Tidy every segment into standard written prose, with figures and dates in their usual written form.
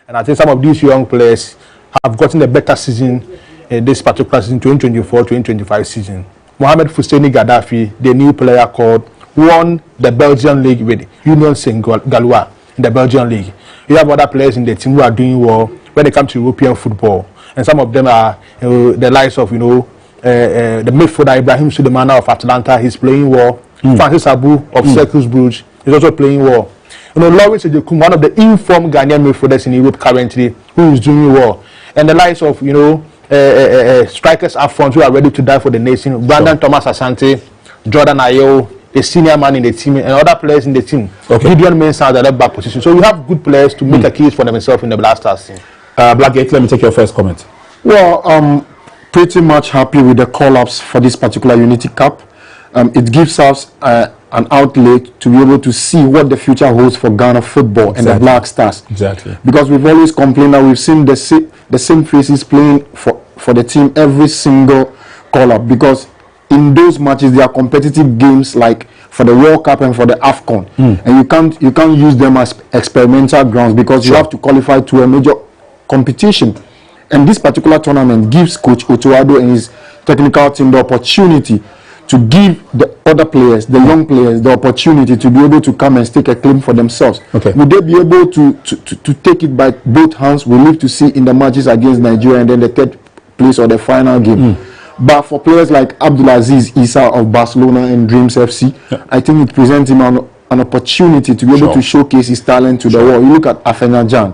And I think some of these young players have gotten a better season in this particular season, 2024-2025 season. Mohamed Fousseni Gaddafi, the new player called, won the Belgian league with Union Saint-Galois in the Belgian league. You have other players in the team who are doing well when it comes to European football. And some of them are the likes of, the midfielder Ibrahim Sulemana of Atalanta. He's playing well. Francis Abu of Cercle Bruges is also playing well. Lawrence Ejekum, one of the informed Ghanaian midfielders in Europe currently, who is doing well. And the likes of, strikers up front who are ready to die for the nation. Brandon Thomas Asante, Jordan Ayew, a senior man in the team, and other players in the team. Okay. Gideon Mensah at the left back position. So you have good players to make a case for themselves in the Blasters team. Blackgate, let me take your first comment. Well, pretty much happy with the call-ups for this particular Unity Cup. It gives us an outlet to be able to see what the future holds for Ghana football and the Black Stars. Exactly. Because we've always complained that we've seen the same faces playing for the team every single call-up. Because in those matches, there are competitive games like for the World Cup and for the AFCON. And you can't use them as experimental grounds because you have to qualify to a major competition. And this particular tournament gives Coach Otuado and his technical team the opportunity to give the other players, the young players, the opportunity to be able to come and stake a claim for themselves. Okay. Will they be able to take it by both hands? We live to see in the matches against Nigeria and then the third place or the final game. But for players like Abdulaziz Issa of Barcelona and Dreams FC, I think it presents him an opportunity to be able to showcase his talent to the world. You look at Afena Jan.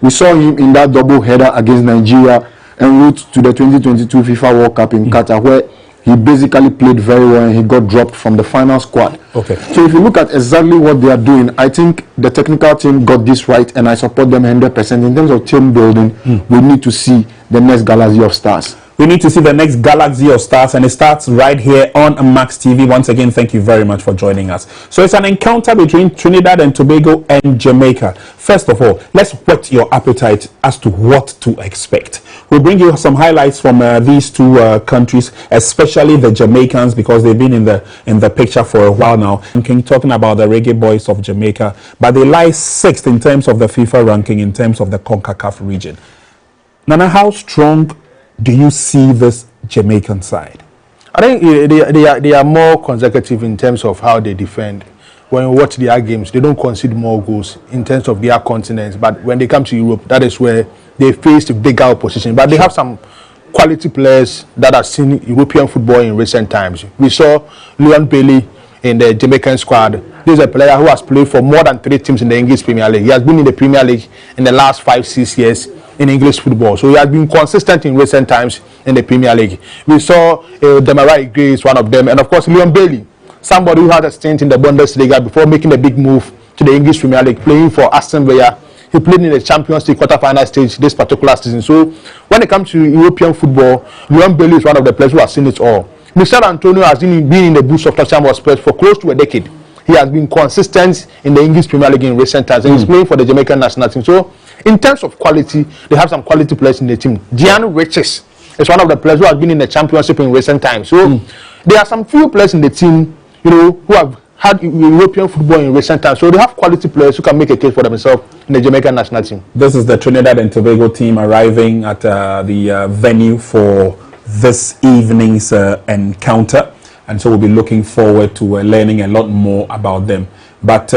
We saw him in that double header against Nigeria en route to the 2022 FIFA World Cup in Qatar, where he basically played very well and he got dropped from the final squad. Okay. So if you look at exactly what they are doing, I think the technical team got this right and I support them 100%. In terms of team building, we need to see the next Galaxy of Stars. We need to see the next Galaxy of Stars, and it starts right here on Max TV. Once again, thank you very much for joining us. So it's an encounter between Trinidad and Tobago and Jamaica. First of all, let's whet your appetite as to what to expect. We'll bring you some highlights from these two countries, especially the Jamaicans, because they've been in the picture for a while now. I'm talking about the Reggae Boys of Jamaica, but they lie 6th in terms of the FIFA ranking, in terms of the CONCACAF region. Nana, how strong do you see this Jamaican side? I think they are more consecutive in terms of how they defend. When you watch their games, they don't concede more goals in terms of their continents. But when they come to Europe, that is where they face the bigger opposition. But they have some quality players that have seen European football in recent times. We saw Leon Bailey in the Jamaican squad. This is a player who has played for more than 3 teams in the English Premier League. He has been in the Premier League in the last 5-6 years in English football. So he has been consistent in recent times in the Premier League. We saw Demarai Gray is one of them. And of course, Leon Bailey, somebody who had a stint in the Bundesliga before making a big move to the English Premier League, playing for Aston Villa. He played in the Champions League quarter-final stage this particular season. So when it comes to European football, Leon Bailey is one of the players who has seen it all. Michel Antonio has been in the boots of Tottenham Hotspur for close to a decade. He has been consistent in the English Premier League in recent times, and he's playing for the Jamaican national team. So in terms of quality, they have some quality players in the team. Gian Riches is one of the players who has been in the championship in recent times. So there are some few players in the team, who have had European football in recent times. So they have quality players who can make a case for themselves in the Jamaican national team. This is the Trinidad and Tobago team arriving at the venue for this evening's encounter. And so we'll be looking forward to learning a lot more about them. But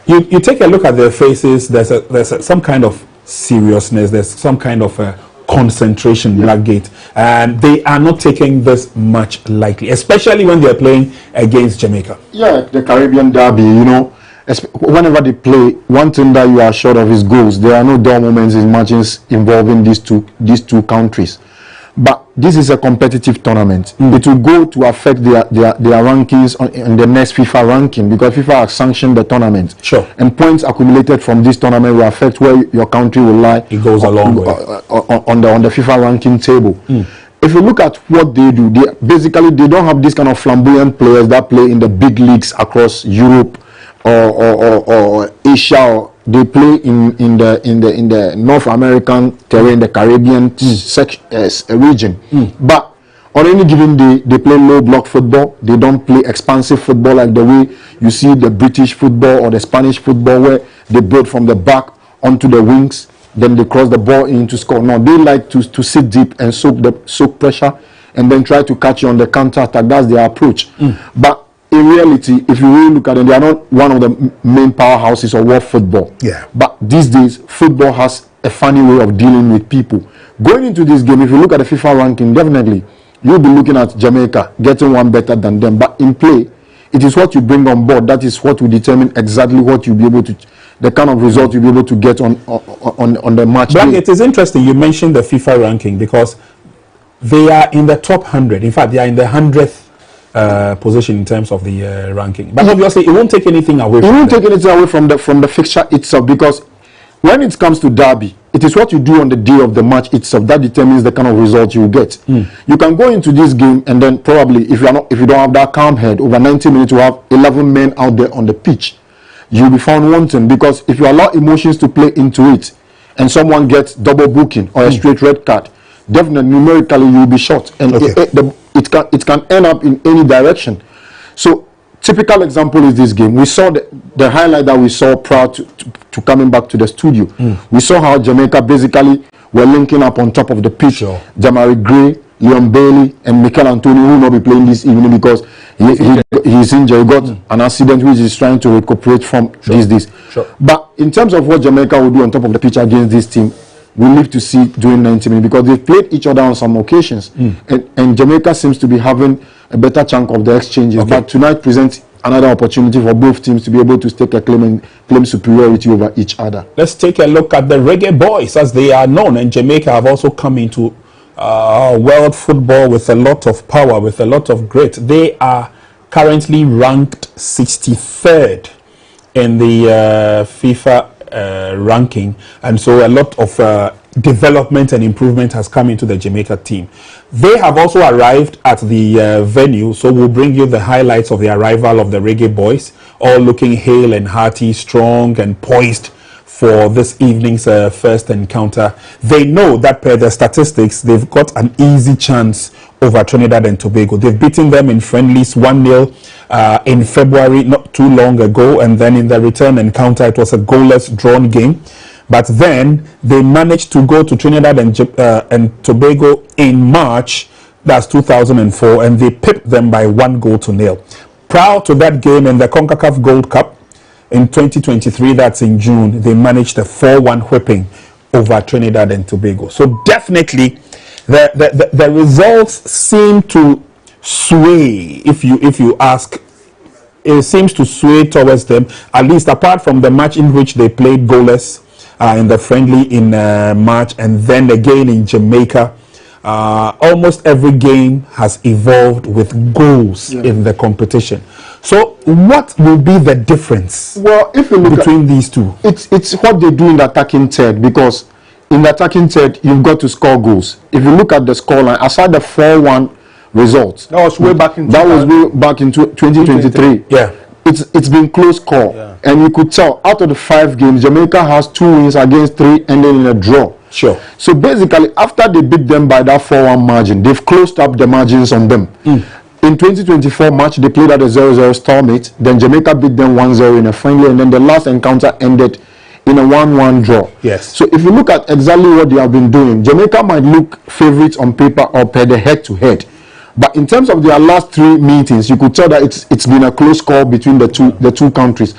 you take a look at their faces, there's some kind of seriousness, there's some kind of concentration, Blackgate, and they are not taking this much lightly, especially when they're playing against Jamaica. Yeah, the Caribbean derby, whenever they play, one thing that you are sure of is goals. There are no dull moments in matches involving these two countries. But this is a competitive tournament. It will go to affect their rankings in the next FIFA ranking, because FIFA has sanctioned the tournament. Sure. And points accumulated from this tournament will affect where your country will lie. It goes a long way on the FIFA ranking table. If you look at what they do, they don't have this kind of flamboyant players that play in the big leagues across Europe or Asia. They play in the North American terrain, the Caribbean region. But on any given day, they play low block football. They don't play expansive football like the way you see the British football or the Spanish football, where they build from the back onto the wings, then they cross the ball in to score. No, they like to sit deep and soak pressure and then try to catch you on the counter attack. That's their approach. But in reality, if you really look at it, they are not one of the main powerhouses of world football. Yeah. But these days, football has a funny way of dealing with people. Going into this game, if you look at the FIFA ranking, definitely you'll be looking at Jamaica getting one better than them. But in play, it is what you bring on board that is what will determine exactly what you'll be able to, the kind of result you'll be able to get on the match. But it is interesting you mentioned the FIFA ranking because they are in the top 100. In fact, they are in the 100th position in terms of the ranking. But obviously, it won't take anything away. It won't take anything away from the fixture itself, because when it comes to derby, it is what you do on the day of the match itself that determines the kind of result you get. You can go into this game and then probably, if you don't have that calm head, over 90 minutes you have 11 men out there on the pitch, you'll be found wanting, because if you allow emotions to play into it and someone gets double booking or a straight red card, definitely numerically you'll be shot, and it can end up in any direction. So typical example is this game. We saw the highlight that we saw prior to coming back to the studio. We saw how Jamaica basically were linking up on top of the pitch. Jamari Gray, Leon Bailey, and Mikel Antonio, who will not be playing this evening because he's injured. He got an accident which he's trying to recuperate from this. But in terms of what Jamaica will do on top of the pitch against this team, we live to see during 90 minutes, because they've played each other on some occasions, and Jamaica seems to be having a better chunk of the exchanges. But tonight presents another opportunity for both teams to be able to stake a claim superiority over each other. Let's take a look at the Reggae Boys, as they are known, and Jamaica have also come into world football with a lot of power, with a lot of grit. They are currently ranked 63rd in the FIFA ranking, and so a lot of development and improvement has come into the Jamaica team. They have also arrived at the venue, so we'll bring you the highlights of the arrival of the Reggae Boys, all looking hale and hearty, strong and poised for this evening's first encounter. They know that per the statistics, they've got an easy chance over Trinidad and Tobago. They've beaten them in friendlies 1-0 in February, not too long ago, and then in the return encounter, it was a goalless drawn game. But then they managed to go to Trinidad and Tobago in March, that's 2004, and they pipped them by 1-0. Prior to that game in the CONCACAF Gold Cup in 2023, that's in June, they managed a 4-1 whipping over Trinidad and Tobago. So definitely the results seem to sway, if you ask. It seems to sway towards them, at least apart from the match in which they played goalless in the friendly in March, and then again in Jamaica. Almost every game has evolved with goals in the competition. So what will be the difference if you look between these two? It's what they do in the attacking third, because in the attacking third you've got to score goals. If you look at the scoreline, aside the 4-1 results, that was way back in 2023. Yeah, it's been close call, and you could tell out of the 5 games, Jamaica has 2 wins against 3, ending in a draw. Sure. So basically, after they beat them by that 4-1 margin, they've closed up the margins on them. In 2024 match, they played at a 0-0 stalemate. Then Jamaica beat them 1-0 in a friendly, and then the last encounter ended in a 1-1 draw. Yes. So if you look at exactly what they have been doing, Jamaica might look favorites on paper or per the head-to-head. But in terms of their last 3 meetings, you could tell that it's been a close call between the two countries.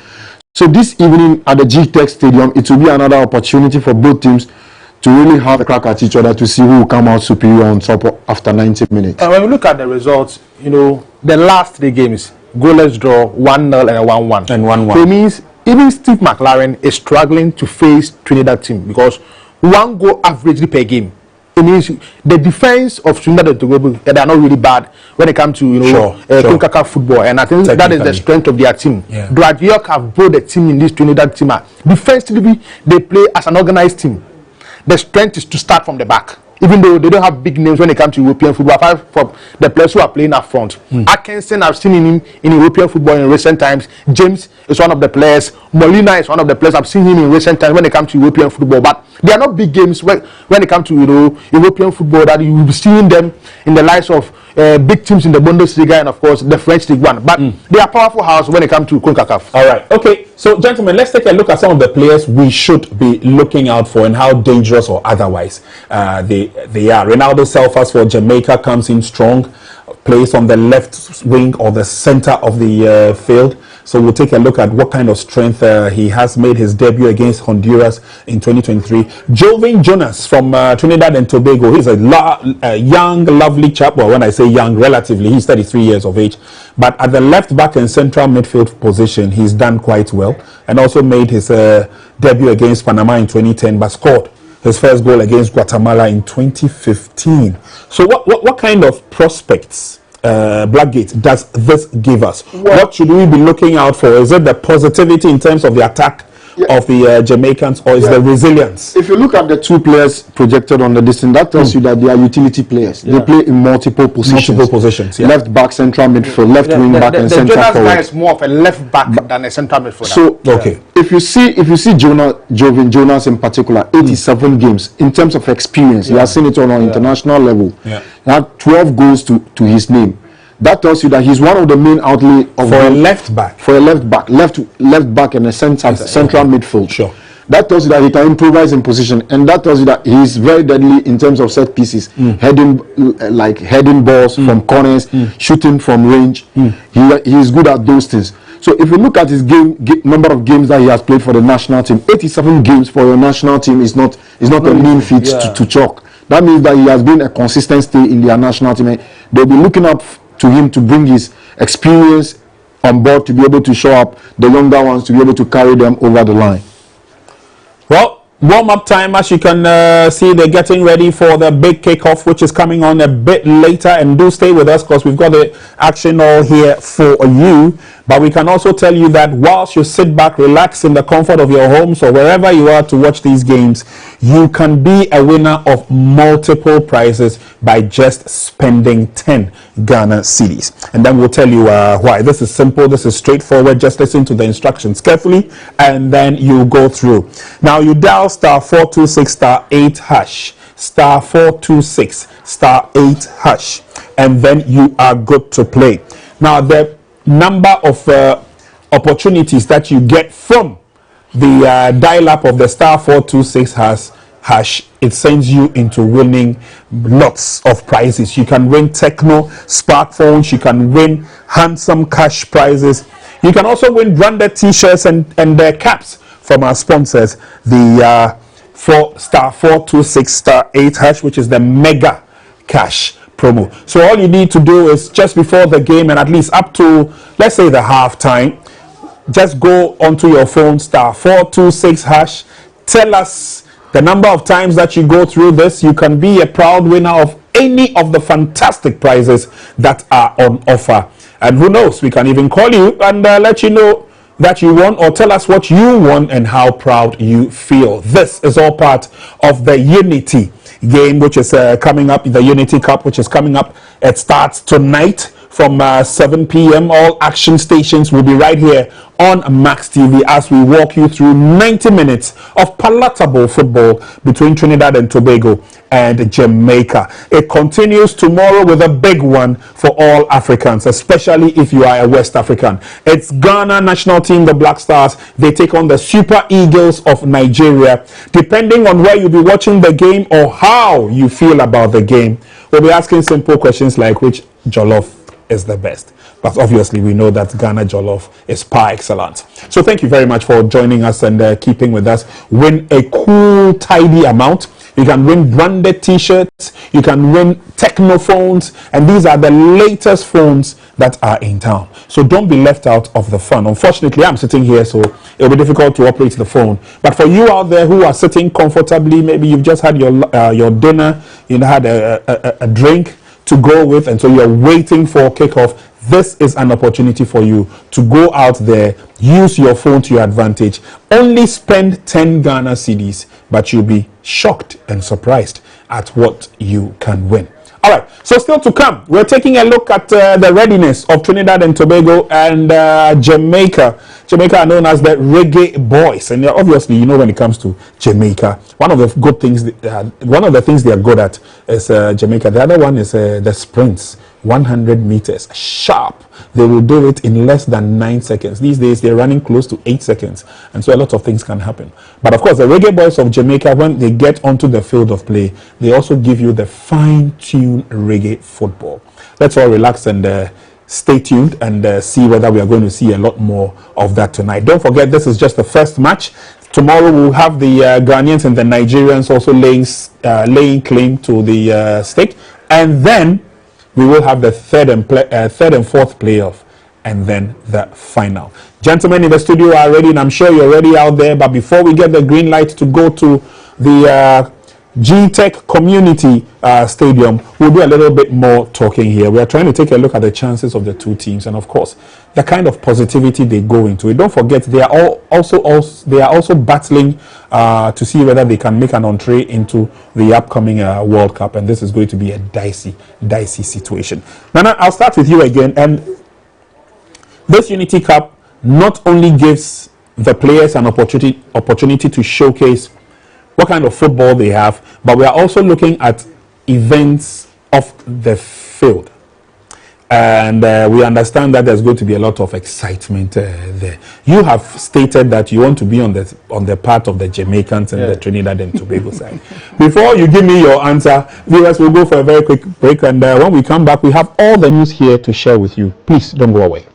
So this evening at the G-Tech Stadium, it will be another opportunity for both teams to really have a crack at each other to see who will come out superior on top after 90 minutes. And when we look at the results, the last 3 games, goalless draw, 1-0 and a 1-1. And 1-1. So it means even Steve McLaren is struggling to face Trinidad team, because 1 goal averagely per game. It means the defense of Trinidad and Tobago, they are not really bad when it comes to CONCACAF football, and I think that is the strength of their team. Dwight York have brought the team in this Trinidad team. Defensively, they play as an organized team. The strength is to start from the back, even though they don't have big names when it comes to European football, apart from the players who are playing up front. Atkinson, I've seen him in European football in recent times. James is one of the players. Molina is one of the players. I've seen him in recent times when it comes to European football. But they are not big games when it comes to European football that you will be seeing them in the likes of big teams in the Bundesliga and of course the French League One. But they are powerful house when it comes to CONCACAF. All right. Okay. So, gentlemen, let's take a look at some of the players we should be looking out for and how dangerous or otherwise they are. Ronaldo Selfas for Jamaica comes in strong, plays on the left wing or the center of the field. So we'll take a look at what kind of strength he has. Made his debut against Honduras in 2023. Jovin Jonas from Trinidad and Tobago. He's a young, lovely chap. Well, when I say young, relatively, he's 33 years of age. But at the left back and central midfield position, he's done quite well. And also made his debut against Panama in 2010, but scored his first goal against Guatemala in 2015. So what kind of prospects, Blackgate, does this give us? What should we be looking out for? Is it the positivity in terms of the attack of the Jamaicans, or is the resilience? If you look at the two players projected on the distance, that tells you that they are utility players. They play in multiple positions. Left back, central midfield, left wing back, and central forward. Guy is more of a left back than a central midfielder. So if you see Jovin Jonas in particular, 87 games in terms of experience, he has seen it on an international level. He had 12 goals to his name. That tells you that he's one of the main outlay of a left back, left back and a central midfield. Sure. That tells you that he can improvise in position, and that tells you that he's very deadly in terms of set pieces, heading balls from corners, shooting from range. He is good at those things. So if you look at his number of games that he has played for the national team, 87 games for your national team is not a mean feat to chalk. That means that he has been a consistent stay in their national team. And they'll be looking up to him to bring his experience on board to be able to show up the younger ones, to be able to carry them over the line. Well, warm-up time, as you can see, they're getting ready for the big kickoff, which is coming on a bit later. And do stay with us, because we've got the action all here for you. But we can also tell you that whilst you sit back, relax in the comfort of your homes or wherever you are to watch these games, you can be a winner of multiple prizes by just spending 10 Ghana cedis. And then we'll tell you why. This is simple. This is straightforward. Just listen to the instructions carefully, and then you go through. Now you dial *426*8#. *426*8#. And then you are good to play. Now the number of opportunities that you get from the dial-up of the *426# hash, it sends you into winning lots of prizes. You can win Techno smartphones, you can win handsome cash prizes, you can also win branded t-shirts and caps from our sponsors, the *426*8#, which is the mega cash promo. So all you need to do is just before the game and at least up to, let's say, the half time, just go onto your phone, *426#. Tell us the number of times that you go through this. You can be a proud winner of any of the fantastic prizes that are on offer. And who knows, we can even call you and let you know that you won, or tell us what you won and how proud you feel. This is all part of the Unity game, which is coming up, the Unity Cup, which is coming up. It starts tonight from 7 p.m. All action stations will be right here on Max TV as we walk you through 90 minutes of palatable football between Trinidad and Tobago and Jamaica. It continues tomorrow with a big one for all Africans, especially if you are a West African. It's Ghana national team, the Black Stars. They take on the Super Eagles of Nigeria. Depending on where you'll be watching the game or how you feel about the game, we'll be asking simple questions like which jollof is the best. But obviously we know that Ghana jollof is par excellence. So thank you very much for joining us and keeping with us. Win a cool, tidy amount. You can win branded t-shirts, you can win Techno phones, and these are the latest phones that are in town. So don't be left out of the fun. Unfortunately, I'm sitting here, so it'll be difficult to operate the phone. But for you out there who are sitting comfortably, maybe you've just had your dinner, you had a drink to go with, and so you're waiting for kickoff, this is an opportunity for you to go out there, use your phone to your advantage. Only spend 10 Ghana cedis, but you'll be shocked and surprised at what you can win. All right, so still to come, we're taking a look at the readiness of Trinidad and Tobago and Jamaica. Jamaica are known as the Reggae Boys, and obviously, you know, when it comes to Jamaica, one of the good things, one of the things they are good at is Jamaica. The other one is the sprints, 100 meters, sharp. They will do it in less than 9 seconds. These days, they're running close to 8 seconds, and so a lot of things can happen. But of course, the Reggae Boys of Jamaica, when they get onto the field of play, they also give you the fine-tuned reggae football. Let's all relax and stay tuned and see whether we are going to see a lot more of that tonight. Don't forget, this is just the first match. Tomorrow we'll have the Ghanians and the Nigerians also laying claim to the stake, and then we will have the third and fourth playoff, and then the final. Gentlemen in the studio are ready, and I'm sure you're ready out there. But before we get the green light to go to the G-Tech Community Stadium, we'll do a little bit more talking here. We are trying to take a look at the chances of the two teams, and of course, the kind of positivity they go into it. Don't forget, they are also battling to see whether they can make an entree into the upcoming World Cup, and this is going to be a dicey situation. Nana, I'll start with you again. And this Unity Cup not only gives the players an opportunity to showcase what kind of football they have, but we are also looking at events off the field. And we understand that there's going to be a lot of excitement there. You have stated that you want to be on the part of the Jamaicans and the Trinidad and Tobago side. Before you give me your answer, viewers, we'll go for a very quick break. And when we come back, we have all the news here to share with you. Please don't go away.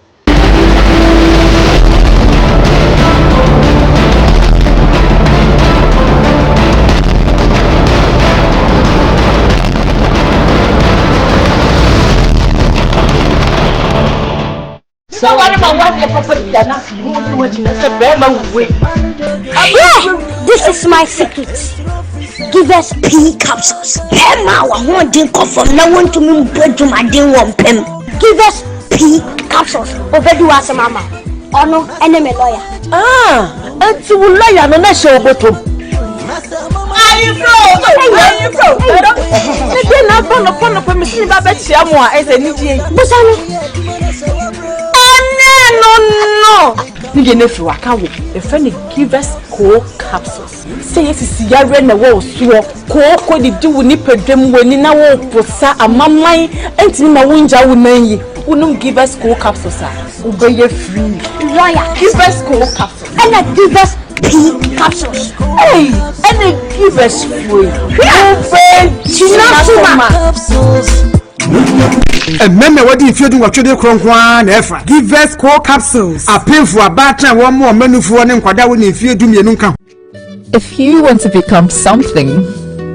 This is my secret. Give us pea capsules. I want to come from now on to me bread to my day one pen. Give us pea capsules. Obedu as mama. Oh no, enemy lawyer. And to lawyer no na show bottom. Are you pro? Again, I'm going to permission about Chiamwa as a new day. No. You know if you a friend give us cold capsules. Say yes, is Yara and the wall swore. Cold did do nip a dream when in our posa a mamma and in my winja wouldn't give us cold capsules. Obey your free. Lawyer, give us cold capsules. And I give us pea capsules. Hey, and they give us free. And remember what if you do what you do, Kron Efra. Give us core capsules. A pin for a batter, one more menu for one and Quadawan if you do me a come. If you want to become something,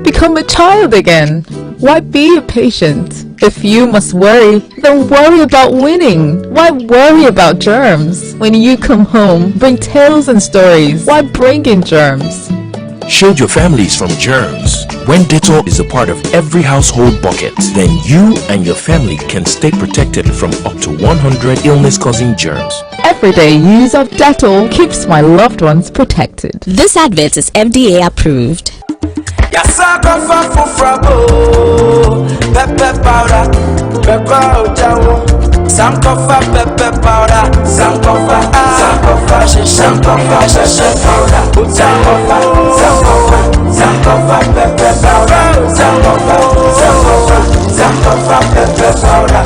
become a child again. Why be a patient? If you must worry, then worry about winning. Why worry about germs? When you come home, bring tales and stories. Why bring in germs? Shield your families from germs. When Dettol is a part of every household bucket, then you and your family can stay protected from up to 100 illness-causing germs. Everyday use of Dettol keeps my loved ones protected. This advert is FDA approved. Pepper powder, Sankofa pepper powder, Sankofa powder, Sankofa pepper powder, Sankofa pepper powder, Sankofa pepper powder,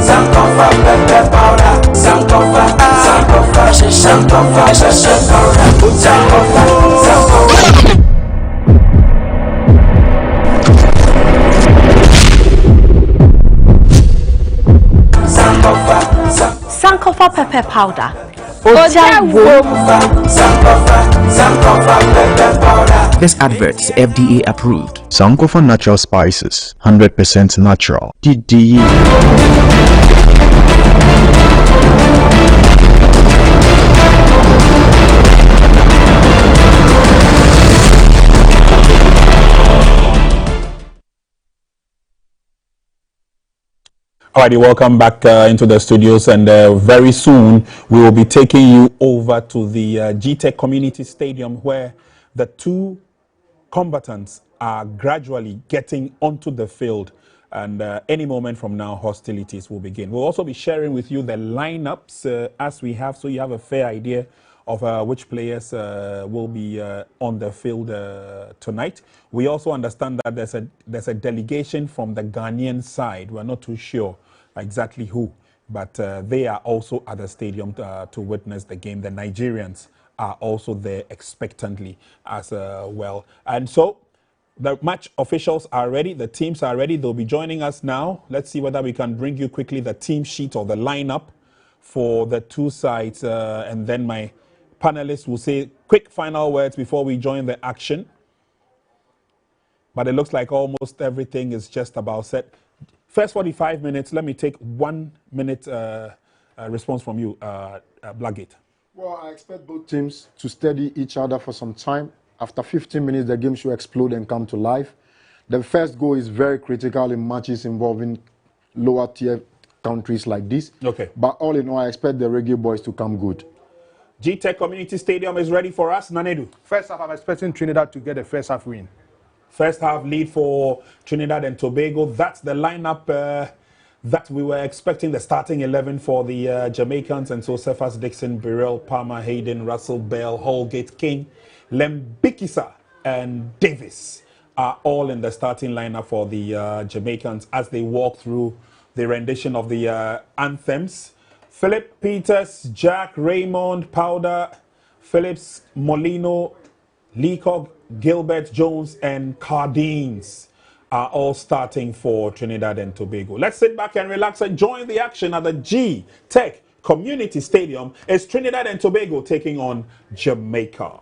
Sankofa pepper powder. This advert is FDA approved. Sankofa natural spices, 100% natural. DDE. Alrighty, welcome back into the studios, and very soon we will be taking you over to the G-Tech Community Stadium, where the two combatants are gradually getting onto the field. And any moment from now, hostilities will begin. We'll also be sharing with you the lineups as we have, so you have a fair idea of which players will be on the field tonight. We also understand that there's a delegation from the Ghanian side. We're not too sure exactly who, but they are also at the stadium to witness the game. The Nigerians are also there expectantly as well. And so the match officials are ready. The teams are ready. They'll be joining us now. Let's see whether we can bring you quickly the team sheet or the lineup for the two sides. And then my panelists will say quick final words before we join the action. But it looks like almost everything is just about set. First 45 minutes, let me take 1 minute response from you, Blackgate. Well, I expect both teams to study each other for some time. After 15 minutes, the game should explode and come to life. The first goal is very critical in matches involving lower tier countries like this. Okay. But all in all, I expect the Reggae Boys to come good. G-Tech Community Stadium is ready for us. Nanedu. First half, I'm expecting Trinidad to get the first half win. First half lead for Trinidad and Tobago. That's the lineup that we were expecting, the starting 11 for the Jamaicans. And so Cephas Dixon, Burrell, Palmer, Hayden, Russell, Bell, Holgate, King, Lembikisa and Davis are all in the starting lineup for the Jamaicans as they walk through the rendition of the anthems. Philip, Peters, Jack, Raymond, Powder, Phillips, Molino, Leacock, Gilbert, Jones, and Cardines are all starting for Trinidad and Tobago. Let's sit back and relax and join the action at the G-Tech Community Stadium. It's Trinidad and Tobago taking on Jamaica.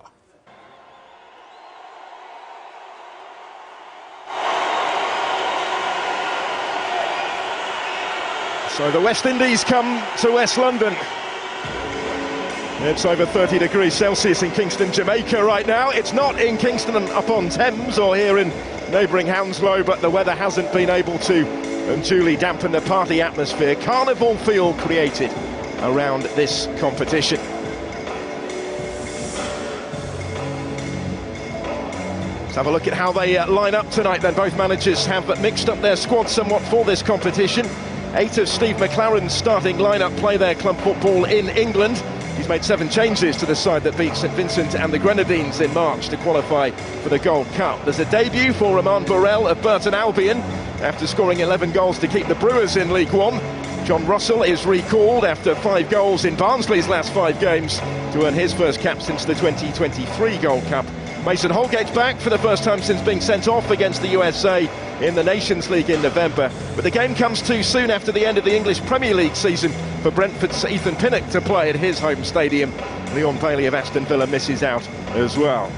So the West Indies come to West London. It's over 30 degrees Celsius in Kingston, Jamaica right now. It's not in Kingston upon Thames or here in neighbouring Hounslow, but the weather hasn't been able to unduly dampen the party atmosphere. Carnival feel created around this competition. Let's have a look at how they line up tonight then. Both managers have mixed up their squad somewhat for this competition. 8 of Steve McLaren's starting lineup play their club football in England. He's made 7 changes to the side that beat St Vincent and the Grenadines in March to qualify for the Gold Cup. There's a debut for Roman Burrell of Burton Albion after scoring 11 goals to keep the Brewers in League One. John Russell is recalled after 5 goals in Barnsley's last 5 games to earn his first cap since the 2023 Gold Cup. Mason Holgate's back for the first time since being sent off against the USA in the Nations League in November. But the game comes too soon after the end of the English Premier League season for Brentford's Ethan Pinnock to play at his home stadium. Leon Bailey of Aston Villa misses out as well.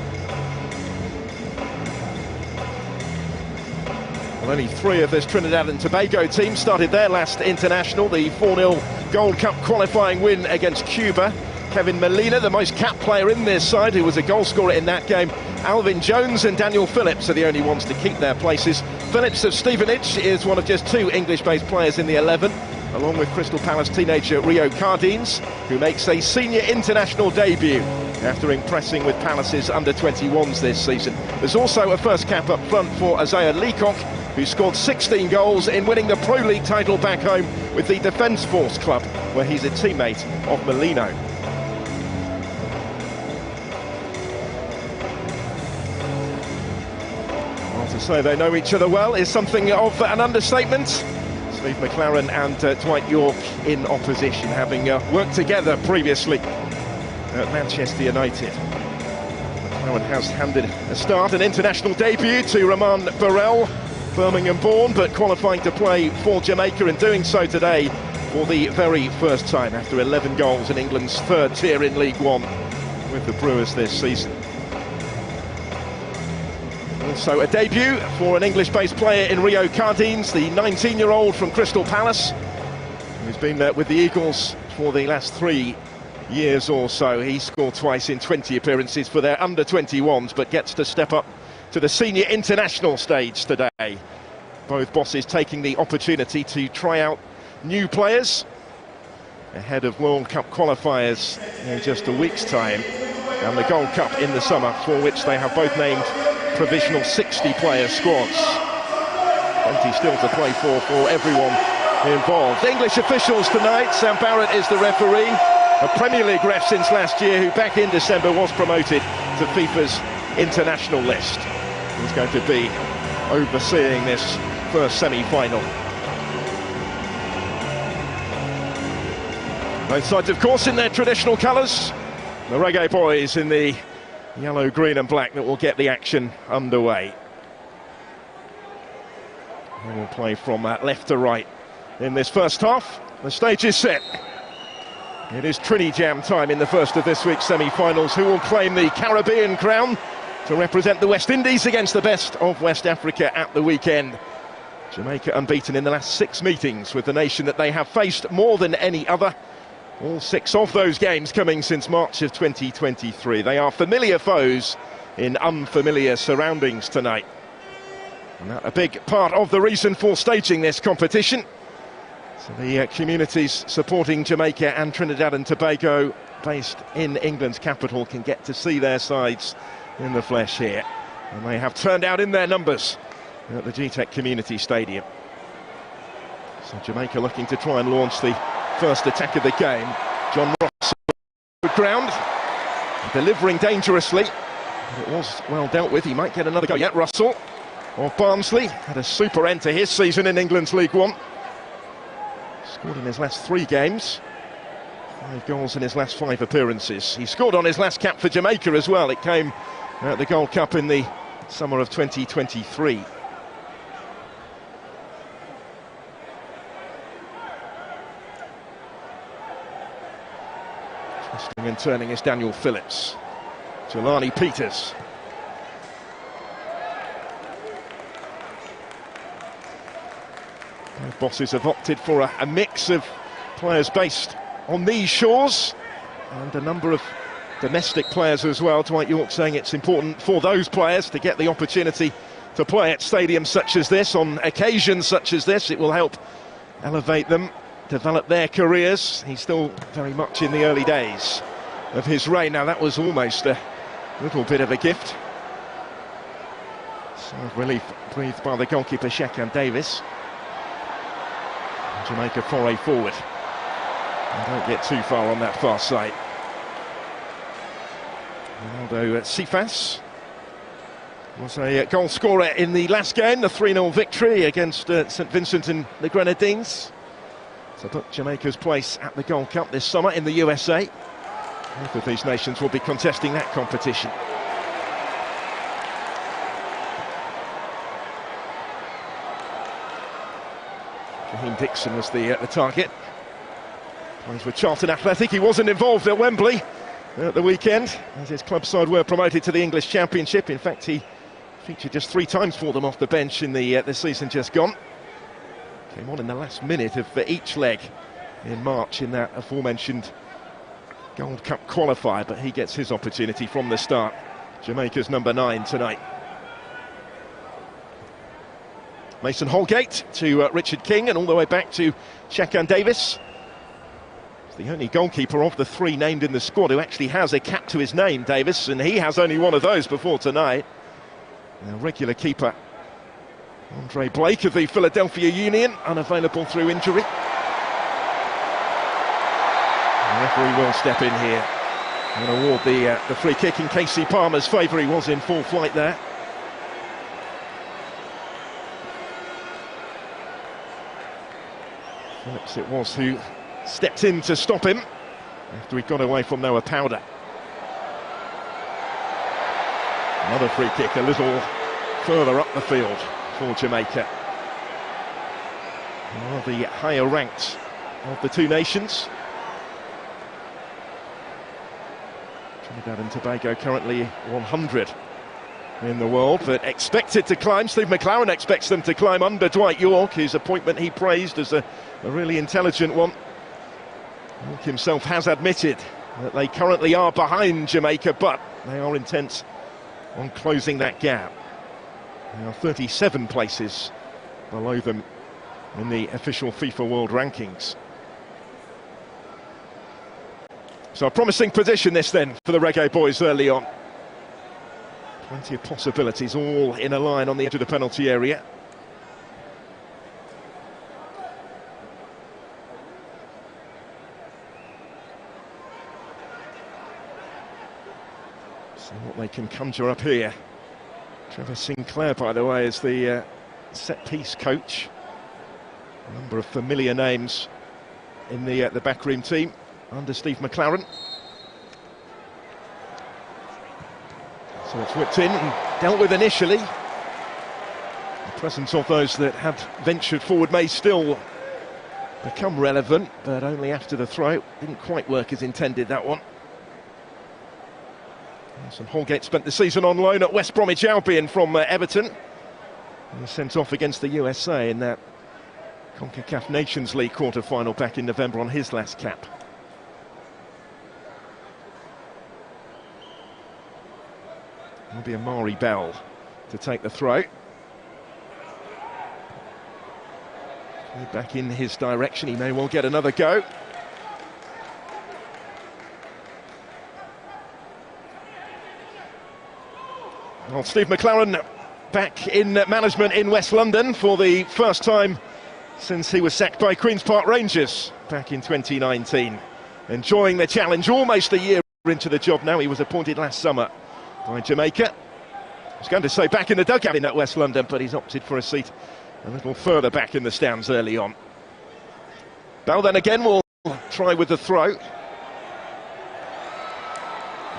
Well, only 3 of this Trinidad and Tobago team started their last international, the 4-0 Gold Cup qualifying win against Cuba. Kevin Molina, the most capped player in this side, who was a goal scorer in that game. Alvin Jones and Daniel Phillips are the only ones to keep their places. Phillips of Stevenage is one of just 2 English-based players in the 11, along with Crystal Palace teenager Rio Cardines, who makes a senior international debut after impressing with Palace's under-21s this season. There's also a first cap up front for Isaiah Leacock, who scored 16 goals in winning the Pro League title back home with the Defence Force club, where he's a teammate of Molino. To say they know each other well is something of an understatement. Steve McLaren and Dwight York in opposition, having worked together previously at Manchester United. McLaren has handed a start, an international debut to Roman Burrell, Birmingham born, but qualifying to play for Jamaica and doing so today for the very first time after 11 goals in England's 3rd tier in League One with the Brewers this season. Also a debut for an English-based player in Rio Cardines, the 19-year-old from Crystal Palace, who's been with the Eagles for the last 3 years or so. He scored twice in 20 appearances for their under-21s, but gets to step up to the senior international stage today. Both bosses taking the opportunity to try out new players ahead of World Cup qualifiers in just a week's time, and the Gold Cup in the summer, for which they have both named provisional 60-player squads. Plenty still to play for everyone involved. English officials tonight. Sam Barrett is the referee, a Premier League ref since last year, who back in December was promoted to FIFA's international list. He's going to be overseeing this first semi-final. Both sides, of course, in their traditional colours. The Reggae Boys in the yellow, green and black that will get the action underway. And we'll play from left to right in this first half. The stage is set. It is Trinidad time in the first of this week's semi-finals. Who will claim the Caribbean crown to represent the West Indies against the best of West Africa at the weekend? Jamaica unbeaten in the last 6 meetings with the nation that they have faced more than any other. All 6 of those games coming since March of 2023. They are familiar foes in unfamiliar surroundings tonight. And that a big part of the reason for staging this competition. So the communities supporting Jamaica and Trinidad and Tobago, based in England's capital, can get to see their sides in the flesh here. And they have turned out in their numbers at the GTEC Community Stadium. So Jamaica looking to try and launch the first attack of the game. John Ross ground, delivering dangerously, but it was well dealt with. He might get another go yet. Russell of Barnsley had a super end to his season in England's League One. Scored in his last 3 games, 5 goals in his last 5 appearances. He scored on his last cap for Jamaica as well. It came at the Gold Cup in the summer of 2023. Twisting and turning is Daniel Phillips. Jelani Peters. Both bosses have opted for a mix of players based on these shores and a number of domestic players as well. Dwight York saying it's important for those players to get the opportunity to play at stadiums such as this, on occasions such as this. It will help elevate them, develop their careers. He's still very much in the early days of his reign. Now that was almost a little bit of a gift. Sigh of relief breathed by the goalkeeper Shekan Davis. Jamaica foray forward. And don't get too far on that far side. Ronaldo Cephas was a goal scorer in the last game, the 3-0 victory against St Vincent and the Grenadines. So put Jamaica's place at the Gold Cup this summer in the USA. Both of these nations will be contesting that competition. Raheem Dixon was the target. Plays with Charlton Athletic. He wasn't involved at Wembley at the weekend, as his club side were promoted to the English Championship. In fact, he featured just 3 times for them off the bench in the season just gone. Came on in the last minute of each leg in March in that aforementioned Gold Cup qualifier, but he gets his opportunity from the start. Jamaica's number 9 tonight. Mason Holgate to Richard King, and all the way back to Shekan Davis. He's the only goalkeeper of the 3 named in the squad who actually has a cap to his name, Davis, and he has only one of those before tonight. Now, regular keeper Andre Blake of the Philadelphia Union, unavailable through injury. The referee will step in here and award the free kick in Casey Palmer's favour. He was in full flight there. Phillips it was who stepped in to stop him after he got away from Noah Powder. Another free kick a little further up the field for Jamaica. One of the higher ranked of the 2 nations. Trinidad and Tobago currently 100 in the world, but expected to climb. Steve McLaren expects them to climb under Dwight York, whose appointment he praised as a really intelligent one. York himself has admitted that they currently are behind Jamaica, but they are intent on closing that gap. They are 37 places below them in the official FIFA World Rankings. So a promising position this then for the Reggae Boys early on. Plenty of possibilities, all in a line on the edge of the penalty area. See what they can conjure up here. Trevor Sinclair, by the way, is the set-piece coach. A number of familiar names in the backroom team under Steve McLaren. So it's whipped in and dealt with initially. The presence of those that have ventured forward may still become relevant, but only after the throw. Didn't quite work as intended, that one. And Holgate spent the season on loan at West Bromwich Albion from Everton. He was sent off against the USA in that CONCACAF Nations League quarter-final back in November on his last cap. It'll be Amari Bell to take the throw. Back in his direction, he may well get another go. Well, Steve McLaren back in management in West London for the first time since he was sacked by Queen's Park Rangers back in 2019. Enjoying the challenge, almost a year into the job now. He was appointed last summer by Jamaica. I was going to say back in the dugout in at West London, but he's opted for a seat a little further back in the stands early on. Bell then again will try with the throw.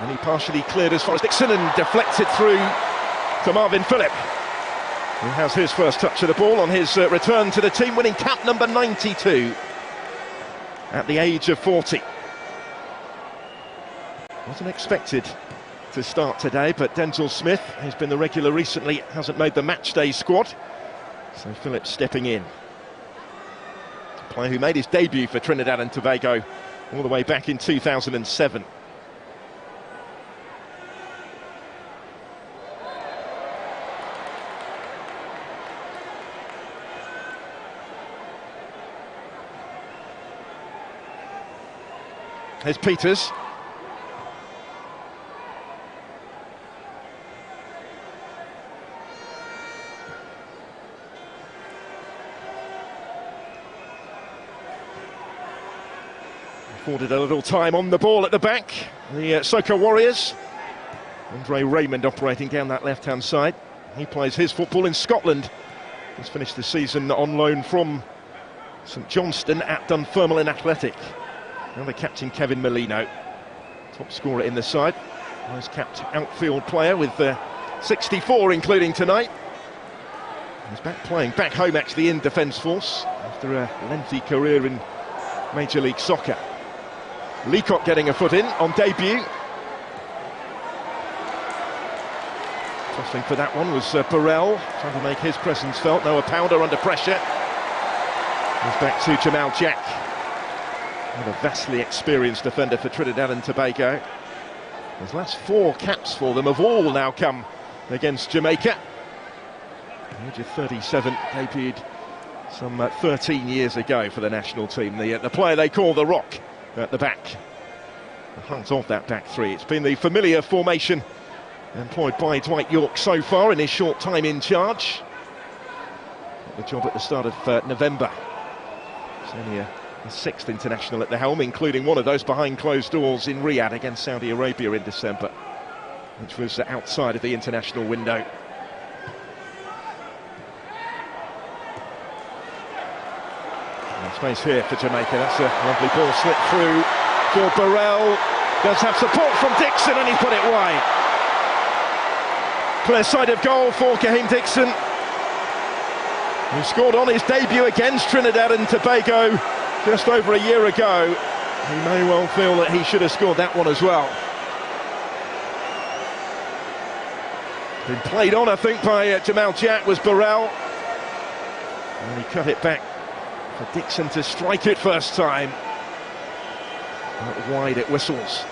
And he partially cleared as far as Dixon and deflected through to Marvin Phillip, who has his first touch of the ball on his return to the team, winning cap number 92 at the age of 40. Wasn't expected to start today, but Denzel Smith, who's been the regular recently, hasn't made the matchday squad. So Phillip stepping in. A player who made his debut for Trinidad and Tobago all the way back in 2007. Here's Peters. Afforded a little time on the ball at the back. The Soca Warriors. Andre Raymond operating down that left-hand side. He plays his football in Scotland. He's finished the season on loan from St Johnstone at Dunfermline Athletic. Now the captain Kevin Molino, top scorer in the side. Most capped outfield player with 64 including tonight. He's back playing back home actually in Defence Force after a lengthy career in Major League Soccer. Leacock getting a foot in on debut. Tossing for that one was Burrell, trying to make his presence felt. Noah Powder under pressure. He's back to Jamal Jack. A vastly experienced defender for Trinidad and Tobago. His last 4 caps for them have all now come against Jamaica. The age of 37, debuted some 13 years ago for the national team. The player they call the Rock at the back. The heart of that back three. It's been the familiar formation employed by Dwight York so far in his short time in charge. Got the job at the start of November. It's only a 6th international at the helm, including one of those behind closed doors in Riyadh against Saudi Arabia in December, which was outside of the international window. And space here for Jamaica. That's a lovely ball slip through for Burrell. Does have support from Dixon and he put it wide. Clear side of goal for Ghanian Dixon, who scored on his debut against Trinidad and Tobago just over a year ago. He may well feel that he should have scored that one as well. Been played on, I think, by Jamal Jack was Burrell. And he cut it back for Dixon to strike it first time. Out wide it whistles.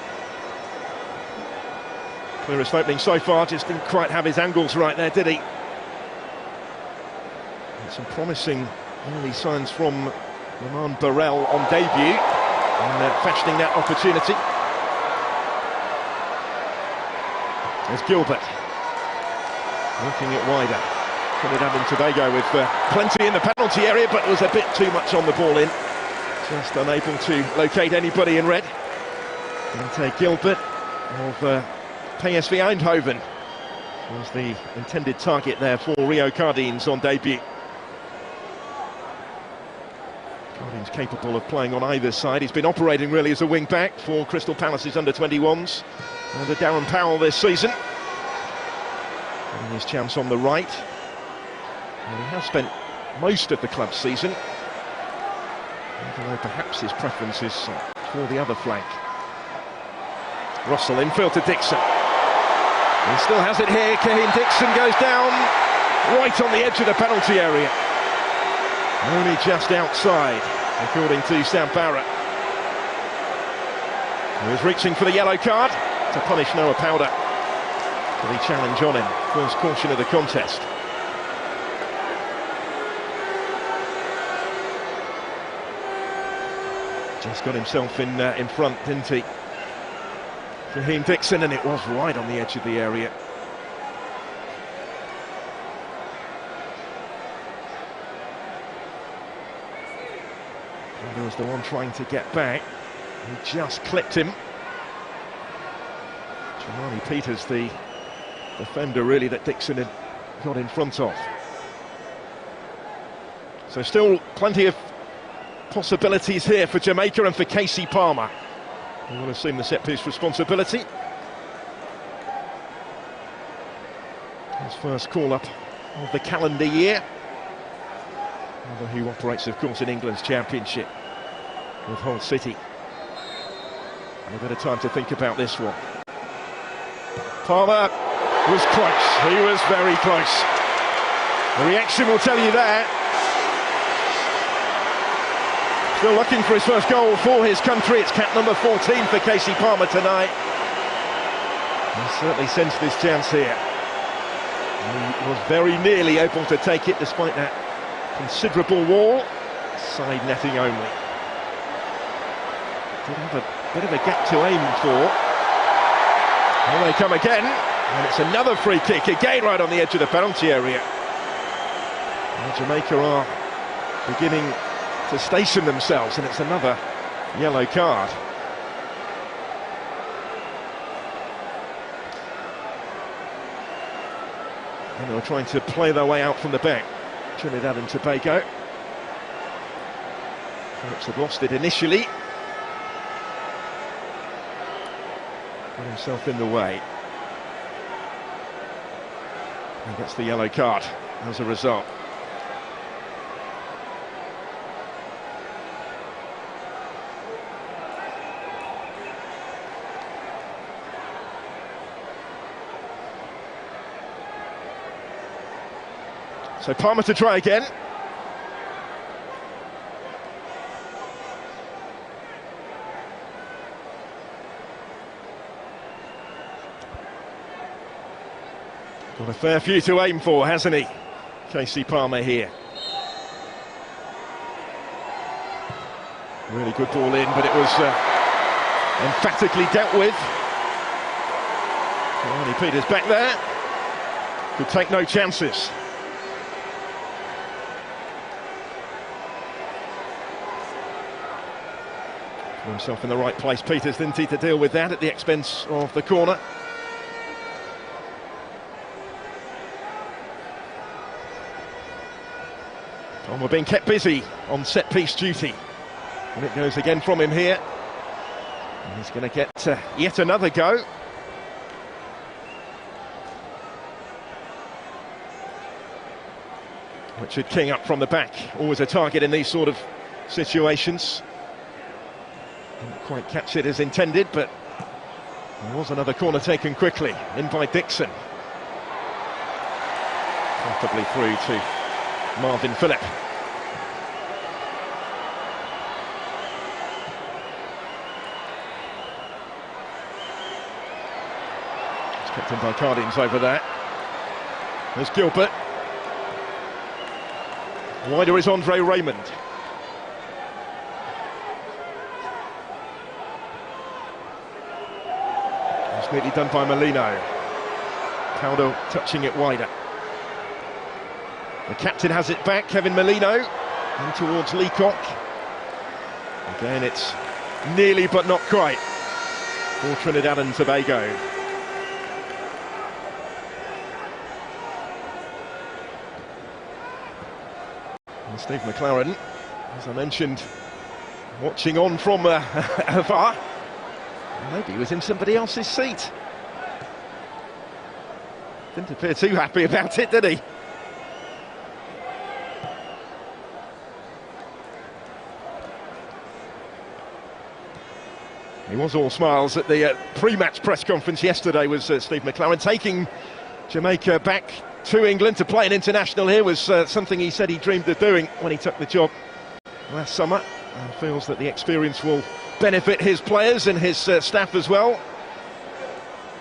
Clearest opening so far, just didn't quite have his angles right there, did he? And some promising early signs from Lamont Burrell on debut, and fashioning that opportunity. There's Gilbert. Working it wider. Trinidad and Tobago with plenty in the penalty area, but was a bit too much on the ball in. Just unable to locate anybody in red. Dante Gilbert of PSV Eindhoven was the intended target there for Rio Cardines on debut. Cardines capable of playing on either side. He's been operating really as a wing-back for Crystal Palace's under-21s under Darren Powell this season. Getting his chance on the right. And he has spent most of the club season, although perhaps his preference is for the other flank. Russell infield to Dixon. He still has it here. Ghanian Dixon goes down right on the edge of the penalty area. Only just outside, according to Sam Barrett. He was reaching for the yellow card to punish Noah Powder for the challenge on him. First caution of the contest. Just got himself in front, didn't he? Ghanian Dixon, and it was right on the edge of the area. There was the one trying to get back. He just clipped him. Jamani Peters, the defender really that Dixon had got in front of. So still plenty of possibilities here for Jamaica and for Casey Palmer, who will assume the set-piece responsibility. His first call-up of the calendar year. Although who operates, of course, in England's Championship with Hull City. And a bit of time to think about this one. Palmer was close. He was very close. The reaction will tell you that. Still looking for his first goal for his country. It's cap number 14 for Casey Palmer tonight. He certainly sensed his chance here. He was very nearly able to take it despite that considerable wall. Side netting only. Did have a bit of a gap to aim for. Here they come again. And it's another free kick, again right on the edge of the penalty area. And Jamaica are beginning to station themselves, and it's another yellow card. And they're trying to play their way out from the back. Trinidad and Tobago. Phillips had lost it initially. Got himself in the way. He gets the yellow card as a result. So Palmer to try again. Got a fair few to aim for, hasn't he? Casey Palmer here. Really good ball in, but it was emphatically dealt with. Jamani Peters back there. Could take no chances. Put himself in the right place, Peters, didn't he, to deal with that at the expense of the corner. Palmer being kept busy on set-piece duty. And it goes again from him here. And he's going to get yet another go. Richard King up from the back. Always a target in these sort of situations. Didn't quite catch it as intended, but there was another corner taken quickly. In by Dixon. Comfortably through to Marvin Phillip. It's kept in by Cardines over there. There's Gilbert. Wider is Andre Raymond. It's neatly done by Molino. Powder touching it wider. The captain has it back, Kevin Molino, in towards Leacock. Again, it's nearly but not quite for Trinidad and Tobago. And Steve McLaren, as I mentioned, watching on from afar. Maybe he was in somebody else's seat. Didn't appear too happy about it, did he? He was all smiles at the pre-match press conference yesterday, was Steve McLaren. Taking Jamaica back to England to play an international here was something he said he dreamed of doing when he took the job last summer, and feels that the experience will benefit his players and his staff as well.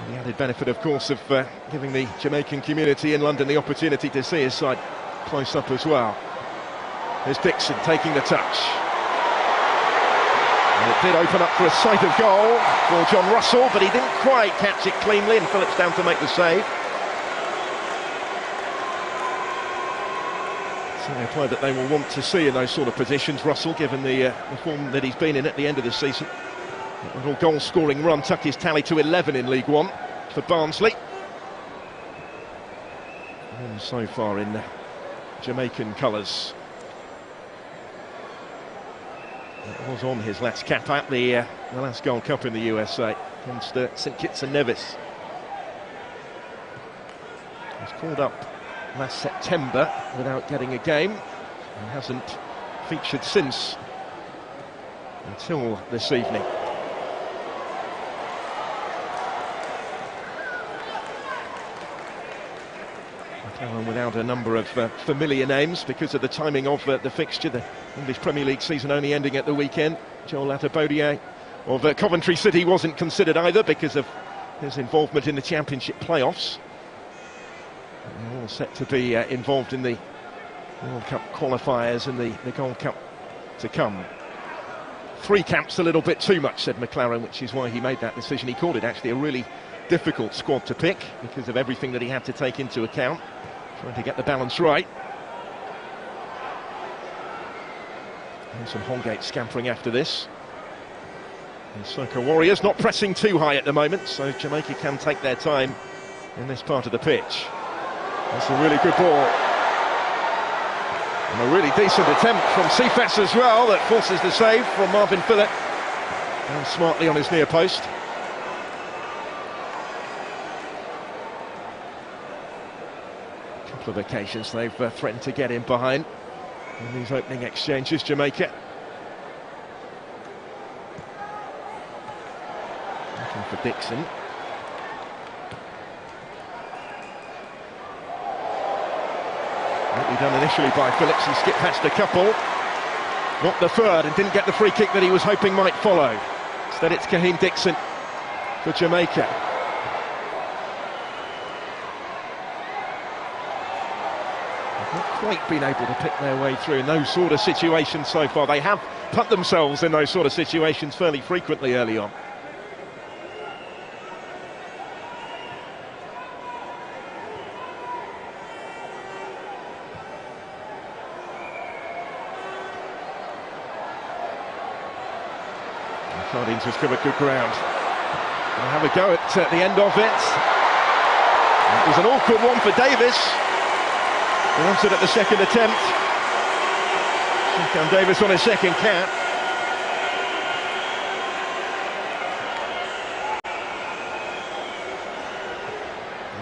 And the added benefit, of course, of giving the Jamaican community in London the opportunity to see his side close up as well. Here's Dixon taking the touch. And it did open up for a sight of goal for John Russell, but he didn't quite catch it cleanly, and Phillips down to make the save. Certainly a player that they will want to see in those sort of positions, Russell, given the form that he's been in at the end of the season. A little goal-scoring run tucked his tally to 11 in League One for Barnsley. And so far in Jamaican colours. It was on his last cap at the last Gold Cup in the USA against St Kitts and Nevis. He was called up last September without getting a game and hasn't featured since until this evening. McLaren without a number of familiar names because of the timing of the fixture. The English Premier League season only ending at the weekend. Joel Atabodier of Coventry City wasn't considered either because of his involvement in the Championship playoffs. And they're all set to be involved in the World Cup qualifiers and the Gold Cup to come. 3 camps a little bit too much, said McLaren, which is why he made that decision. He called it actually a really difficult squad to pick because of everything that he had to take into account, trying to get the balance right. And some Holgate scampering after this. And Soca Warriors not pressing too high at the moment, so Jamaica can take their time in this part of the pitch. That's a really good ball. And a really decent attempt from Cephas as well that forces the save from Marvin Phillip. And smartly on his near post. Of occasions they've threatened to get in behind in these opening exchanges, Jamaica. Looking for Dixon. Rightly done initially by Phillips, he skipped past a couple. Not the third, and didn't get the free kick that he was hoping might follow. Instead it's Kahim Dixon for Jamaica. Not quite been able to pick their way through in those sort of situations so far. They have put themselves in those sort of situations fairly frequently early on. Sardines has covered good ground. They'll have a go at the end of it. It was an awkward one for Davis. He answered at the second attempt. Cam Davis on his second cap.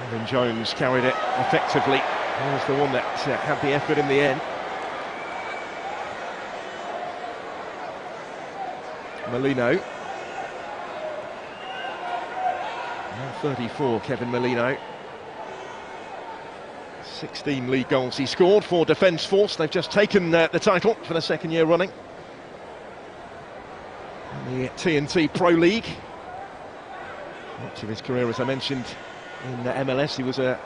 Alvin Jones carried it effectively. He was the one that had the effort in the end. Molino. Now 34, Kevin Molino. 16 league goals he scored for Defence Force. They've just taken the title for the second year running. In the TNT Pro League. Much of his career, as I mentioned, in MLS. He was an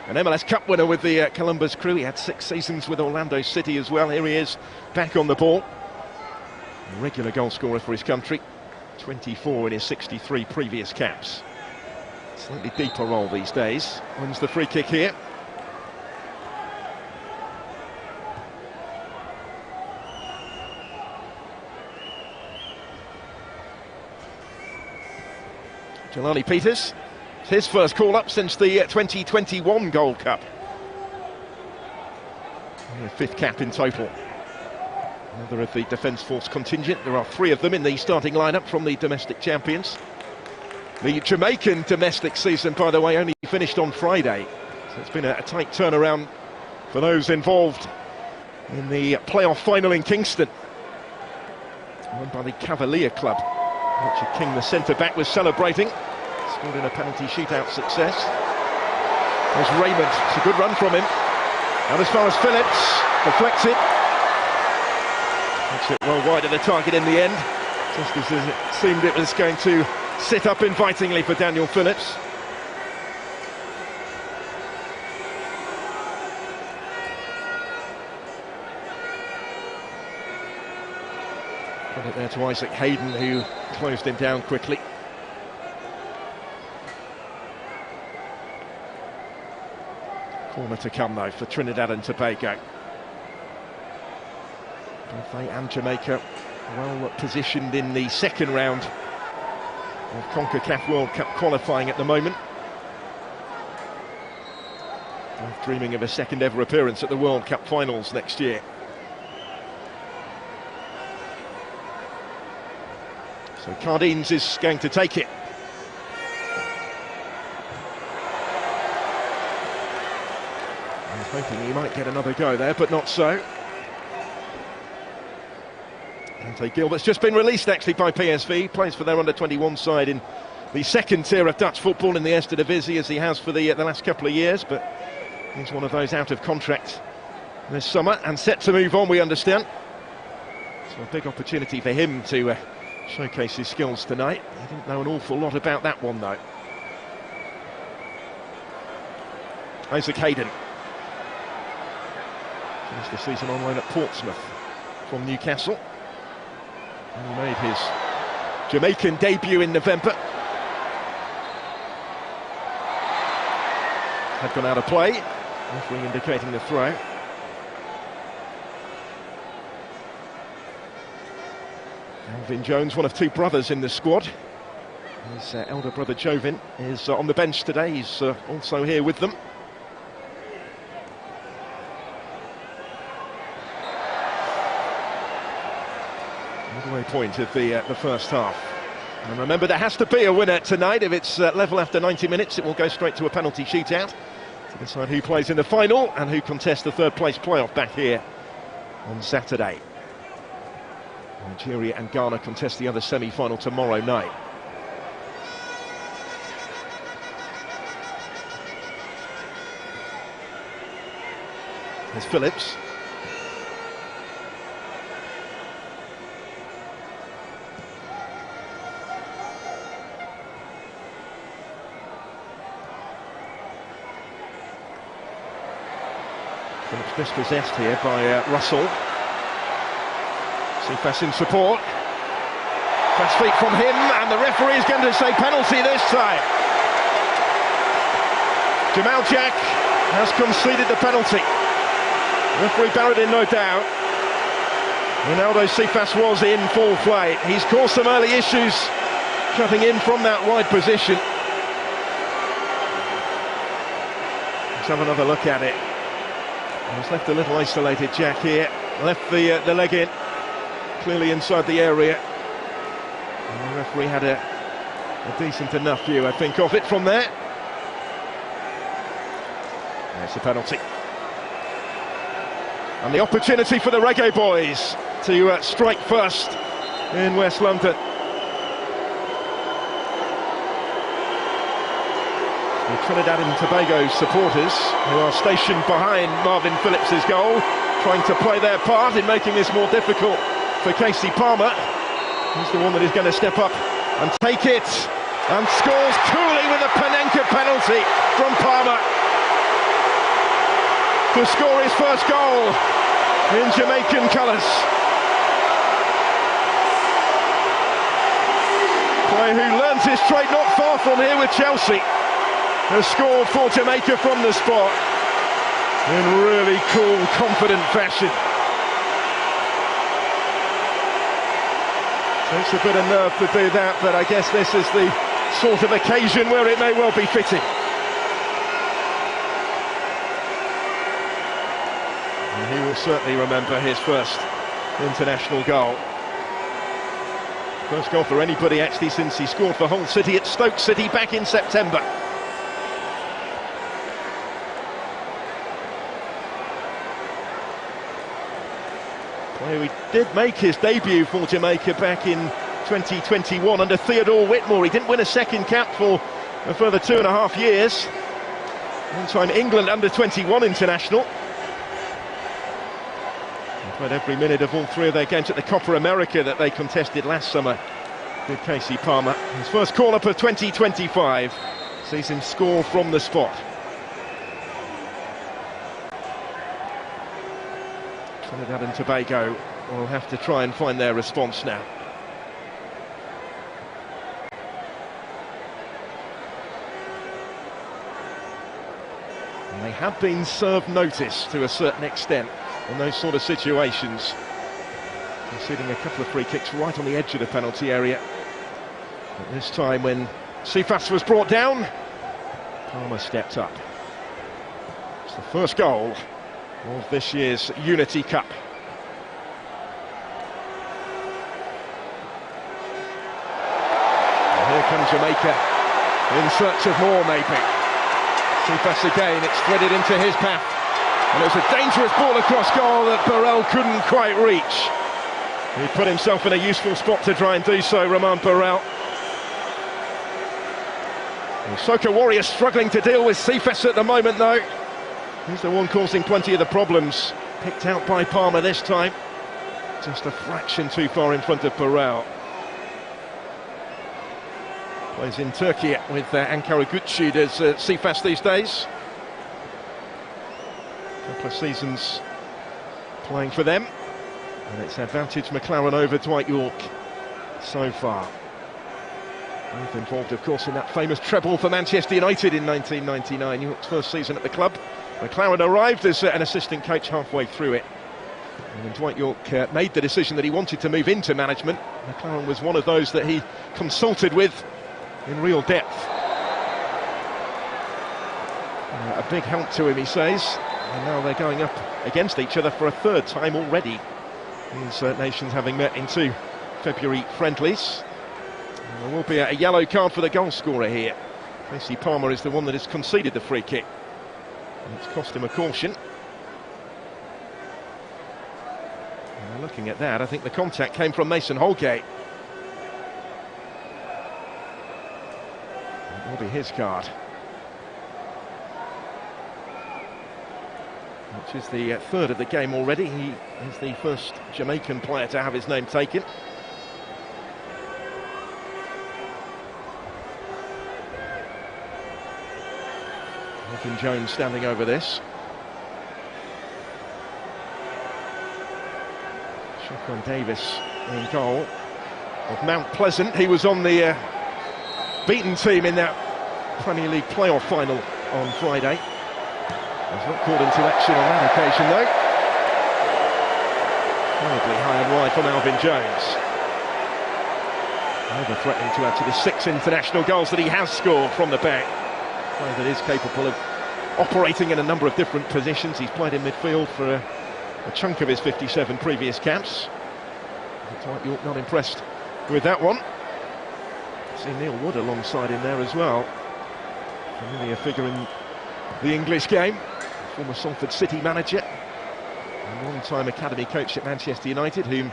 MLS Cup winner with the Columbus Crew. He had 6 seasons with Orlando City as well. Here he is, back on the ball. A regular goal scorer for his country. 24 in his 63 previous caps. Slightly deeper role these days. Wins the free kick here. Jelani Peters, it's his first call-up since the 2021 Gold Cup. And a 5th cap in total. Another of the Defence Force contingent. There are 3 of them in the starting lineup from the domestic champions. The Jamaican domestic season, by the way, only finished on Friday. So it's been a tight turnaround for those involved in the playoff final in Kingston. Won by the Cavalier club. Richard King, the centre-back, was celebrating. Scored in a penalty shootout success. There's Raymond. It's a good run from him. Not as far as Phillips. Deflects it. Takes it well wide of the target in the end. Just as it seemed it was going to sit up invitingly for Daniel Phillips. Credit there to Isaac Hayden, who closed him down quickly. Corner to come though for Trinidad and Tobago. Both they and Jamaica well positioned in the second round of CONCACAF World Cup qualifying at the moment. Both dreaming of a second ever appearance at the World Cup finals next year. So Cardines is going to take it. I was hoping he might get another go there, but not so. Ante Gilbert's just been released actually by PSV, plays for their under-21 side in the second tier of Dutch football in the Eerste Divisie, as he has for the last couple of years, but he's one of those out of contract this summer and set to move on, we understand. So a big opportunity for him to showcase his skills tonight. He didn't know an awful lot about that one though. Isaac Hayden. Finished the season on loan at Portsmouth from Newcastle. And he made his Jamaican debut in November. Had gone out of play, referee indicating the throw. Alvin Jones, one of 2 brothers in the squad. His elder brother Jovin is on the bench today. He's also here with them. Midway point of the first half. And remember, there has to be a winner tonight. If it's level after 90 minutes, it will go straight to a penalty shootout to decide who plays in the final and who contests the 3rd place playoff back here on Saturday. Nigeria and Ghana contest the other semi-final tomorrow night. There's Phillips. Phillips dispossessed here by Russell. Cephas in support. Fast feet from him, and the referee is going to say penalty this time. Jamal Jack has conceded the penalty. Referee Barrett in no doubt. Ronaldo Cephas was in full play. He's caused some early issues cutting in from that wide position. Let's have another look at it. He's left a little isolated, Jack, here. Left the leg in. Clearly inside the area. And the referee had a decent enough view, I think, of it from there. There's the penalty. And the opportunity for the Reggae Boys to strike first in West London. The Trinidad and Tobago supporters, who are stationed behind Marvin Phillips' goal, trying to play their part in making this more difficult for Casey Palmer. He's the one that is going to step up and take it, and scores coolly with a Panenka penalty from Palmer to score his first goal in Jamaican colours. Player who learnt his trade not far from here with Chelsea has scored for Jamaica from the spot in really cool, confident fashion. Takes a bit of nerve to do that, but I guess this is the sort of occasion where it may well be fitting. And he will certainly remember his first international goal. First goal for anybody actually since he scored for Hull City at Stoke City back in September. Well, he did make his debut for Jamaica back in 2021 under Theodore Whitmore. He didn't win a second cap for a further 2.5 years. One-time England under-21 international. Played every minute of all three of their games at the Copa America that they contested last summer. Did Casey Palmer. His first call-up of 2025 sees him score from the spot. Trinidad and Tobago will have to try and find their response now. And they have been served notice to a certain extent in those sort of situations, conceding a couple of free kicks right on the edge of the penalty area. But this time when Cephas was brought down, Palmer stepped up. It's the first goal of this year's Unity Cup. And here comes Jamaica, in search of more maybe. Cephas again, it's threaded into his path. And it was a dangerous ball across goal that Burrell couldn't quite reach. He put himself in a useful spot to try and do so, Romain Burrell. And Soca Warriors struggling to deal with Cephas at the moment though. He's the one causing plenty of the problems. Picked out by Palmer this time. Just a fraction too far in front of Burrell. Plays in Turkey with Ankara Gücü, does Cephas these days. Couple of seasons playing for them, and it's advantage McLaren over Dwight York so far. Both involved, of course, in that famous treble for Manchester United in 1999, York's first season at the club. McLaren arrived as an assistant coach halfway through it, and when Dwight York made the decision that he wanted to move into management, McLaren was one of those that he consulted with in real depth. A big help to him, he says. And now they're going up against each other for a third time already. These nations having met in 2 February friendlies. And there will be a yellow card for the goal scorer here. Casey Palmer is the one that has conceded the free kick. And it's cost him a caution. And looking at that, I think the contact came from Mason Holgate. It will be his card. Which is the third of the game already. He is the first Jamaican player to have his name taken. Nathan Jones standing over this. Shotgun Davis in goal of Mount Pleasant. He was on the beaten team in that Premier League playoff final on Friday. He's not called into action on that occasion though. Horribly high and wide from Alvin Jones. Never threatening to add to the 6 international goals that he has scored from the back. A player that is capable of operating in a number of different positions. He's played in midfield for a chunk of his 57 previous caps. Dwight York not impressed with that one. See Neil Wood alongside him there as well. Familiar figure in the English game. Former Salford City manager, a long-time academy coach at Manchester United, whom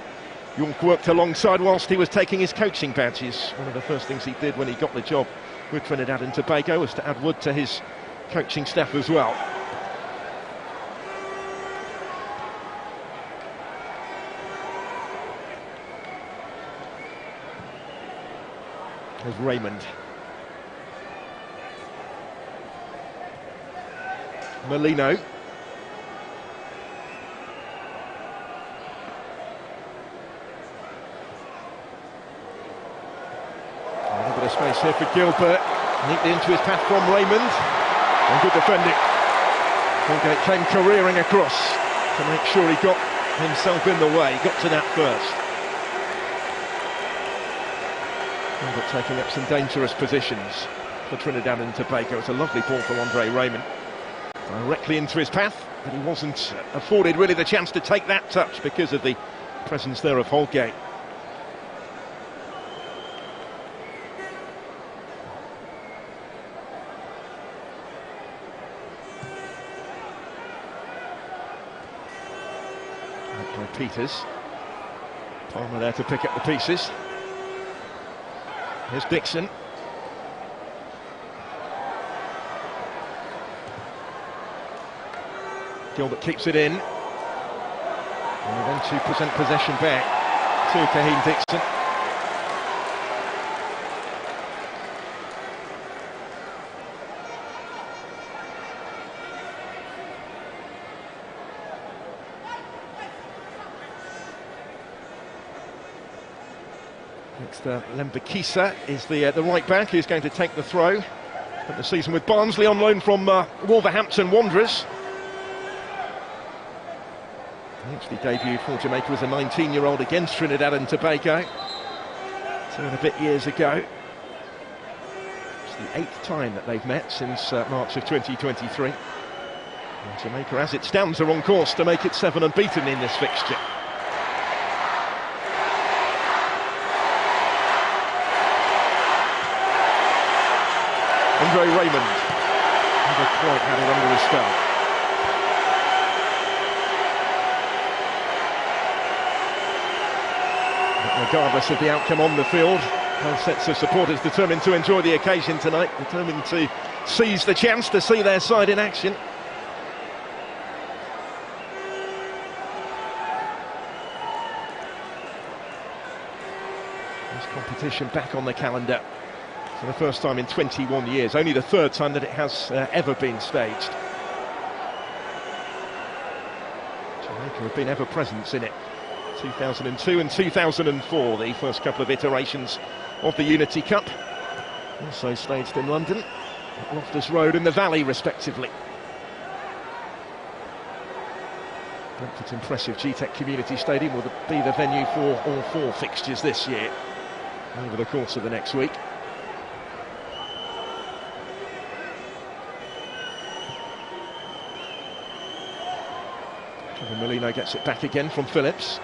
York worked alongside whilst he was taking his coaching badges. One of the first things he did when he got the job with Trinidad and Tobago was to add Wood to his coaching staff as well. There's Raymond. Molino. A little bit of space here for Gilbert. Neatly into his path from Raymond. And good defending. Holgate came careering across to make sure he got himself in the way. Got to that first. But taking up some dangerous positions for Trinidad and Tobago. It's a lovely ball from Andre Raymond. Directly into his path, but he wasn't afforded really the chance to take that touch because of the presence there of Holgate. By Peters. Palmer there to pick up the pieces. Here's Dixon. Gilbert keeps it in. And then 2% possession back to Ghanian Dixon. Next, Lembakisa is the right back who's going to take the throw. Spent the season with Barnsley on loan from Wolverhampton Wanderers. He actually debuted for Jamaica as a 19-year-old against Trinidad and Tobago 2.5 years ago. It's the 8th time that they've met since March of 2023. And Jamaica, as it stands, are on course to make it 7 unbeaten in this fixture. Andre Raymond never quite had it under his spell. But regardless of the outcome on the field, both sets of supporters determined to enjoy the occasion tonight, determined to seize the chance to see their side in action. This competition back on the calendar for the first time in 21 years, only the 3rd time that it has ever been staged. Jamaica have been ever present in it. 2002 and 2004, the first couple of iterations of the Unity Cup. Also staged in London, at Loftus Road and the Valley, respectively. Brentford's impressive GTEC Community Stadium will be the venue for all 4 fixtures this year, over the course of the next week. Molino gets it back again from Phillips.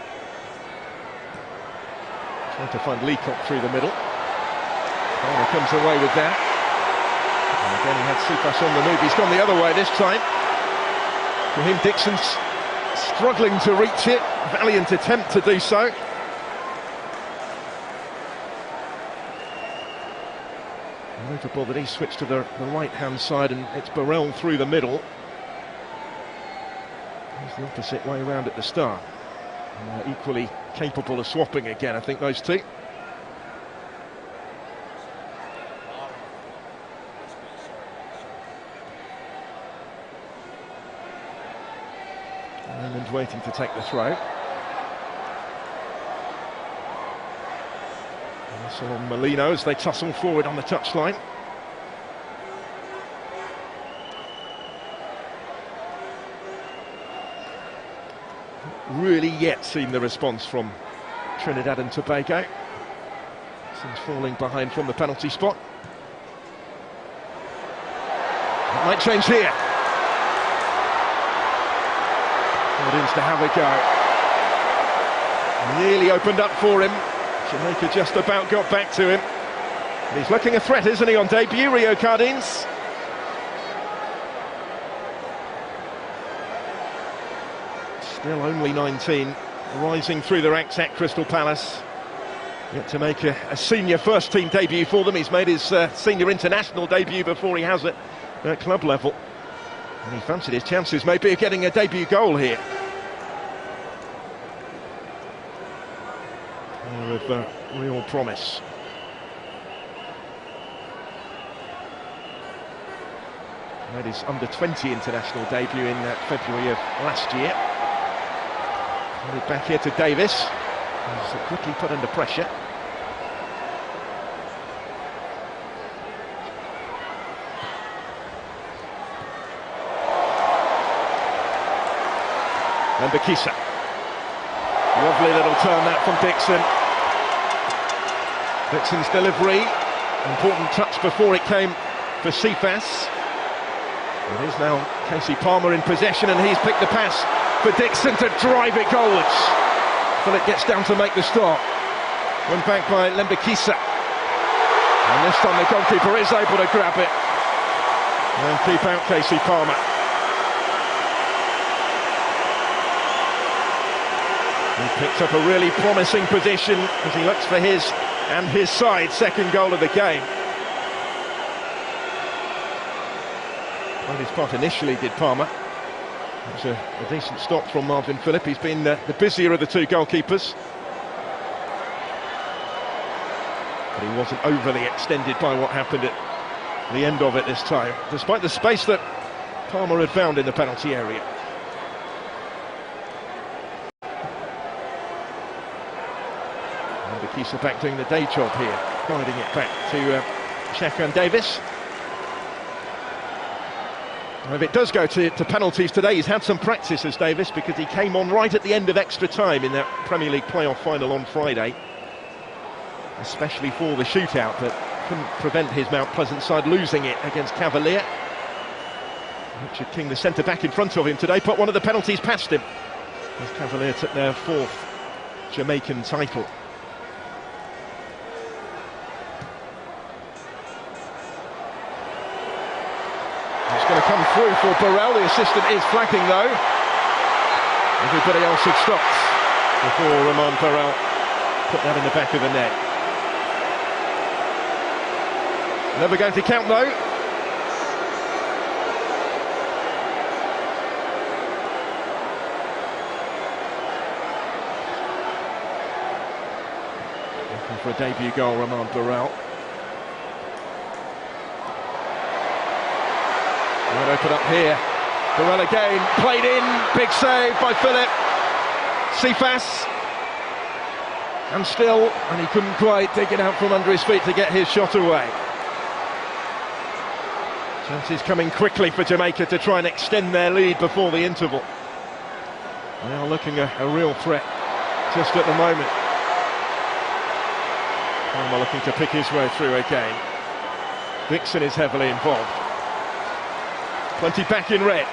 Trying to find Leacock through the middle. Palmer comes away with that. And again he had Sipas on the move. He's gone the other way this time. For him, Dixon's struggling to reach it. Valiant attempt to do so. Notable that he switched to the right-hand side, and it's Burrell through the middle. The opposite way around at the start. And equally capable of swapping again, I think, those two. Raymond waiting to take the throw. Also on Molino as they tussle forward on the touchline. Really yet seen the response from Trinidad and Tobago since falling behind from the penalty spot. It might change here. Gordon's to have a go. Nearly opened up for him. Jamaica just about got back to him. And he's looking a threat, isn't he, on debut, Rio Cardines? Still only 19, rising through the ranks at Crystal Palace. Yet to make a senior first-team debut for them. He's made his senior international debut before he has it at club level. And he fancied his chances maybe of getting a debut goal here. Of real promise. Made his under-20 international debut in February of last year. Back here to Davis. He's quickly put under pressure. Lembakisa. Lovely little turn that from Dixon. Dixon's delivery, important touch before it came for Cephas. It is now Casey Palmer in possession, and he's picked the pass for Dixon to drive it goalwards. Philip gets down to make the stop. Went back by Lembikisa. And this time the goalkeeper is able to grab it and keep out Casey Palmer. He picked up a really promising position as he looks for his and his side's second goal of the game. Played his part initially, did Palmer. It was a decent stop from Marvin Phillip. He's been the busier of the two goalkeepers. But he wasn't overly extended by what happened at the end of it this time, despite the space that Palmer had found in the penalty area. And Bakisa back doing the day job here, guiding it back to Shakran Davis. And if it does go to penalties today, he's had some practice as Davis, because he came on right at the end of extra time in that Premier League playoff final on Friday, especially for the shootout, but couldn't prevent his Mount Pleasant side losing it against Cavalier. Richard King, the centre-back in front of him today, put one of the penalties past him as Cavalier took their fourth Jamaican title. It's going to come through for Burrell. The assistant is flagging though. Everybody else had stopped before Roman Burrell put that in the back of the net. Never going to count though. Looking for a debut goal, Roman Burrell. Wide open up here. Burrell again, played in, big save by Phillip. Cephas. And still, and he couldn't quite take it out from under his feet to get his shot away. Chances coming quickly for Jamaica to try and extend their lead before the interval. They are looking a real threat just at the moment. Palmer looking to pick his way through again. Dixon is heavily involved. Plenty back in red.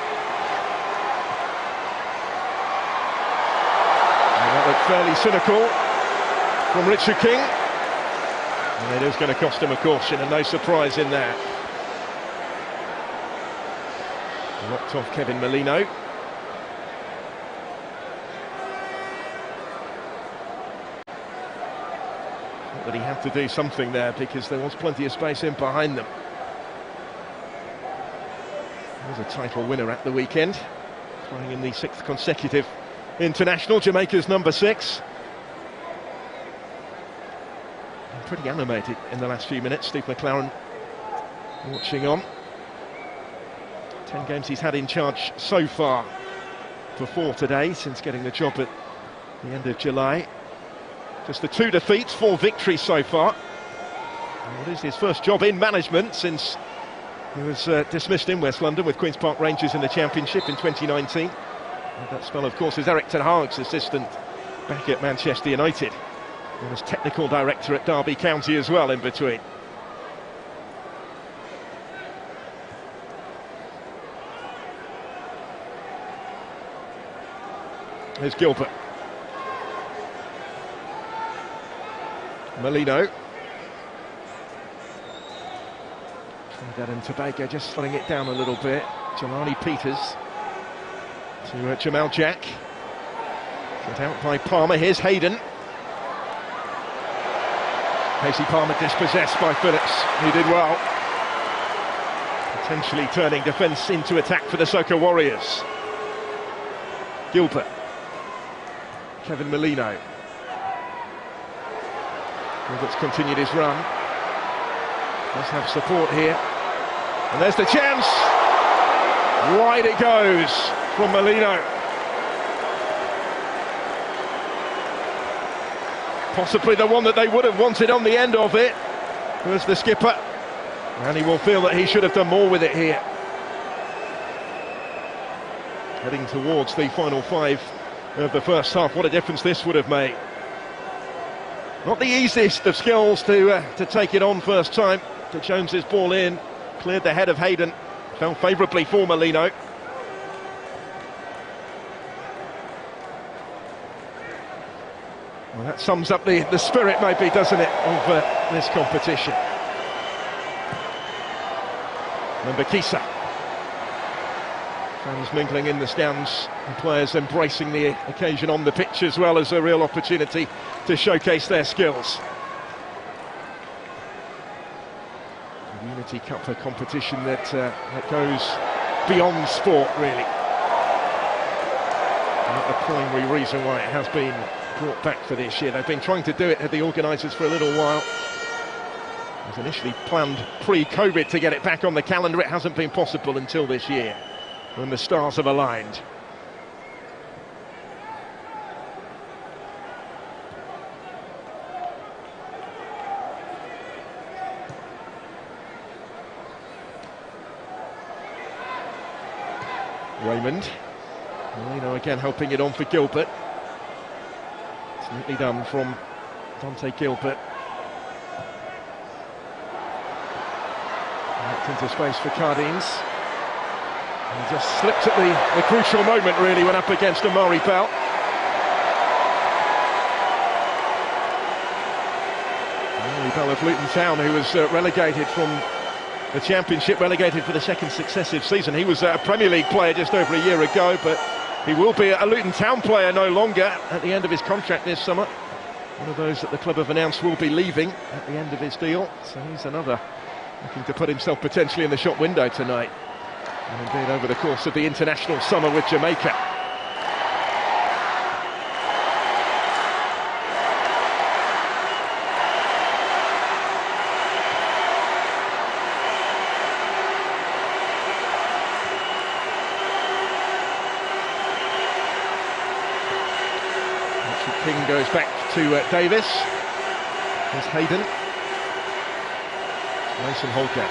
And that looked fairly cynical from Richard King. And it is going to cost him a caution, and no surprise in that. Locked off Kevin Molino. Thought that he had to do something there, because there was plenty of space in behind them. He was a title winner at the weekend, playing in the 6th consecutive international, Jamaica's number 6. And pretty animated in the last few minutes. Steve McLaren watching on. 10 games he's had in charge so far, for 4 today since getting the job at the end of July. Just the 2 defeats, 4 victories so far. And it is his first job in management since he was dismissed in West London with Queen's Park Rangers in the Championship in 2019. And that spell, of course, is Eric Ten Hag's assistant back at Manchester United. He was technical director at Derby County as well in between. Here's Gilbert. Molino. Trinidad and Tobago just slowing it down a little bit. Jelani Peters to Jamal Jack. Cut out by Palmer. Here's Hayden. Casey Palmer dispossessed by Phillips, who did well. Potentially turning defence into attack for the Soca Warriors. Gilbert. Kevin Molino. Gilbert's continued his run. Does have support here. And there's the chance. Wide it goes from Molino. Possibly the one that they would have wanted on the end of it was the skipper. And he will feel that he should have done more with it here. Heading towards the final 5 of the first half. What a difference this would have made. Not the easiest of skills to take it on first time. To Jones's ball in, cleared the head of Hayden, fell favourably for Molino. Well, that sums up the spirit, maybe, doesn't it, of this competition. Mbakisa. Fans mingling in the stands, and players embracing the occasion on the pitch as well as a real opportunity to showcase their skills. The Unity Cup, a competition that goes beyond sport, really. Not the primary reason why it has been brought back for this year. They've been trying to do it, the organisers, for a little while. It was initially planned pre-COVID to get it back on the calendar. It hasn't been possible until this year, when the stars have aligned. Raymond. Molino again helping it on for Gilbert. It's neatly done from Dante Gilbert. Knocked into space for Cardines. He just slipped at the crucial moment, really, when up against Amari Bell. Amari Bell of Luton Town, who was relegated from the Championship, relegated for the second successive season. He was a Premier League player just over a year ago, but he will be a Luton Town player no longer at the end of his contract this summer. One of those that the club have announced will be leaving at the end of his deal. So he's another looking to put himself potentially in the shop window tonight. And indeed over the course of the international summer with Jamaica. King goes back to Davis. There's Hayden. Mason Holgate.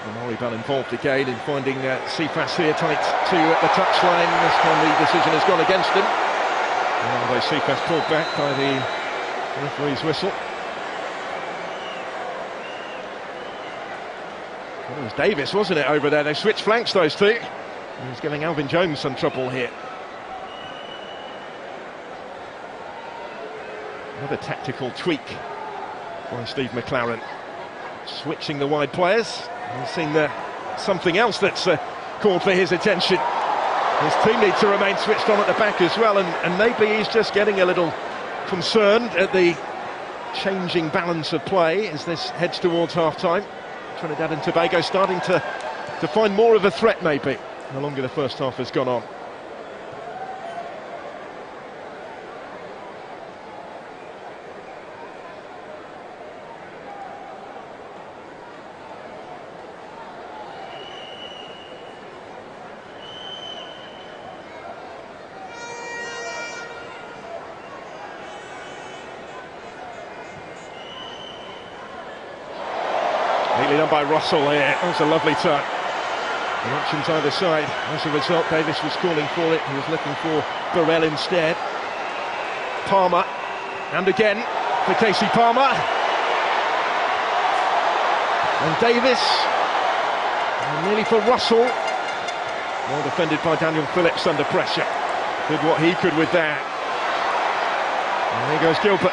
Amari Bell involved again in finding Cephas here tight to the touchline. This time the decision has gone against him. Although Cephas pulled back by the referee's whistle. It was Davis, wasn't it, over there? They switched flanks, those two. He's giving Alvin Jones some trouble here. Another tactical tweak by Steve McLaren. Switching the wide players. We've seen something else that's called for his attention. His team need to remain switched on at the back as well, and maybe he's just getting a little concerned at the changing balance of play as this heads towards half-time. Trinidad and Tobago starting to find more of a threat, maybe, the longer the first half has gone on. Neatly done by Russell here. That was a lovely touch. The options either side. As a result, Davis was calling for it. He was looking for Burrell instead. Palmer. And again for Casey Palmer. And Davis. And nearly for Russell. Well defended by Daniel Phillips under pressure. Did what he could with that. And there goes Gilbert.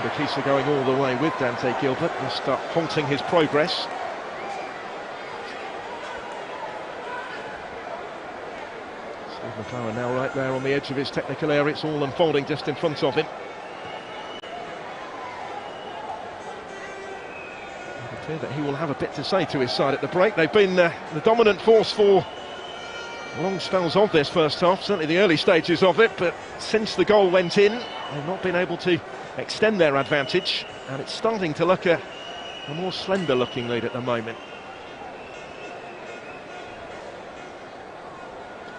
Mbakisa going all the way with Dante Gilbert, will start halting his progress. Steve McLaren now right there on the edge of his technical area. It's all unfolding just in front of him. It appears that he will have a bit to say to his side at the break. They've been the dominant force for long spells of this first half, certainly the early stages of it, but since the goal went in, they've not been able to extend their advantage, and it's starting to look a more slender looking lead at the moment.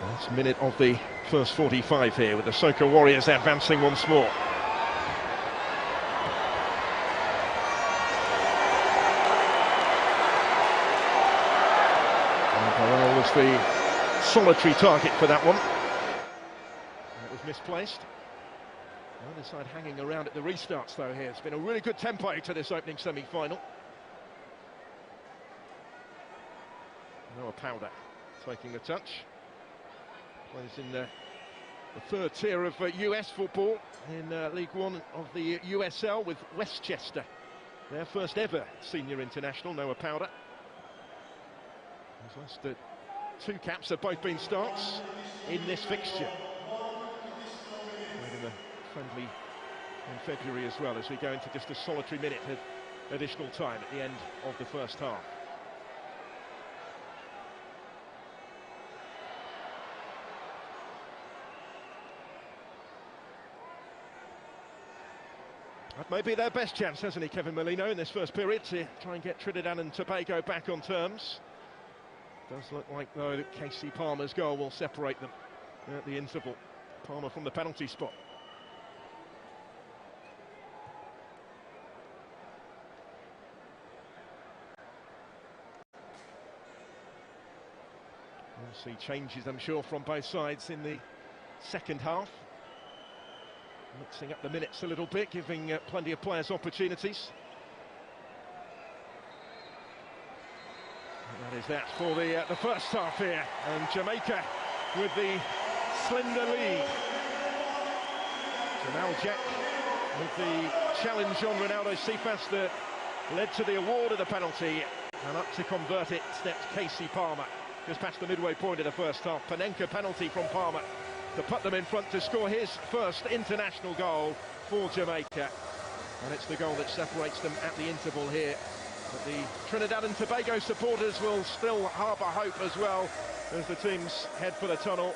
Last minute of the first 45 here, with the Soca Warriors advancing once more. the solitary target for that one. It was misplaced. The other side hanging around at the restarts though here. It's been a really good tempo to this opening semi-final. Noah Powder taking the touch. Plays in the third tier of US football in League One of the USL with Westchester. Their first ever senior international, Noah Powder. His last 2 caps have both been starts in this fixture. Played in a friendly in February as well, as we go into just a solitary minute of additional time at the end of the first half. That may be their best chance, hasn't he, Kevin Molino, in this first period, to try and get Trinidad and Tobago back on terms. Does look like, though, that Casey Palmer's goal will separate them at the interval. Palmer from the penalty spot. We'll see changes, I'm sure, from both sides in the second half. Mixing up the minutes a little bit, giving plenty of players opportunities. And that is that for the first half here, and Jamaica with the slender lead. Jamal Jack with the challenge on Ronaldo Cephas that led to the award of the penalty, and up to convert it stepped Casey Palmer just past the midway point of the first half. Panenka penalty from Palmer to put them in front to score his first international goal for Jamaica. And it's the goal that separates them at the interval here. But the Trinidad and Tobago supporters will still harbour hope as well as the teams head for the tunnel.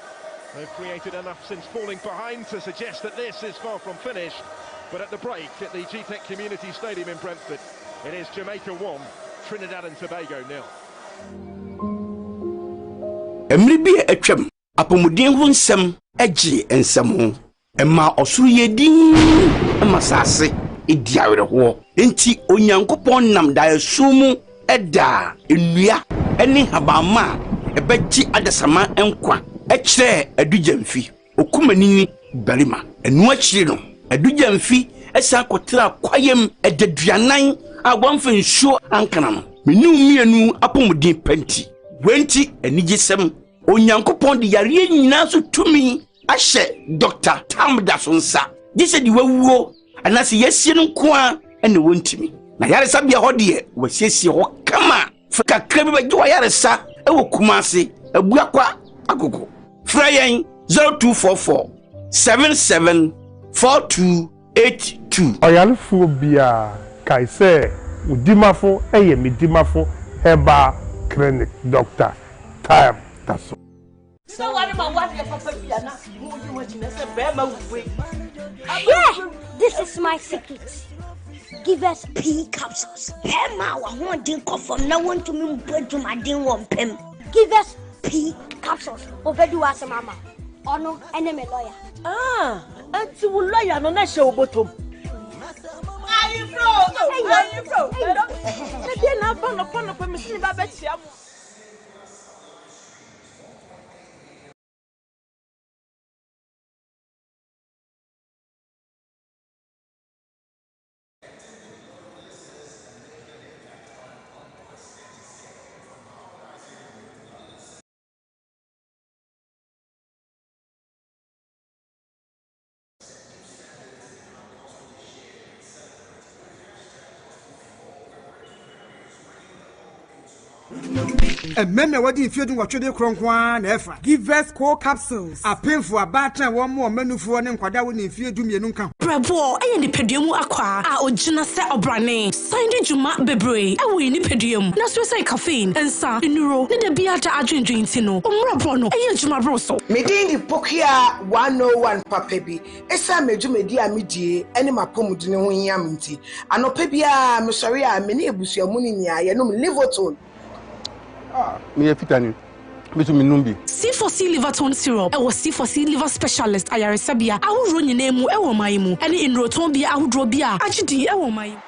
They've created enough since falling behind to suggest that this is far from finished. But at the break at the GTEC Community Stadium in Brentford, it is Jamaica 1, Trinidad and Tobago 0. Apomudin ho nsem agi ensem ho ema osuru yedin ema sase ediawere ho enti onyankopon nam da esumu eda enua eni habama ebeji adesama enkwa ekire adujamfi okumanini barima enu akire no adujamfi esa kotra kwayem edaduanan agwamfa nsuo ankana no menu mienu apomudin penti wenti enigisem onyankopon de yare nyina so tumi ahye Dr. Tamda sonsa dise di wawuo anase yesie no koa ene wontimi na yare sabia ho de wasiesie ho kama fika krabi ba gwa yare sa ewo kumase abuakwa agogo frayen 0244 774282 oyalfo bia kaise udimafo eye midimafo heba clinic Dr. Time. So yeah, this is my secret. Give us P capsules. Emma, I want to come from no one to me to my din one pim. Give us P capsules. Overdo as a mama. Oh no, enemy lawyer. Ah, and to lawyer no na show bottom. Are you bro? Are you bro? They na pon me see ba betia. And men what if you do what you do cronkwan efa. Give us core capsules. A painful abatra one more menu for one kwada when if you do me nunca. Bravo, I ni pedium aqua. A ojina se obrane. Signed juma bebre. I win ni pedium. Na so say caffeine and sa inuro. Ni de biata adwin tino. Omra no. I juma broso. Me din di pokia 101 papa bi. Esa meju medi amidie ene mapomudine ho yam nti. Anopa bia me sori a me ne ebusuamu ni nia ye no me Liverpool. Me fitani bitu minumbi C4C liver tone syrup e was C4C liver specialist ayaresabia ahuro nyina mu e wo man mu ene inroton bia ahodro bia agidi e wo man.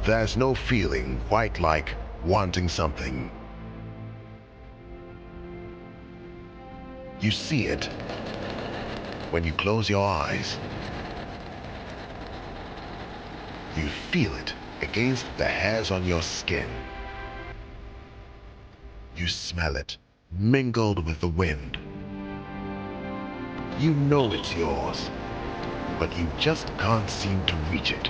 There's no feeling quite like wanting something. You see it when you close your eyes. You feel it against the hairs on your skin. You smell it mingled with the wind. You know it's yours, but you just can't seem to reach it.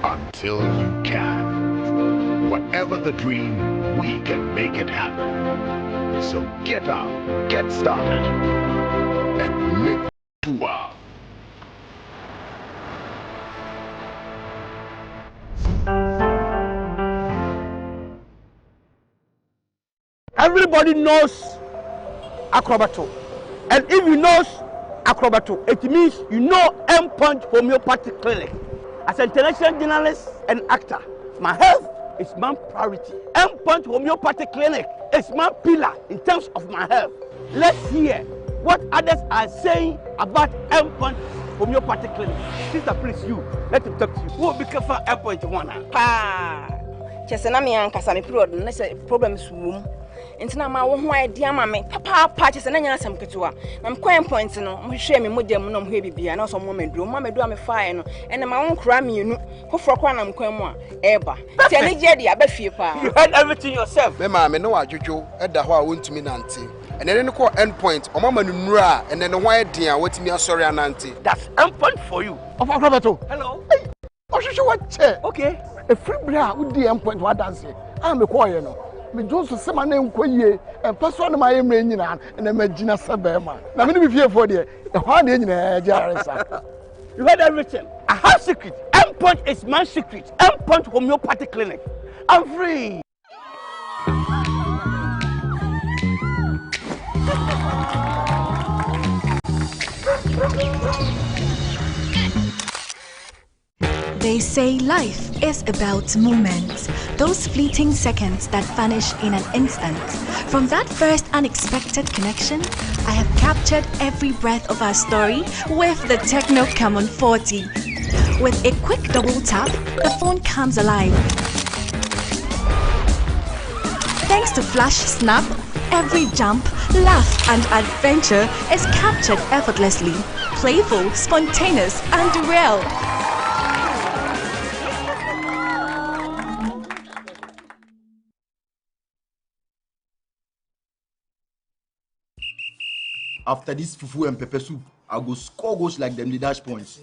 Until you can. Whatever the dream, we can make it happen. So get up, get started, and live to wow. Everybody knows acrobato, and if you know acrobato, it means you know Endpoint Homeopathic Clinic. As an international journalist and actor, my health is my priority. Endpoint Homeopathic Clinic is my pillar in terms of my health. Let's hear what others are saying about Endpoint Homeopathic Clinic. Sister, please, you, let him talk to you. Who will be careful Endpoint one? Chesena me ankasa me period na se problem is wom. Ntina ma wo ho idea ma me papa chesena nya asem ketewa. Na me kwan point no mo hwe me modem no mo hwe bibia na so mo meduro me faae no ene ma won kra me enu foforo kwa na me kwan mu a eba ti ane je dia ba fie pa. You heard everything yourself. Me ma me no adwodwo eda ho a wontumi nante. Ene ne ko Endpoint omama nunura a ene ne ho idea watimi asori anante. That's Endpoint for you. Of acrobato. Hello. Hey. Okay. A free bra with the Endpoint what dance. I'm a choir no. Me Jones to say my name Koye and person my name Renina and Imagina Sabema. Now me be fear for the hard in Jarisa. You heard everything. I have secret. Endpoint is my secret. Endpoint Homeopathic Clinic. I'm free. They say life is about moments, those fleeting seconds that vanish in an instant. From that first unexpected connection, I have captured every breath of our story with the Techno Camon 40. With a quick double tap, the phone comes alive. Thanks to Flash Snap, every jump, laugh and adventure is captured effortlessly. Playful, spontaneous and real. After this fufu and pepper soup, I go score goals like them the dash points.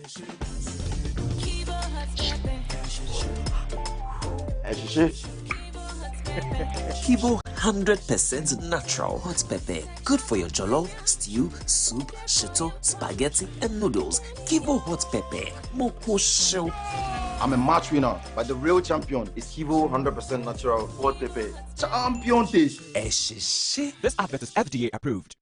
Kibo 100% natural hot pepper. Good for your jollof, stew, soup, shito, spaghetti, and noodles. Kibo hot pepper. Moko show. I'm a match winner, but the real champion is Kibo 100% natural hot pepper. Champion taste. This advert is FDA approved.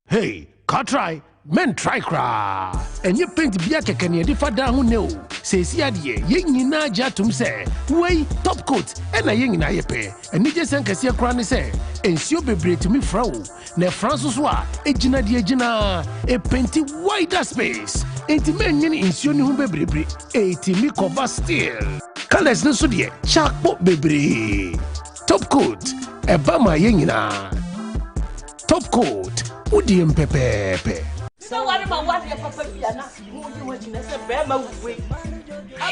Hey, car try. Men try cra. And you paint bia kekani di fada hu ne o. Sesi adie, ye nyina ja tum se. Wey, top coat, and a ye nyina ye pe. And je sen kase kra ne se. Ensio bebre to me fra o. Na Franso so a, ejina die ejina, e painti wider space. Enti men nyini ensio ni hu bebre. Eti mi cover still. Colors no so die, chakpo bebre. Top coat, e ba ma ye nyina. Top coat, udiem pepepe. So what about what your papa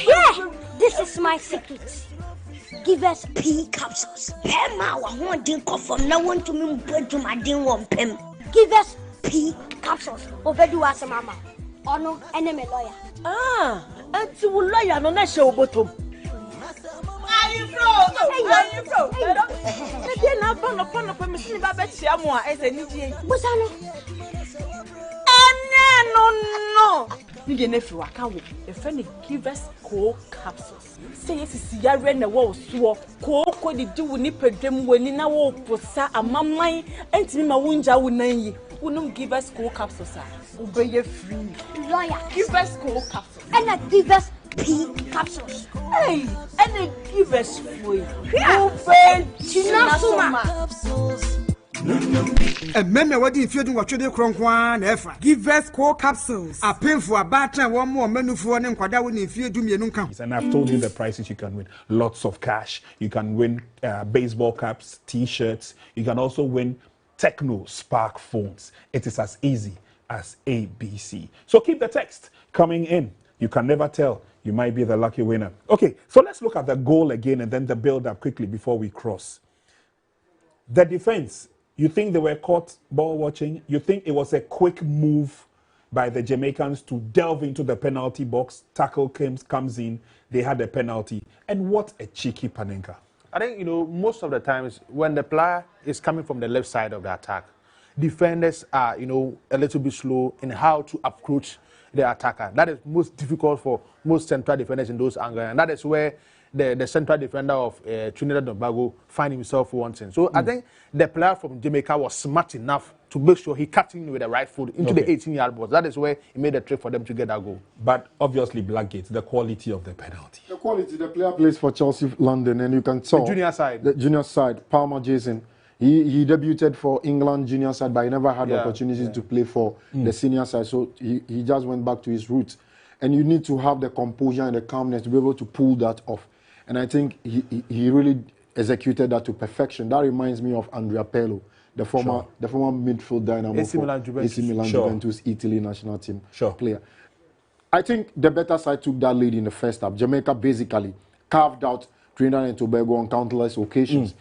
Yeah, this is my secret. Give us pea capsules. Emma, I want to go from now on to me to my din one pem. Give us pea capsules. Over do us, mama. Oh no, enemy lawyer. Ah, and to lawyer no na show bottom. Are you bro? They na pon up me see ba bet sia mo a ese ni die. Bosano. No. You get nefi waka wo. E friend give us cold capsules. Say yes is yare na wo so. Ko di di wo ni pedwem wani na wo posa amamman entimi ma wunja wo nan yi. Wonum give us cold capsules a. Obey free. Lawyer. Give us cold capsules. And give us pea capsules. Hey, and give us free. Obey Chinasuma. And men what if you do what you do cronkwan efa. Give us core capsules. A painful a batter one more menu for one kwada when if you do me nunca. And I've told you the prices you can win. Lots of cash. You can win baseball caps, t-shirts. You can also win Techno Spark phones. It is as easy as ABC. So keep the text coming in. You can never tell. You might be the lucky winner. Okay, so let's look at the goal again and then the build-up quickly before we cross. The defense, you think they were caught ball watching? You think it was a quick move by the Jamaicans to delve into the penalty box? Tackle comes in, they had a penalty. And what a cheeky Panenka. I think, most of the times when the player is coming from the left side of the attack, defenders are, a little bit slow in how to approach the attacker. That is most difficult for most central defenders in those angles. And that is where the central defender of Trinidad and Tobago find himself wanting. So I think the player from Jamaica was smart enough to make sure he cut in with the right foot into the 18-yard box. That is where he made a trick for them to get that goal. But obviously, Blackgate, the quality of the penalty. The quality, the player plays for Chelsea London, and you can tell. The junior side. The junior side, Palmer Jason. He debuted for England junior side, but he never had the opportunity to play for the senior side. So he just went back to his roots. And you need to have the composure and the calmness to be able to pull that off. And I think he really executed that to perfection. That reminds me of Andrea Pirlo, the former midfield dynamo AC Milan Juventus Italy national team player. I think the better side took that lead in the first half. Jamaica basically carved out Trinidad and Tobago on countless occasions.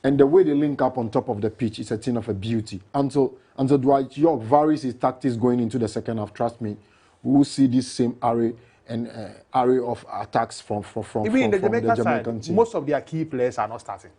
And the way they link up on top of the pitch is a thing of a beauty. Until Dwight York varies his tactics going into the second half, trust me, we will see this same array of attacks from the Jamaican team. Most of their key players are not starting.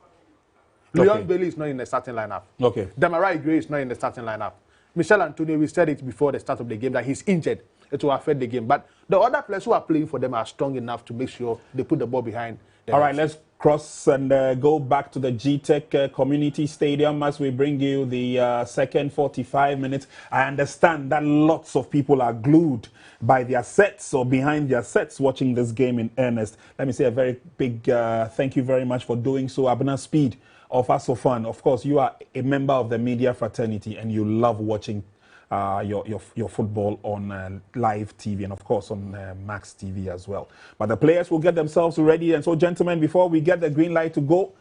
Leon Bailey is not in the starting lineup. Demarai Gray is not in the starting lineup. Michel Antonio, we said it before the start of the game that he's injured. It will affect the game. But the other players who are playing for them are strong enough to make sure they put the ball behind. All right, let's cross and go back to the GTech Community Stadium as we bring you the second 45 minutes. I understand that lots of people are glued by their sets or behind their sets watching this game in earnest. Let me say a very big thank you very much for doing so. Abner Speed of Asofan. Of course, you are a member of the media fraternity and you love watching your football on live TV and of course on Max TV as well. But the players will get themselves ready. And so, gentlemen, before we get the green light to go,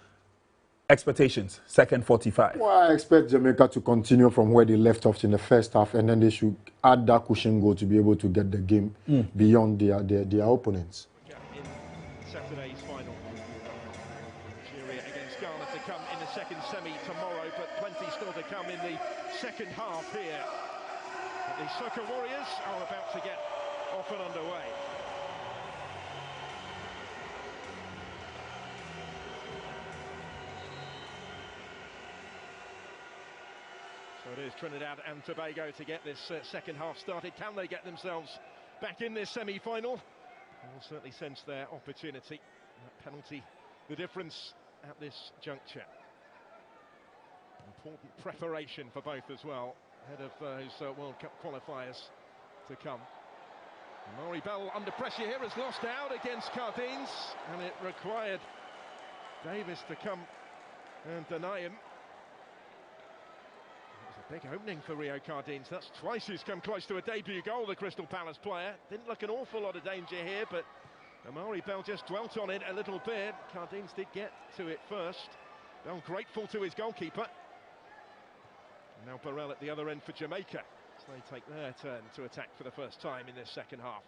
expectations, second 45. Well, I expect Jamaica to continue from where they left off in the first half, and then they should add that cushion goal to be able to get the game beyond their opponents. Saturday's final. Nigeria against Ghana to come in the second semi tomorrow, but plenty still to come in the second half here. But the Soccer Warriors are about to get off and underway. So it is Trinidad and Tobago to get this second half started. Can they get themselves back in this semi-final? They'll certainly sense their opportunity. That penalty, the difference at this juncture. Important preparation for both as well, ahead of those World Cup qualifiers to come. Maury Bell under pressure here, has lost out against Cardines, and it required Davis to come and deny him. Big opening for Rio Cardines. That's twice he's come close to a debut goal, the Crystal Palace player. Didn't look an awful lot of danger here, but Amari Bell just dwelt on it a little bit. Cardines did get to it first. Bell grateful to his goalkeeper. And now Burrell at the other end for Jamaica, as they take their turn to attack for the first time in this second half.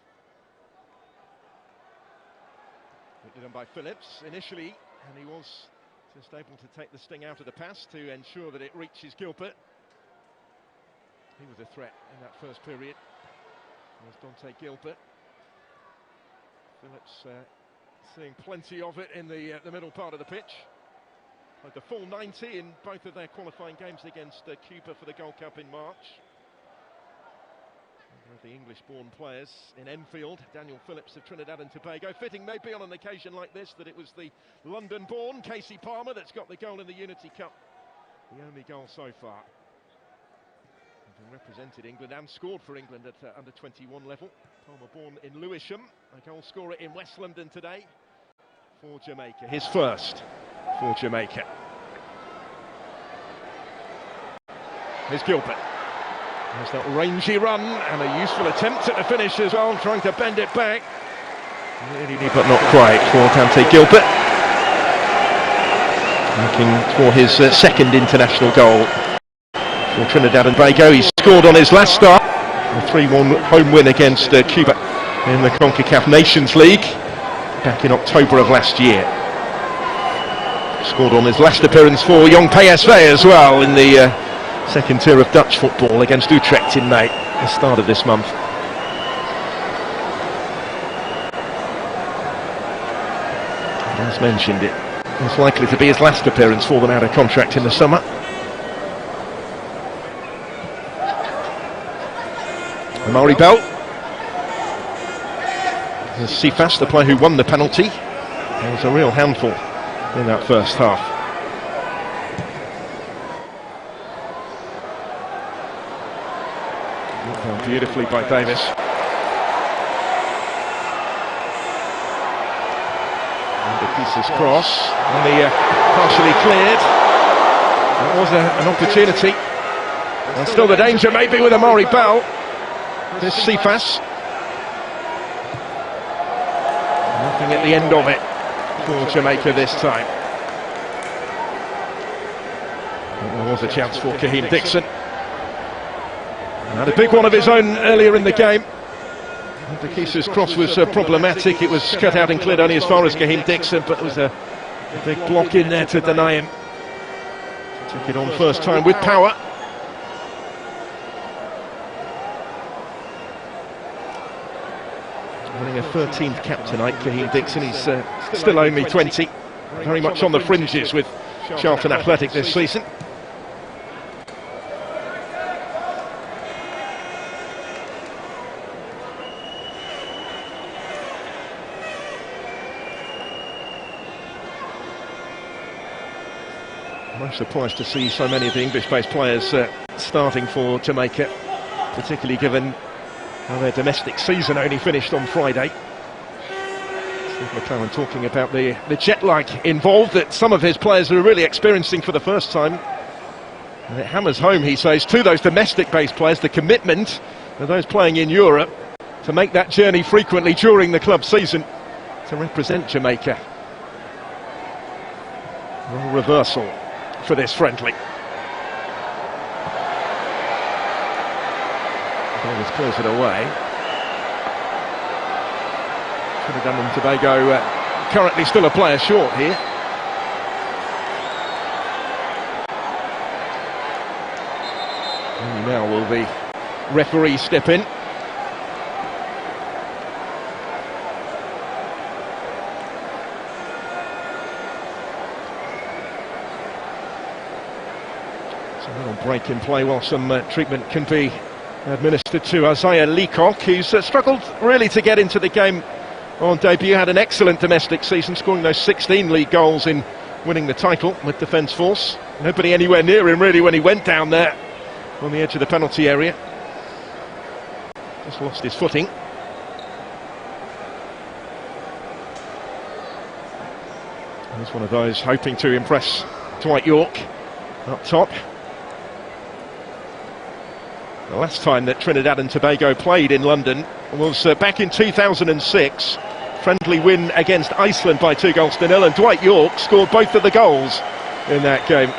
Done by Phillips initially, and he was just able to take the sting out of the pass to ensure that it reaches Gilbert. He was a threat in that first period. There's Dante Gilbert. Phillips seeing plenty of it in the middle part of the pitch. Like the full 90 in both of their qualifying games against Cuba for the Gold Cup in March. One of the English-born players in Enfield, Daniel Phillips of Trinidad and Tobago. Fitting maybe on an occasion like this that it was the London-born Casey Palmer that's got the goal in the Unity Cup. The only goal so far. Represented England and scored for England at under 21 level. Palmer born in Lewisham, a goal scorer in West London today for Jamaica. His first for Jamaica. Here's Gilbert. There's that rangy run and a useful attempt at the finish as well, trying to bend it back. Really, but not quite for Dante Gilbert. Looking for his second international goal for Trinidad and Tobago. He scored on his last start. A 3-1 home win against Cuba in the CONCACAF Nations League back in October of last year. Scored on his last appearance for Young PSV as well in the second tier of Dutch football against Utrecht in May, the start of this month. As mentioned, it's likely to be his last appearance for them out of contract in the summer. Amari Bell. Cephas, the player who won the penalty, was a real handful in that first half. Done beautifully by Davis. And the pieces cross, and the partially cleared. That was an opportunity. And still the danger maybe with Amari Bell. This Cephas. Nothing at the end of it for Jamaica this time. There was a chance for Ghanian Dixon. Had a big one of his own earlier in the game. The Kisa's cross was problematic. It was cut out and cleared only as far as Ghanian Dixon, but there was a big block in there to deny him. Took it on first time with power. Winning a 13th cap tonight, Ghanian Dixon. He's still only 20, very much on the fringes with Charlton Athletic this season. I'm surprised to see so many of the English-based players starting for Jamaica, particularly given their domestic season only finished on Friday. Steve McLaren talking about the jet lag involved that some of his players are really experiencing for the first time. And it hammers home, he says, to those domestic-based players the commitment of those playing in Europe to make that journey frequently during the club season to represent Jamaica. A reversal for this friendly. Davis clears it away. Trinidad and Tobago currently still a player short here. And now will the referee step in? It's a little break in play while some treatment can be administered to Isaiah Leacock, who's struggled really to get into the game on debut. Had an excellent domestic season, scoring those 16 league goals in winning the title with Defence Force. Nobody anywhere near him really when he went down there on the edge of the penalty area. Just lost his footing. He's one of those hoping to impress Dwight York up top. The last time that Trinidad and Tobago played in London was back in 2006. Friendly win against Iceland by 2-0, and Dwight York scored both of the goals in that game,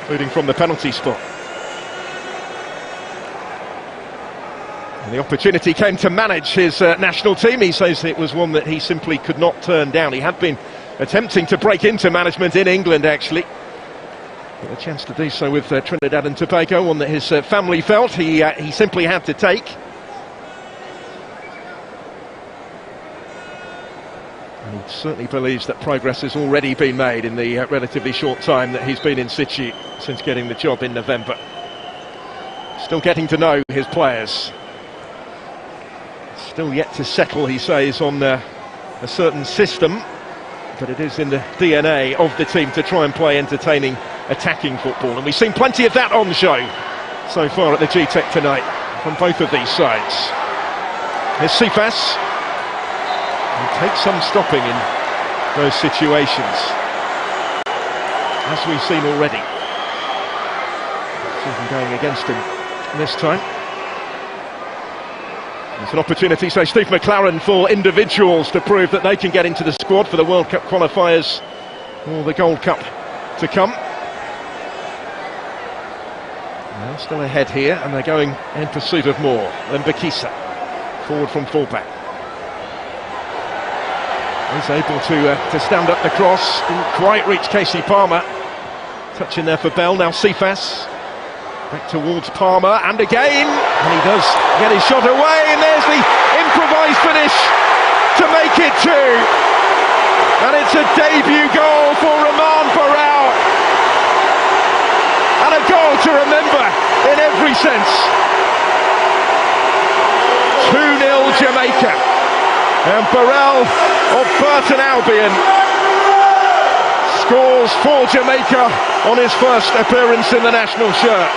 including from the penalty spot. And the opportunity came to manage his national team. He says it was one that he simply could not turn down. He had been attempting to break into management in England, actually. Got a chance to do so with Trinidad and Tobago, one that his family felt he simply had to take. And he certainly believes that progress has already been made in the relatively short time that he's been in situ since getting the job in November. Still getting to know his players. Still yet to settle, he says, on a certain system, but it is in the DNA of the team to try and play entertaining, attacking football, and we've seen plenty of that on show so far at the G-Tech tonight from both of these sides. Here's Cephas. He takes some stopping in those situations, as we've seen already. Even going against him this time. It's an opportunity, so Steve McLaren, for individuals to prove that they can get into the squad for the World Cup qualifiers or the Gold Cup to come. Well, still ahead here, and they're going in pursuit of more. Then Bakisa, forward from fullback. He's able to stand up the cross, didn't quite reach Casey Palmer. Touch in there for Bell, now Cephas. Back towards Palmer, and again, and he does get his shot away, and there's the improvised finish to make it two. And it's a debut goal for Romain Barão. And a goal to remember in every sense. 2-0 Jamaica. And Barão of Burton Albion scores for Jamaica on his first appearance in the national shirt.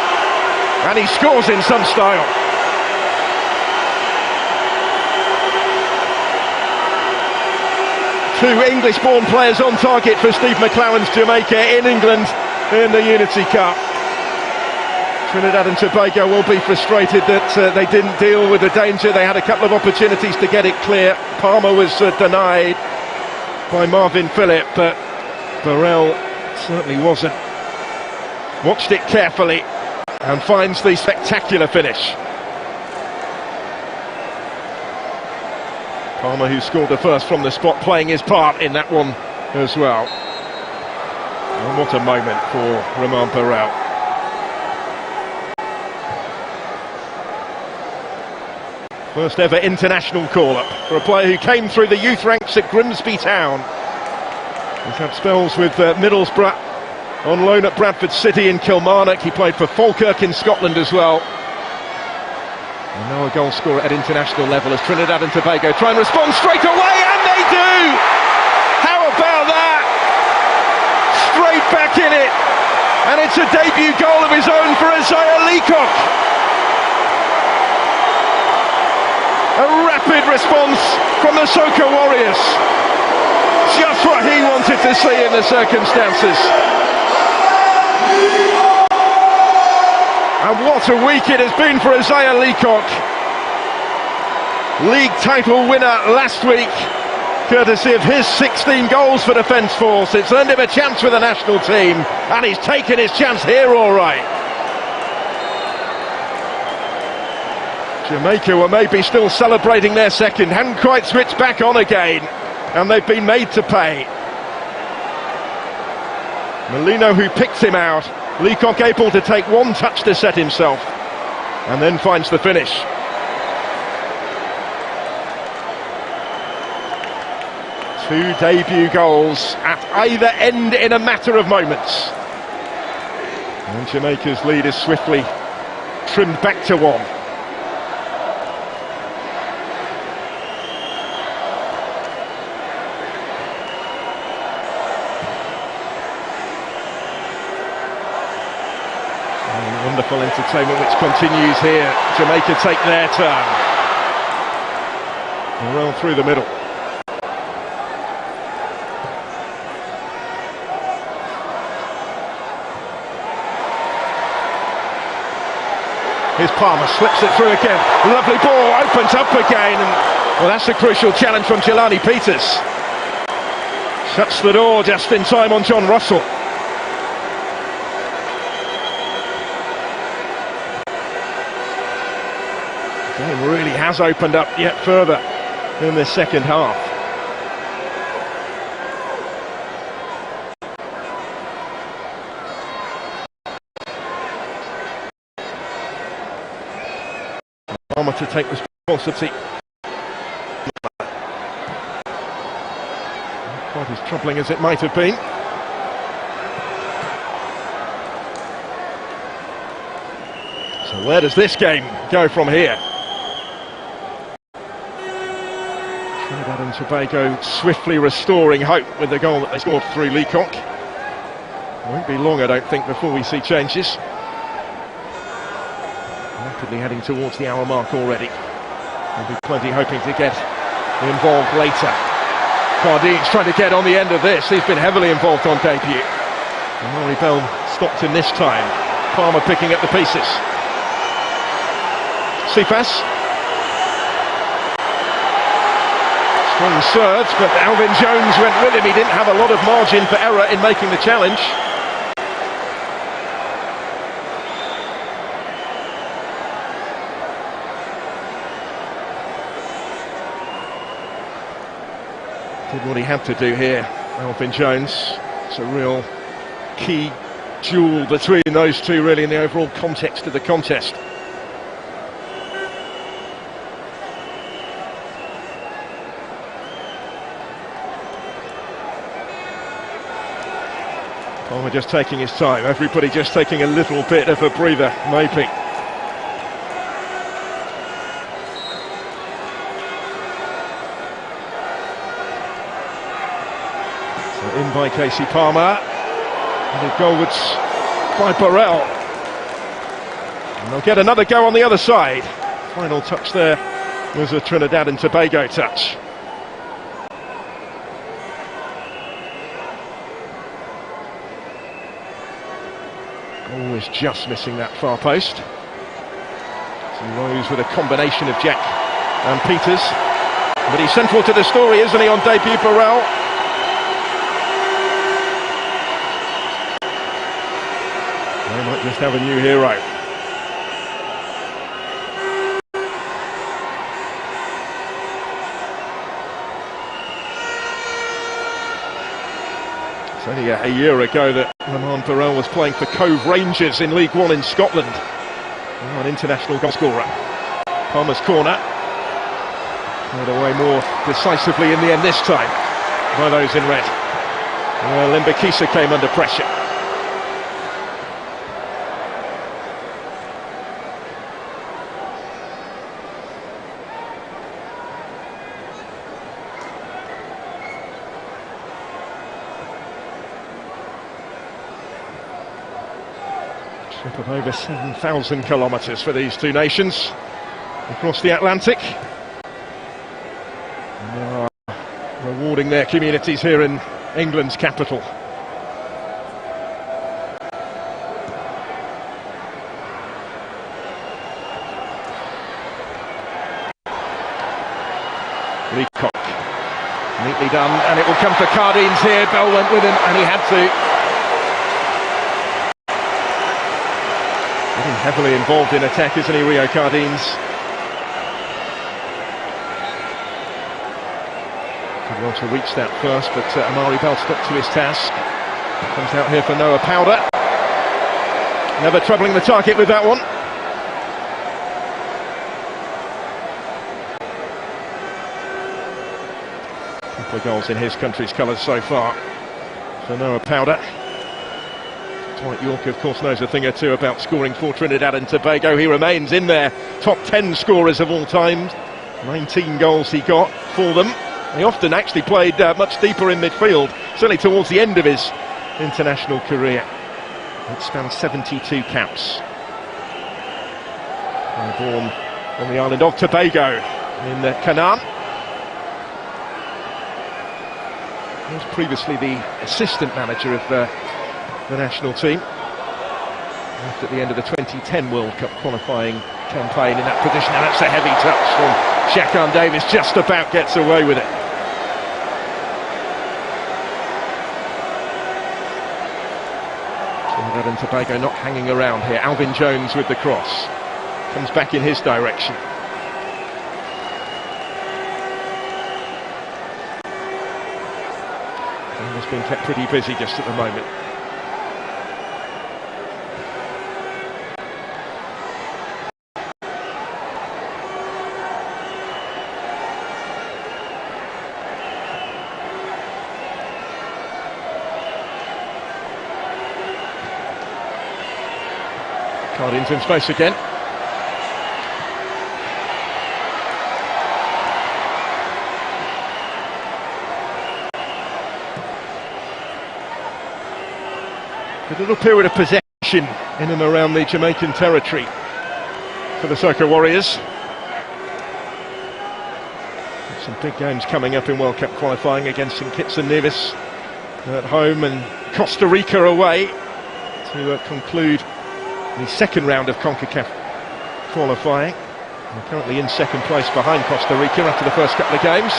And he scores in some style. Two English-born players on target for Steve McLaren's Jamaica in England in the Unity Cup. Trinidad and Tobago will be frustrated that they didn't deal with the danger. They had a couple of opportunities to get it clear. Palmer was denied by Marvin Phillip, but Barão certainly wasn't. Watched it carefully and finds the spectacular finish. Palmer, who scored the first from the spot, playing his part in that one as well. And what a moment for Romain Barão. First ever international call-up for a player who came through the youth ranks at Grimsby Town. He's had spells with Middlesbrough, on loan at Bradford City in Kilmarnock. He played for Falkirk in Scotland as well. And now a goal scorer at international level as Trinidad and Tobago try and respond straight away, and they do! How about that? Straight back in it. And it's a debut goal of his own for Isaiah Leacock. A rapid response from the Soca Warriors. Just what he wanted to see in the circumstances. And what a week it has been for Isaiah Leacock. League title winner last week, courtesy of his 16 goals for Defence Force. It's earned him a chance with the national team, and he's taken his chance here all right. Jamaica were maybe still celebrating their second, hadn't quite switched back on again, and they've been made to pay. Molino, who picked him out, Leacock able to take one touch to set himself, and then finds the finish. Two debut goals at either end in a matter of moments. And Jamaica's lead is swiftly trimmed back to one. Wonderful entertainment which continues here. Jamaica take their turn. Well through the middle. Here's Palmer, slips it through again. Lovely ball, opens up again. And, well, that's a crucial challenge from Jelani Peters. Shuts the door just in time on John Russell. Game really has opened up yet further in the second half. Palmer to take responsibility. Not quite as troubling as it might have been. So where does this game go from here? Trinidad and Tobago swiftly restoring hope with the goal that they scored through Leacock. Won't be long, I don't think, before we see changes. Rapidly heading towards the hour mark already. There'll be plenty hoping to get involved later. Cardin's trying to get on the end of this. He's been heavily involved on debut. And Murray Bell stopped him this time. Palmer picking up the pieces. Cephas. Strong surge, but Alvin Jones went with him. He didn't have a lot of margin for error in making the challenge. Did what he had to do here, Alvin Jones. It's a real key duel between those two, really, in the overall context of the contest. Palmer just taking his time, everybody just taking a little bit of a breather, maybe. So in by Casey Palmer, and a goalwards by Burrell. And they'll get another go on the other side. Final touch there was a Trinidad and Tobago touch. Always just missing that far post. So Rose with a combination of Jack and Peters. But he's central to the story, isn't he, on debut, Burrell? They might just have a new hero. It's only a year ago that Lamont Burrell was playing for Cove Rangers in League One in Scotland. An international goal scorer. Palmer's corner. Played away more decisively in the end this time by those in red. Limbakisa came under pressure. Trip of over 7,000 kilometres for these two nations across the Atlantic. And they are rewarding their communities here in England's capital. Leacock, neatly done, and it will come for Cardines here. Bell went with him, and he had to. Getting heavily involved in attack, isn't he, Rio Cardines? Did well to reach that first, but Amari Bell stuck to his task. Comes out here for Noah Powder. Never troubling the target with that one. A couple of goals in his country's colours so far for Noah Powder. Dwight York, of course, knows a thing or two about scoring for Trinidad and Tobago. He remains in their top 10 scorers of all time. 19 goals he got for them. He often actually played much deeper in midfield, certainly towards the end of his international career. It spanned 72 caps. Born on the island of Tobago in Ghanian. He was previously the assistant manager of the national team. Left at the end of the 2010 World Cup qualifying campaign in that position, and that's a heavy touch from Shakan Davis, just about gets away with it. Trinidad and Tobago not hanging around here. Alvin Jones with the cross. Comes back in his direction. And has been kept pretty busy just at the moment. Cardines in space again. A little period of possession in and around the Jamaican territory for the Soca Warriors. Some big games coming up in World Cup qualifying against St Kitts and Nevis at home and Costa Rica away to conclude the second round of CONCACAF qualifying. They're currently in second place behind Costa Rica after the first couple of games.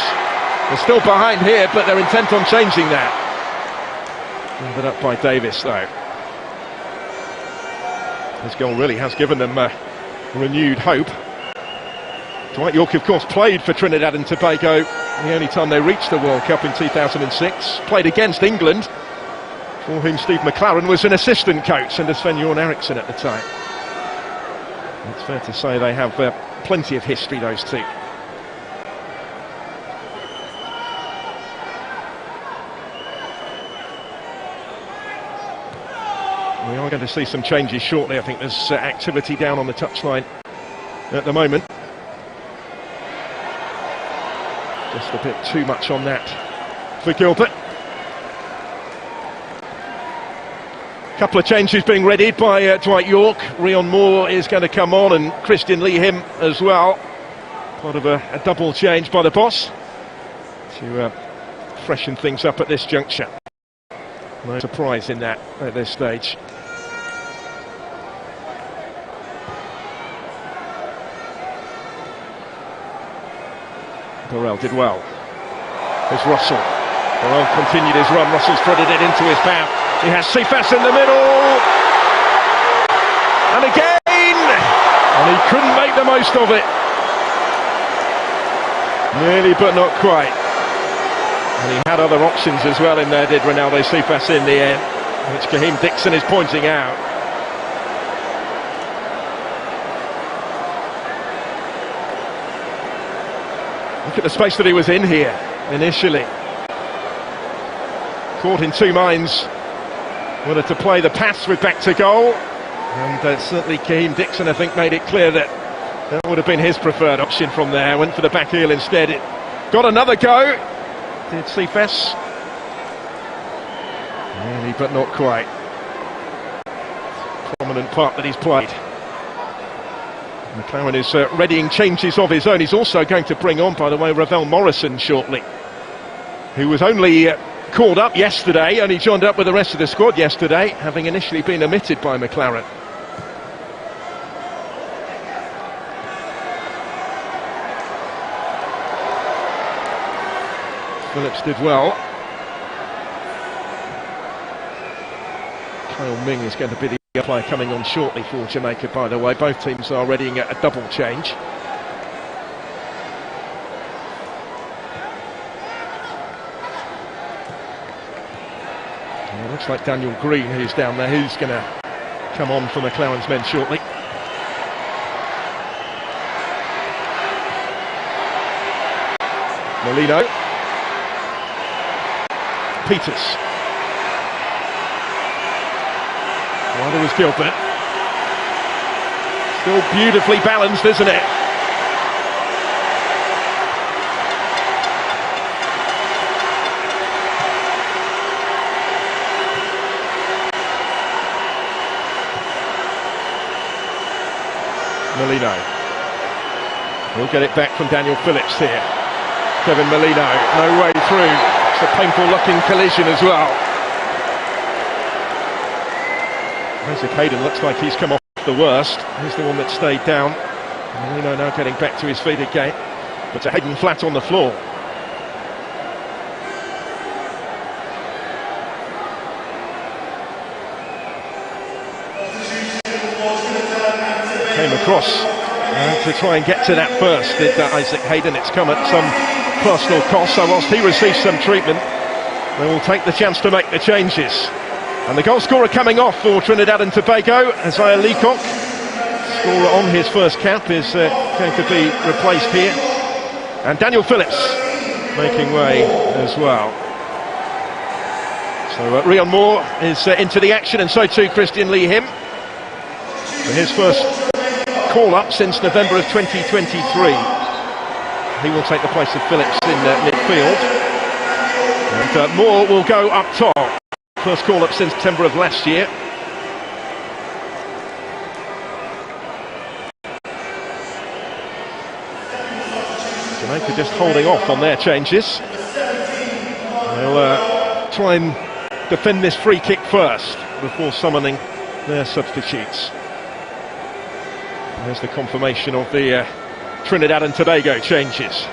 They're still behind here, but they're intent on changing that. Ended up by Davis, though. His goal really has given them renewed hope. Dwight Yorke, of course, played for Trinidad and Tobago the only time they reached the World Cup in 2006. Played against England, for whom Steve McLaren was an assistant coach, under Sven-Göran Eriksson at the time. It's fair to say they have plenty of history, those two. We are going to see some changes shortly. I think there's activity down on the touchline at the moment. Just a bit too much on that for Gilbert. Couple of changes being readied by Dwight Yorke. Rion Moore is going to come on, and Christian Lee Him as well. Part of a double change by the boss to freshen things up at this juncture. No surprise in that at this stage. Burrell did well. There's Russell. Burrell continued his run. Russell's threaded it into his bow. He has Cephas in the middle. And again! And he couldn't make the most of it. Nearly, but not quite. And he had other options as well in there, did Ronaldo Cephas in the end, which Kahim Dixon is pointing out. Look at the space that he was in here initially. Caught in two minds whether to play the pass with back to goal, and certainly Kahim Dixon, I think, made it clear that that would have been his preferred option from there. Went for the back heel instead. It got another go. Did Cephas. Nearly, but not quite. Prominent part that he's played. McLaren is readying changes of his own. He's also going to bring on, by the way, Ravel Morrison shortly, who was only called up yesterday, only joined up with the rest of the squad yesterday, having initially been omitted by McLaren. Phillips did well. Kyle Ming is going to be the player coming on shortly for Jamaica, by the way. Both teams are readying a double change. It looks like Daniel Green, who's down there, who's going to come on for McLaren's men shortly. Molino. Peters. Well, was Gilbert. Still beautifully balanced, isn't it? Molino. We'll get it back from Daniel Phillips here. Kevin Molino, no way through. It's a painful looking collision as well. Isaac Hayden looks like he's come off the worst. He's the one that stayed down. Molino now getting back to his feet again. But to Hayden flat on the floor. Came across to try and get to that first, did Isaac Hayden. It's come at some personal cost, so whilst he receives some treatment, they will take the chance to make the changes. And the goal scorer coming off for Trinidad and Tobago, Isaiah Leacock, scorer on his first cap, is going to be replaced here. And Daniel Phillips making way as well. So Rion Moore is into the action, and so too Christian Lee Him. For his first call-up since November of 2023. He will take the place of Phillips in midfield. And Moore will go up top. First call-up since September of last year. Jamaica just holding off on their changes. They'll try and defend this free kick first before summoning their substitutes. There's the confirmation of the Trinidad and Tobago changes.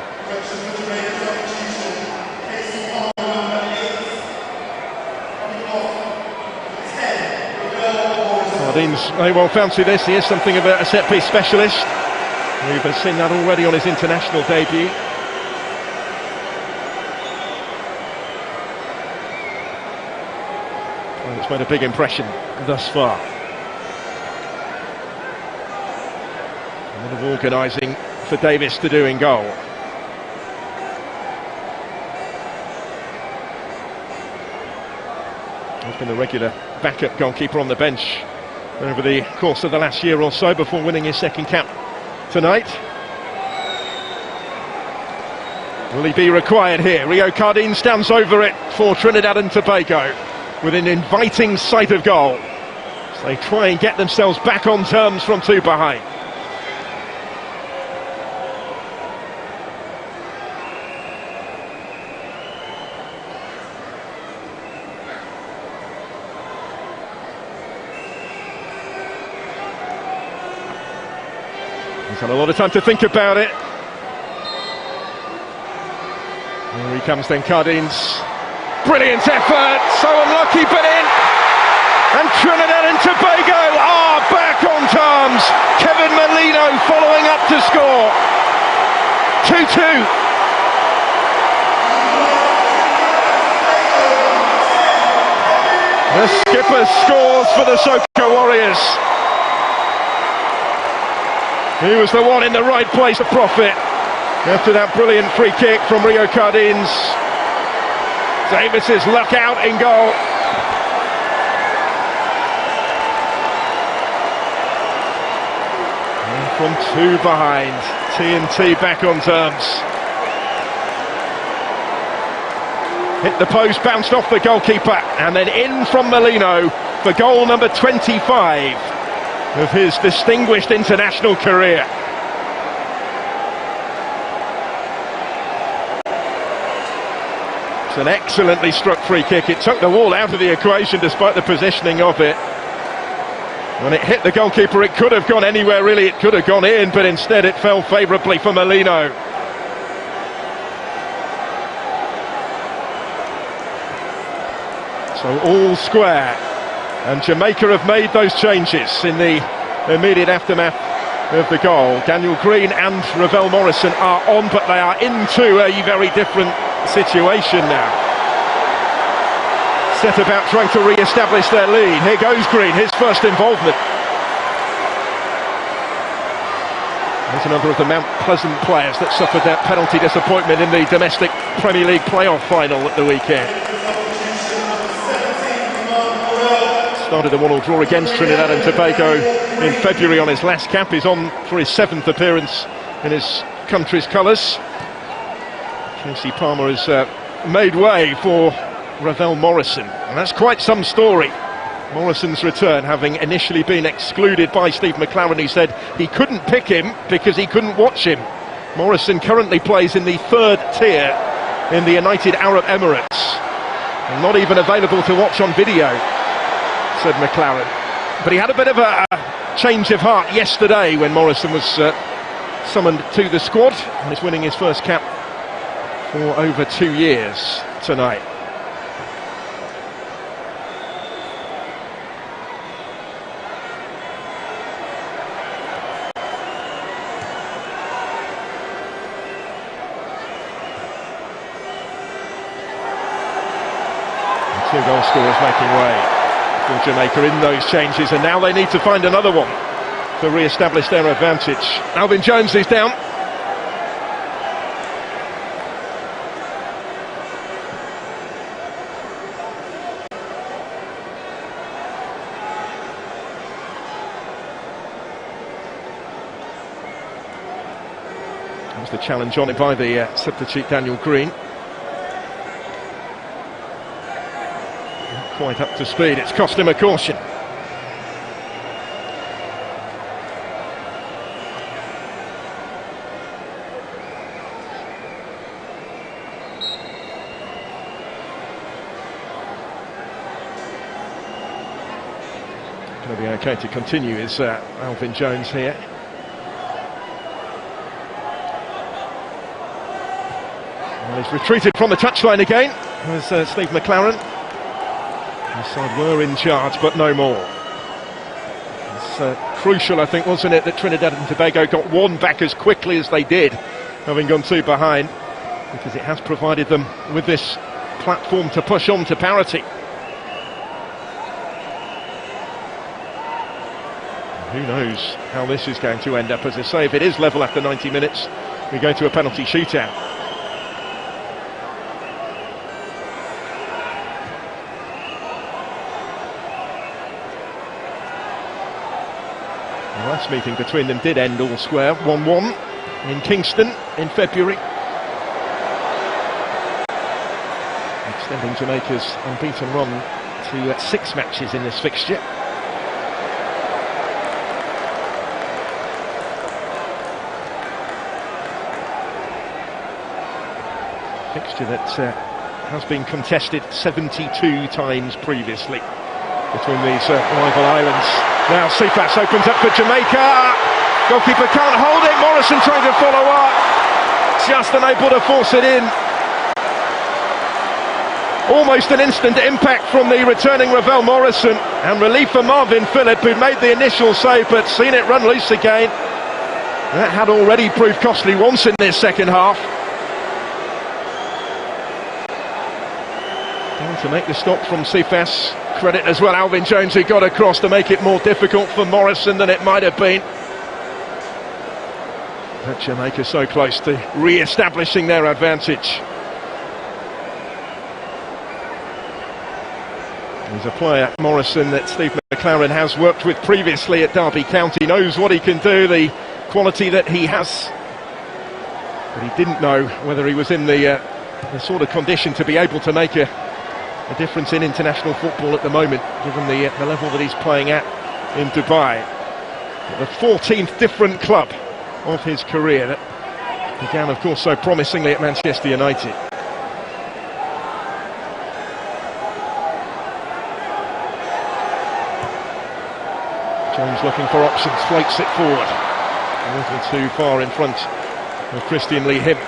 Sardines may well fancy this. He is something of a set-piece specialist. We've seen that already on his international debut. Well, it's made a big impression thus far. A lot of organising for Davis to do in goal. He's been a regular backup goalkeeper on the bench over the course of the last year or so before winning his second cap tonight. Will he be required here? Rio Cardin stands over it for Trinidad and Tobago with an inviting sight of goal. So they try and get themselves back on terms from two behind. He's had a lot of time to think about it. Here he comes then, Cardin's brilliant effort, so unlucky but in. And Trinidad and Tobago are back on terms. Kevin Molino following up to score. 2-2. The skipper scores for the Soca Warriors. He was the one in the right place to profit after that brilliant free kick from Rio Cardins. Davis's luck out in goal. And from two behind, T&T back on terms. Hit the post, bounced off the goalkeeper, and then in from Molino for goal number 25 of his distinguished international career. It's an excellently struck free kick. It took the wall out of the equation despite the positioning of it. When it hit the goalkeeper, it could have gone anywhere really. It could have gone in, but instead it fell favourably for Molino. So all square. And Jamaica have made those changes in the immediate aftermath of the goal. Daniel Green and Ravel Morrison are on, but they are into a very different situation now. Set about trying to re-establish their lead. Here goes Green, his first involvement. There's another of the Mount Pleasant players that suffered that penalty disappointment in the domestic Premier League playoff final at the weekend. Started a 1-1 draw against Trinidad and Tobago in February on his last cap. He's on for his 7th appearance in his country's colours. Casey Palmer has made way for Ravel Morrison, and that's quite some story. Morrison's return having initially been excluded by Steve McLaren, who said he couldn't pick him because he couldn't watch him. Morrison currently plays in the 3rd tier in the United Arab Emirates, and not even available to watch on video, said McLaren. But he had a bit of a change of heart yesterday when Morrison was summoned to the squad, and is winning his first cap for over 2 years tonight. And 2 goal scorers making way for Jamaica in those changes, and now they need to find another one to re-establish their advantage. Alvin Jones is down. That was the challenge on it by the substitute Daniel Green. Quite up to speed, it's cost him a caution. Going to be okay to continue is Alvin Jones here. He's retreated from the touchline again. There's Steve McLaren. His side were in charge, but no more. It's crucial, I think, wasn't it, that Trinidad and Tobago got one back as quickly as they did, having gone two behind, because it has provided them with this platform to push on to parity. Who knows how this is going to end up. As I say, if it is level after 90 minutes, we go to a penalty shootout. The last meeting between them did end all square, 1-1 in Kingston in February. Extending Jamaica's unbeaten run to 6 matches in this fixture. Fixture that has been contested 72 times previously between these rival islands. Now Cephas opens up for Jamaica. Goalkeeper can't hold it. Morrison trying to follow up. Just unable to force it in. Almost an instant impact from the returning Ravel Morrison, and relief for Marvin Phillip, who made the initial save but seen it run loose again. That had already proved costly once in this second half. Down to make the stop from Cephas. Credit as well Alvin Jones, who got across to make it more difficult for Morrison than it might have been. But Jamaica so close to re-establishing their advantage. He's a player, Morrison, that Steve McLaren has worked with previously at Derby County, knows what he can do, the quality that he has. But he didn't know whether he was in the sort of condition to be able to make a difference in international football at the moment, given the level that he's playing at in Dubai. The 14th different club of his career that began, of course, so promisingly at Manchester United. Jones looking for options, floats it forward. A little too far in front of Christian Lee Him.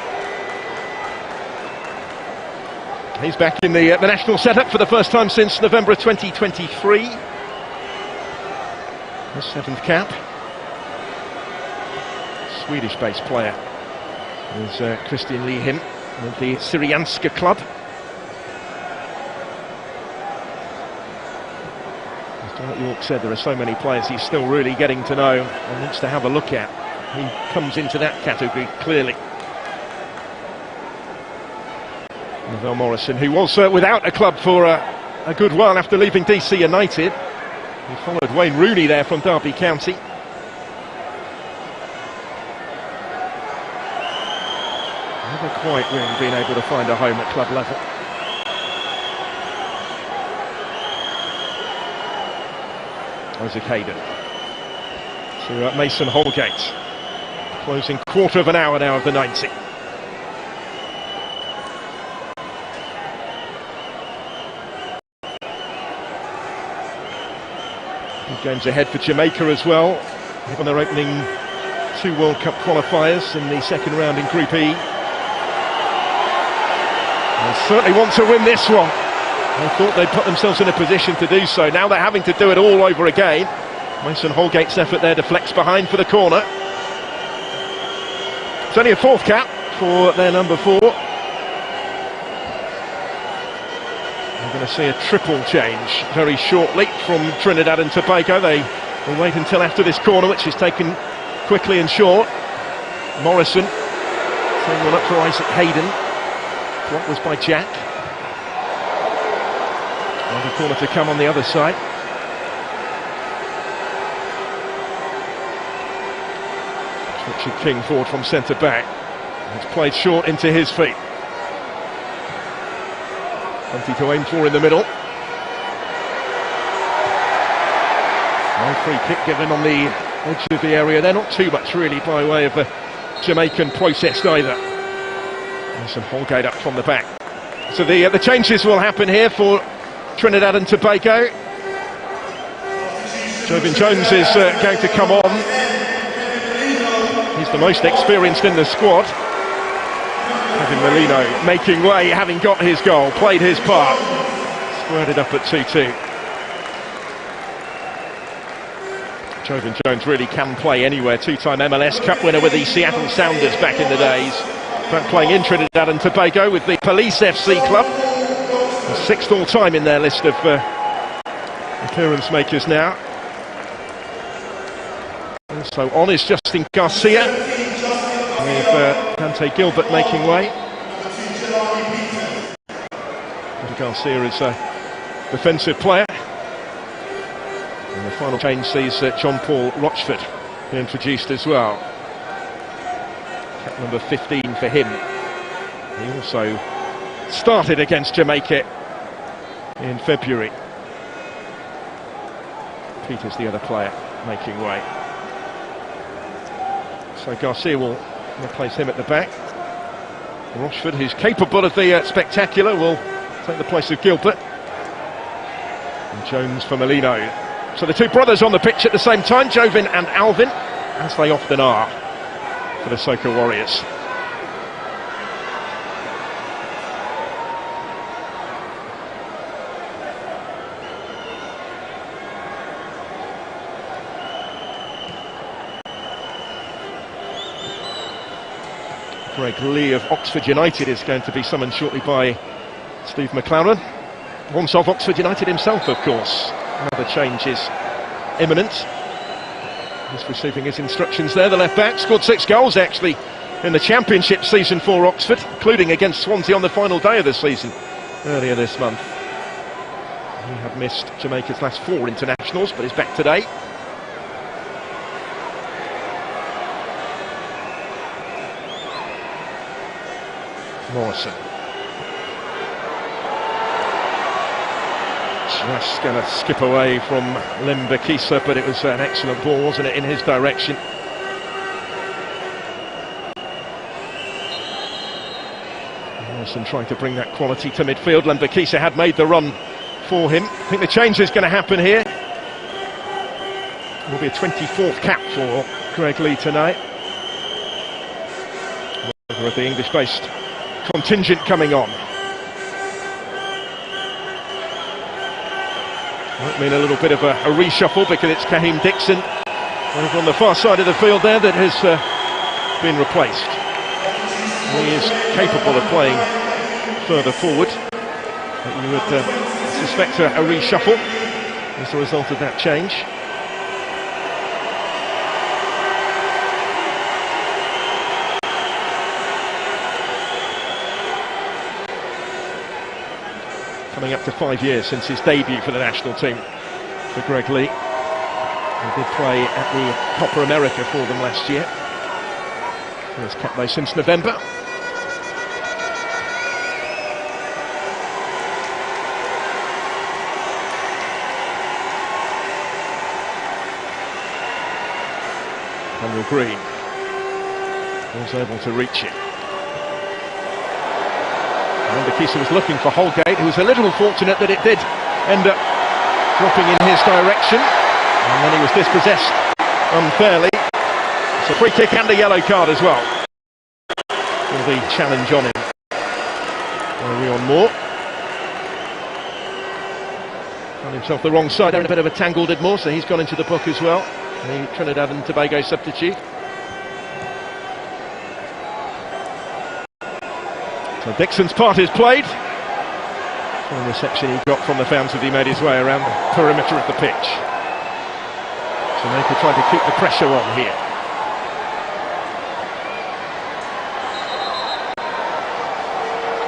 He's back in the national setup for the first time since November 2023. His 7th cap. Swedish-based player is Christian Lee Him of the Syrianska club. Like York said, there are so many players he's still really getting to know and wants to have a look at. He comes into that category clearly. Ravel Morrison, who was without a club for a good while after leaving DC United. He followed Wayne Rooney there from Derby County. Never quite really been able to find a home at club level. Isaac Hayden to Mason Holgate, closing quarter of an hour now of the 90. Good games ahead for Jamaica as well, given their opening 2 World Cup qualifiers in the second round in Group E. They certainly want to win this one. They thought they'd put themselves in a position to do so. Now they're having to do it all over again. Mason Holgate's effort there deflects behind for the corner. It's only a 4th cap for their number 4. We're going to see a triple change very shortly from Trinidad and Tobago. They will wait until after this corner, which is taken quickly and short. Morrison setting one up for Isaac Hayden. Block was by Jack. Another corner to come on the other side. Richard King forward from centre back. It's played short into his feet. Plenty to aim for in the middle. No free kick given on the edge of the area. They're not too much really by way of a Jamaican process either. Mason Holgate up from the back. So the changes will happen here for Trinidad and Tobago. Alvin Jones is going to come on. He's the most experienced in the squad. Kevin Molino making way, having got his goal, played his part, squared it up at 2-2. Jovan Jones really can play anywhere, two-time MLS Cup winner with the Seattle Sounders back in the days, but playing in Trinidad and Tobago with the Police FC club. The 6th all-time in their list of appearance makers now. Also on is Justin Garcia, with Dante Gilbert making way. Garcia is a defensive player. And the final change sees John Paul Rochford introduced as well. Cap number 15 for him. He also started against Jamaica in February. Peter's the other player making way. So Garcia will replace him at the back. Rochford, who's capable of the spectacular, will take the place of Gilbert. And Jones for Molino. So the two brothers on the pitch at the same time, Jovan and Alvin, as they often are for the Soca Warriors. Greg Lee of Oxford United is going to be summoned shortly by Steve McLaren. Once of Oxford United himself, of course. Another change is imminent. He's receiving his instructions there. The left back scored 6 goals actually in the Championship season for Oxford, including against Swansea on the final day of the season earlier this month. He had missed Jamaica's last 4 internationals, but is back today. Morrison. Just going to skip away from Limbakisa, but it was an excellent ball, wasn't it, in his direction. Morrison trying to bring that quality to midfield. Limbakisa had made the run for him. I think the change is going to happen here. It will be a 24th cap for Greg Lee tonight. With the English-based contingent coming on. Might mean a little bit of a reshuffle because it's Kaheem Dixon over on the far side of the field there that has been replaced. He is capable of playing further forward, but you would suspect a reshuffle as a result of that change. Coming up to 5 years since his debut for the national team for Greg Lee. He did play at the Copa America for them last year. First cap there since November. Daniel Green was able to reach it. Limbakisa was looking for Holgate, who was a little fortunate that it did end up dropping in his direction, and then he was dispossessed unfairly. It's a free kick and a yellow card as well for the challenge on him. Leon Moore found himself the wrong side there, a bit of a tangle did Moore, so he's gone into the book as well, the Trinidad and Tobago substitute. So Dixon's part is played. From the reception he got from the fans as he made his way around the perimeter of the pitch. Jamaica trying to keep the pressure on here.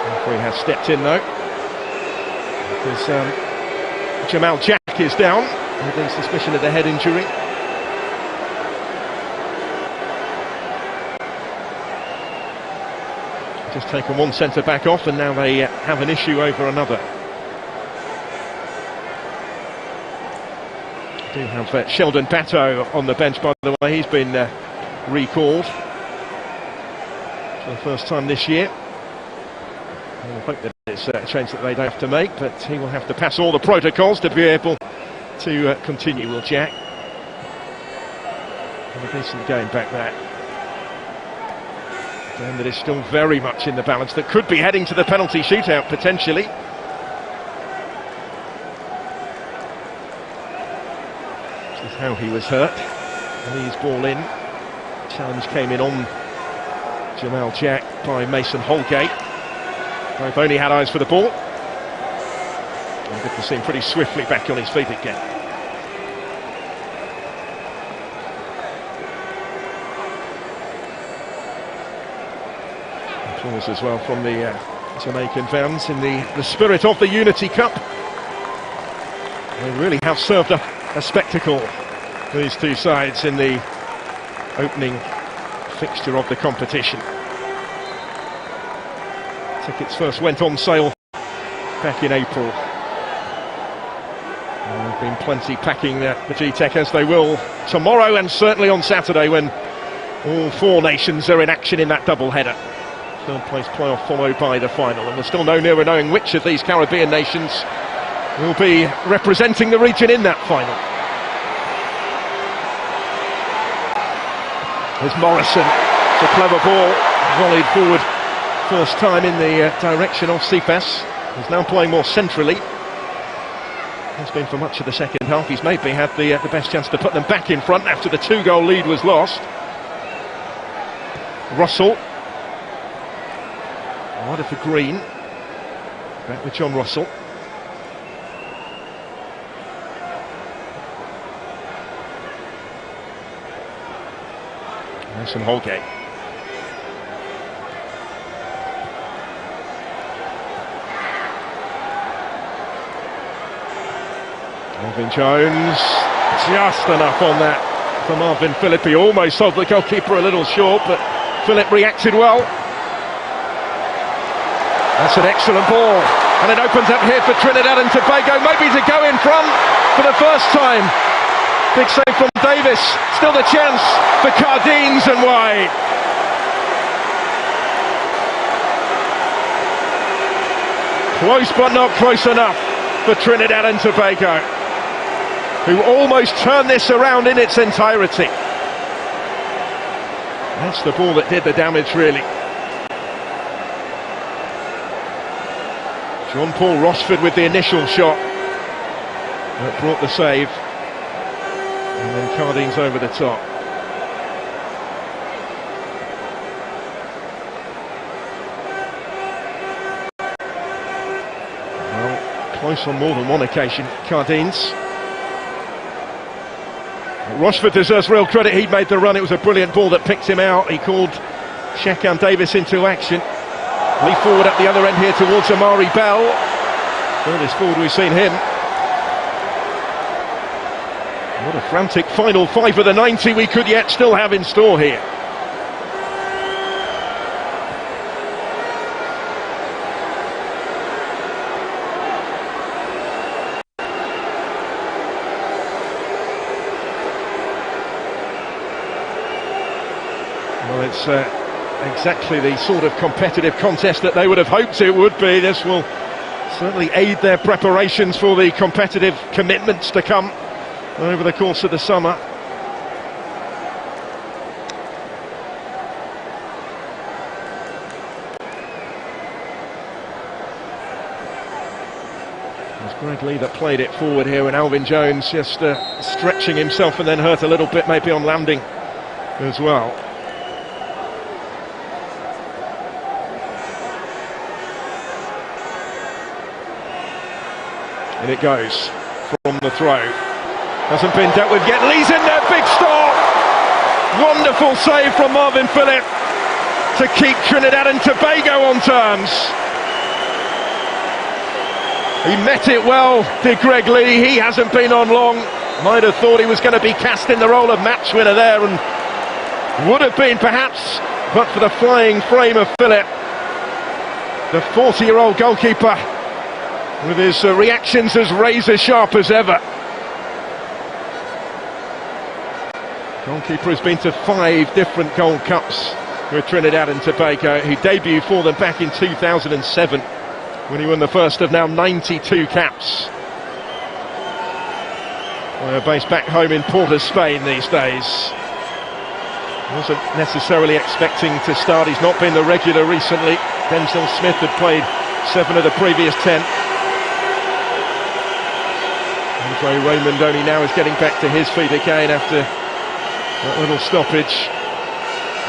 The referee has stepped in though, because Jamal Jack is down with suspicion of a head injury. Just taken one centre-back off, and now they have an issue over another. Do have Sheldon Batto on the bench, by the way. He's been recalled for the first time this year. I hope that it's a change that they don't have to make, but he will have to pass all the protocols to be able to continue, will Jack. And a decent game back there. game that is still very much in the balance, that could be heading to the penalty shootout potentially. This is how he was hurt. Lee's ball in. Challenge came in on Jamal Jack by Mason Holgate. Both only had eyes for the ball. And good to see him pretty swiftly back on his feet again. Applause as well from the Jamaican fans in the spirit of the Unity Cup. They really have served up a spectacle, these two sides, in the opening fixture of the competition. Tickets first went on sale back in April. And there have been plenty packing the G-Tech, as they will tomorrow and certainly on Saturday, when all four nations are in action in that double-header. Third place playoff followed by the final, and we're still no nearer knowing which of these Caribbean nations will be representing the region in that final. There's Morrison, it's a clever ball, volleyed forward, first time in the direction of Cephas. He's now playing more centrally. Has been for much of the second half. He's maybe had the best chance to put them back in front after the 2-goal lead was lost. Russell. Wider for Green. Back with John Russell. Mason Holgate. Marvin Jones, just enough on that for Marvin Phillip. He almost sold the goalkeeper a little short, but Phillip reacted well. That's an excellent ball, and it opens up here for Trinidad and Tobago, maybe to go in front for the first time. Big save from Davis, still the chance for Cardines and wide. Close but not close enough for Trinidad and Tobago, who almost turned this around in its entirety. That's the ball that did the damage, really. John Paul Rossford with the initial shot that brought the save. And then Cardines over the top. Well, close on more than one occasion, Cardines. Rossford deserves real credit. He made the run. It was a brilliant ball that picked him out. He called Shekan Davis into action. Lee forward up the other end here towards Amari Bell. Furthest forward we've seen him. What a frantic final 5 of the 90 we could yet still have in store here. Well, it's exactly the sort of competitive contest that they would have hoped it would be. This will certainly aid their preparations for the competitive commitments to come over the course of the summer. It's Greg Lee that played it forward here, and Alvin Jones just stretching himself and then hurt a little bit maybe on landing as well. And it goes from the throw. Hasn't been dealt with yet. Lee's in there, big stop! Wonderful save from Marvin Phillip to keep Trinidad and Tobago on terms. He met it well, did Greg Lee. He hasn't been on long. Might have thought he was going to be cast in the role of match winner there, and would have been perhaps, but for the flying frame of Phillip. The 40-year-old goalkeeper, with his reactions as razor sharp as ever. Goalkeeper has been to 5 different Gold Cups with Trinidad and Tobago. He debuted for them back in 2007 when he won the first of now 92 caps. They're based back home in Port of Spain these days. Wasn't necessarily expecting to start. He's not been the regular recently. Denzel Smith had played 7 of the previous 10. Andre Raymond only now is getting back to his feet again after that little stoppage.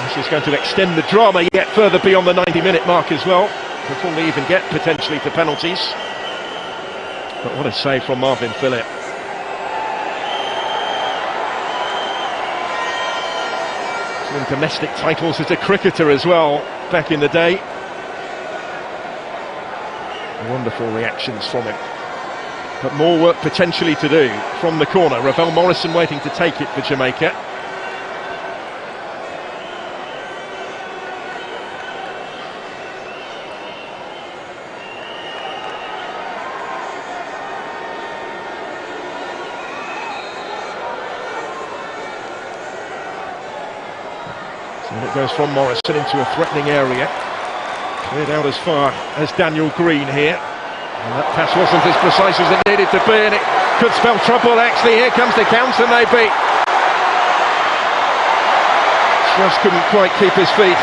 This is going to extend the drama yet further beyond the 90-minute mark as well, before we even get potentially to penalties. But what a save from Marvin Phillip. Some domestic titles as a cricketer as well back in the day. Wonderful reactions from him. But more work potentially to do from the corner. Ravel Morrison waiting to take it for Jamaica. So it goes from Morrison into a threatening area. Cleared out as far as Daniel Green here. And that pass wasn't as precise as it needed to be, and it could spell trouble actually. Here comes the counter maybe. Just couldn't quite keep his feet.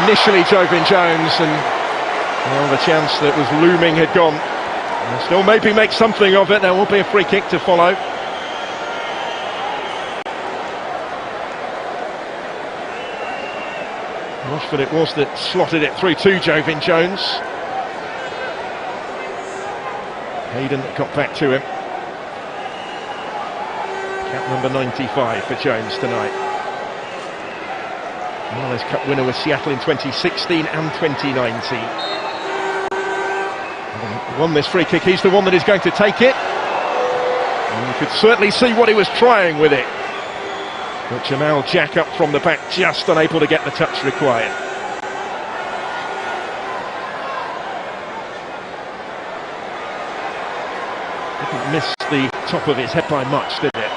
Initially Jovin Jones, and well, the chance that was looming had gone. And still maybe make something of it. There will be a free kick to follow. Rushford it was that slotted it through to Jovin Jones. Hayden got back to him. Cap number 95 for Jones tonight. Marley's Cup winner with Seattle in 2016 and 2019. Won this free kick, he's the one that is going to take it. And you could certainly see what he was trying with it. But Jamal Jack up from the back, just unable to get the touch required. Didn't miss the top of his head by much, did it?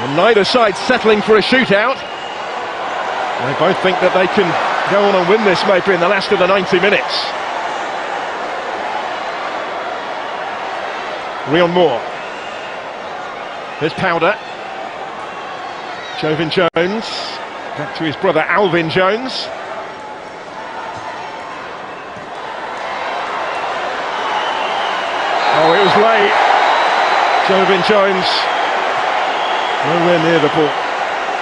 And neither side settling for a shootout. They both think that they can go on and win this maybe in the last of the 90 minutes. Rion Moore. Here's Powder. Jovin Jones. Back to his brother Alvin Jones. Oh, it was late. Jovin Jones nowhere near the ball.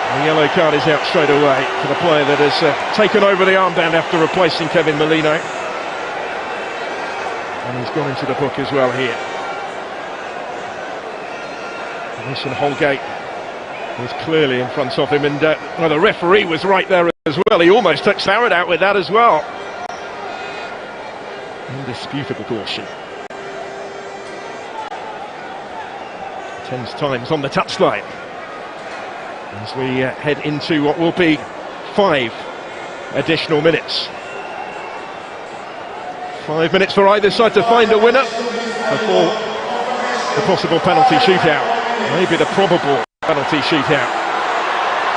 The yellow card is out straight away for the player that has taken over the armband after replacing Kevin Molino. And he's gone into the book as well here. Mason Holgate was clearly in front of him, and well, the referee was right there as well. He almost touched Howard out with that as well. Indisputable caution. Tense times on the touchline as we head into what will be 5 additional minutes. 5 minutes for either side to find a winner before the possible penalty shootout. Maybe the probable penalty shootout.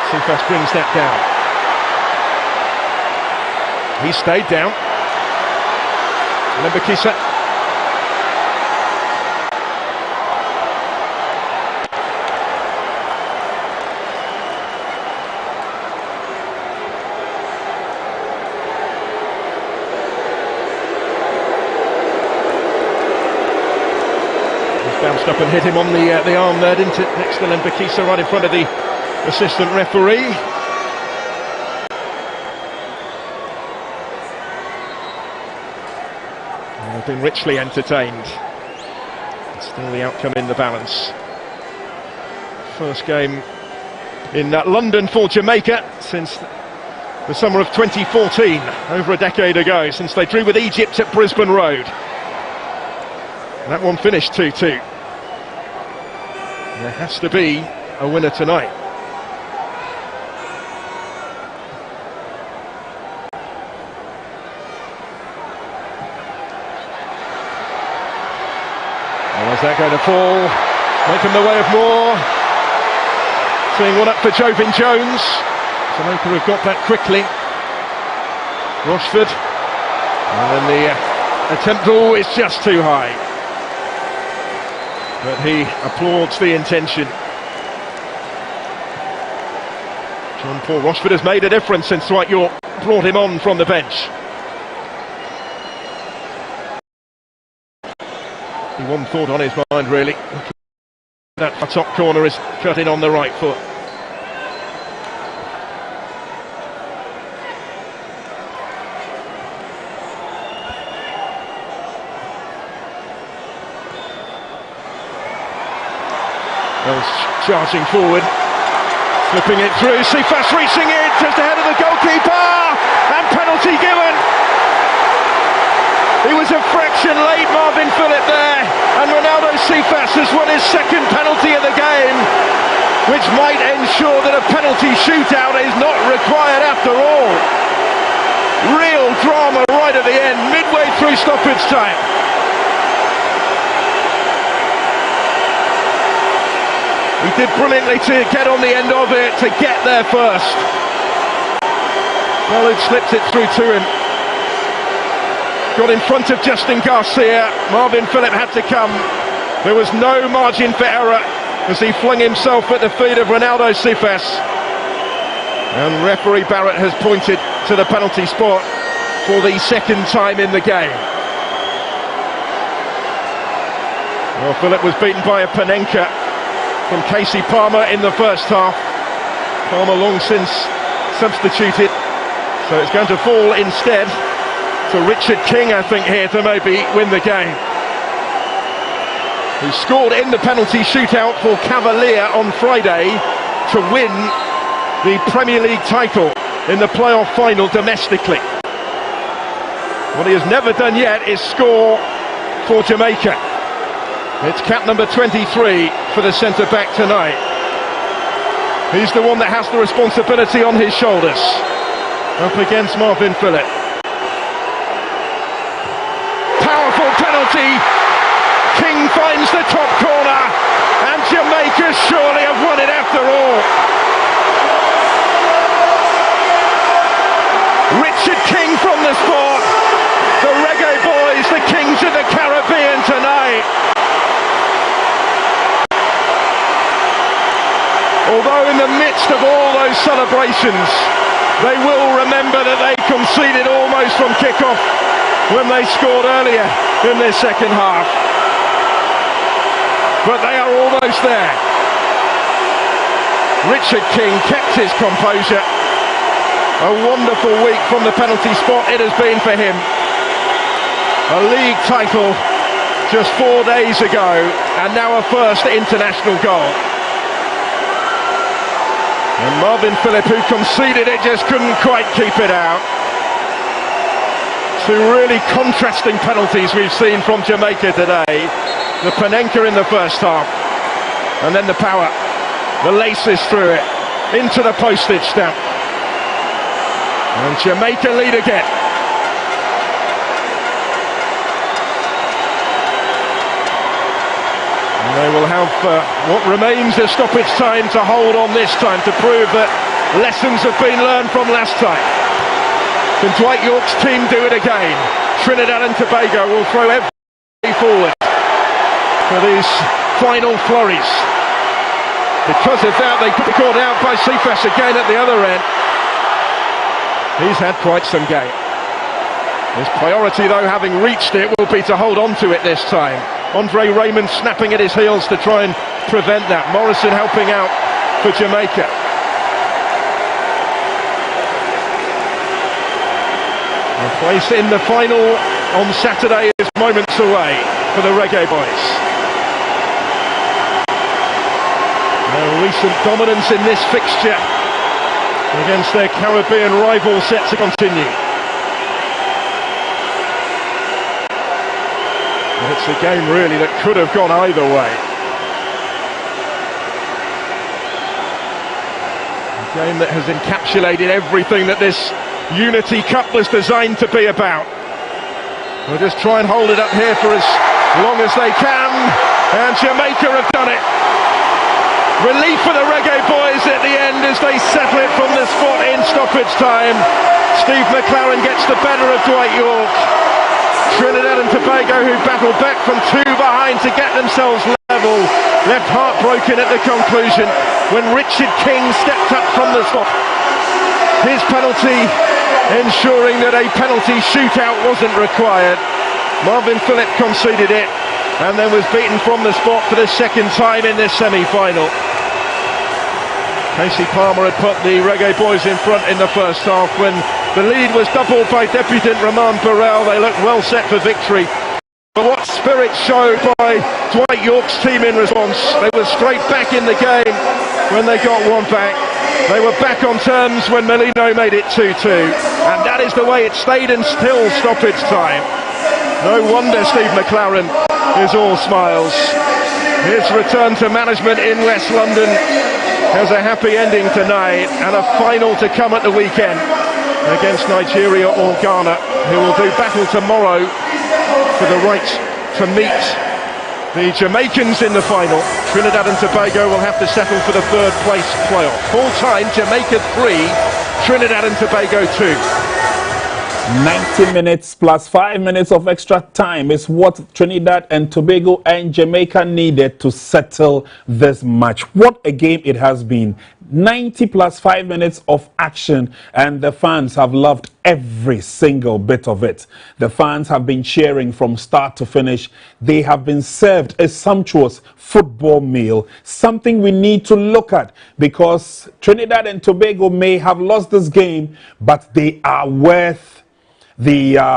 Sifas brings that down. He stayed down. Lembakisa. Bounced up and hit him on the arm there, didn't it? Next to Lembakisa, right in front of the assistant referee. And they've been richly entertained. Still the outcome in the balance. First game in London for Jamaica since the summer of 2014, over a decade ago, since they drew with Egypt at Brisbane Road. That one finished 2-2. There has to be a winner tonight. Oh, is that going to fall? Making the way of Moore. Seeing one up for Jovin Jones. Jamaica have got back quickly. Rushford. And then the attempt is just too high. But he applauds the intention. John Paul Rochford has made a difference since Dwight York brought him on from the bench. One thought on his mind, really. That top corner is cut in on the right foot. Charging forward, flipping it through, Cephas reaching it just ahead of the goalkeeper, and penalty given. He was a fraction late, Marvin Phillip there, and Ronaldo Cephas has won his second penalty of the game, which might ensure that a penalty shootout is not required after all. Real drama right at the end, midway through stoppage time. He did brilliantly to get on the end of it, to get there first. Ballard slipped it through to him. Got in front of Justin Garcia. Marvin Phillip had to come. There was no margin for error as he flung himself at the feet of Ronaldo Cephas. And referee Barrett has pointed to the penalty spot for the second time in the game. Well, Phillip was beaten by a Panenka from Casey Palmer in the first half. Palmer long since substituted, so it's going to fall instead to Richard King, I think, here to maybe win the game. Who scored in the penalty shootout for Cavalier on Friday to win the Premier League title in the playoff final domestically. What he has never done yet is score for Jamaica. It's cap number 23 for the centre-back tonight. He's the one that has the responsibility on his shoulders. Up against Marvin Phillip. Powerful penalty. King finds the top corner, and Jamaica surely have won it after all. Richard King from the spot. The Reggae Boys, the Kings of the Caribbean tonight. Although in the midst of all those celebrations, they will remember that they conceded almost from kick-off when they scored earlier in their second half. But they are almost there. Richard King kept his composure. A wonderful week from the penalty spot it has been for him. A league title just 4 days ago, and now a first international goal. And Marvin Phillip, who conceded it, just couldn't quite keep it out. Two really contrasting penalties we've seen from Jamaica today. The Panenka in the first half, and then the power. The laces through it, into the postage stamp. And Jamaica lead again. They will have what remains of stoppage time to hold on this time to prove that lessons have been learned from last time. Can Dwight York's team do it again? Trinidad and Tobago will throw everything forward for these final flurries. Because of that, they could be caught out by Cephas again at the other end. He's had quite some game. His priority, though, having reached it, will be to hold on to it this time. Andre Raymond snapping at his heels to try and prevent that. Morrison helping out for Jamaica. The place in the final on Saturday is moments away for the Reggae Boys. Their recent dominance in this fixture against their Caribbean rivals set to continue. It's a game really that could have gone either way. A game that has encapsulated everything that this Unity Cup was designed to be about. They'll just try and hold it up here for as long as they can, and Jamaica have done it. Relief for the Reggae Boys at the end as they settle it from the spot in stoppage time. Steve McLaren gets the better of Dwight York. Trinidad and Tobago, who battled back from two behind to get themselves level, left heartbroken at the conclusion when Richard King stepped up from the spot. His penalty ensuring that a penalty shootout wasn't required. Marvin Phillip conceded it and then was beaten from the spot for the second time in this semi-final. Casey Palmer had put the Reggae Boys in front in the first half. When the lead was doubled by debutant Roman Burrell, they looked well set for victory. But what spirit showed by Dwight York's team in response. They were straight back in the game when they got one back. They were back on terms when Merlino made it 2-2. And that is the way it stayed until stoppage time. No wonder Steve McLaren is all smiles. His return to management in West London has a happy ending tonight and a final to come at the weekend against Nigeria or Ghana, who will do battle tomorrow for the right to meet the Jamaicans in the final. Trinidad and Tobago will have to settle for the third place playoff. Full time, Jamaica 3, Trinidad and Tobago 2. 90 minutes plus 5 minutes of extra time is what Trinidad and Tobago and Jamaica needed to settle this match. What a game it has been. 90 plus 5 minutes of action, and the fans have loved every single bit of it. The fans have been cheering from start to finish. They have been served a sumptuous football meal, something we need to look at, because Trinidad and Tobago may have lost this game, but they are worth the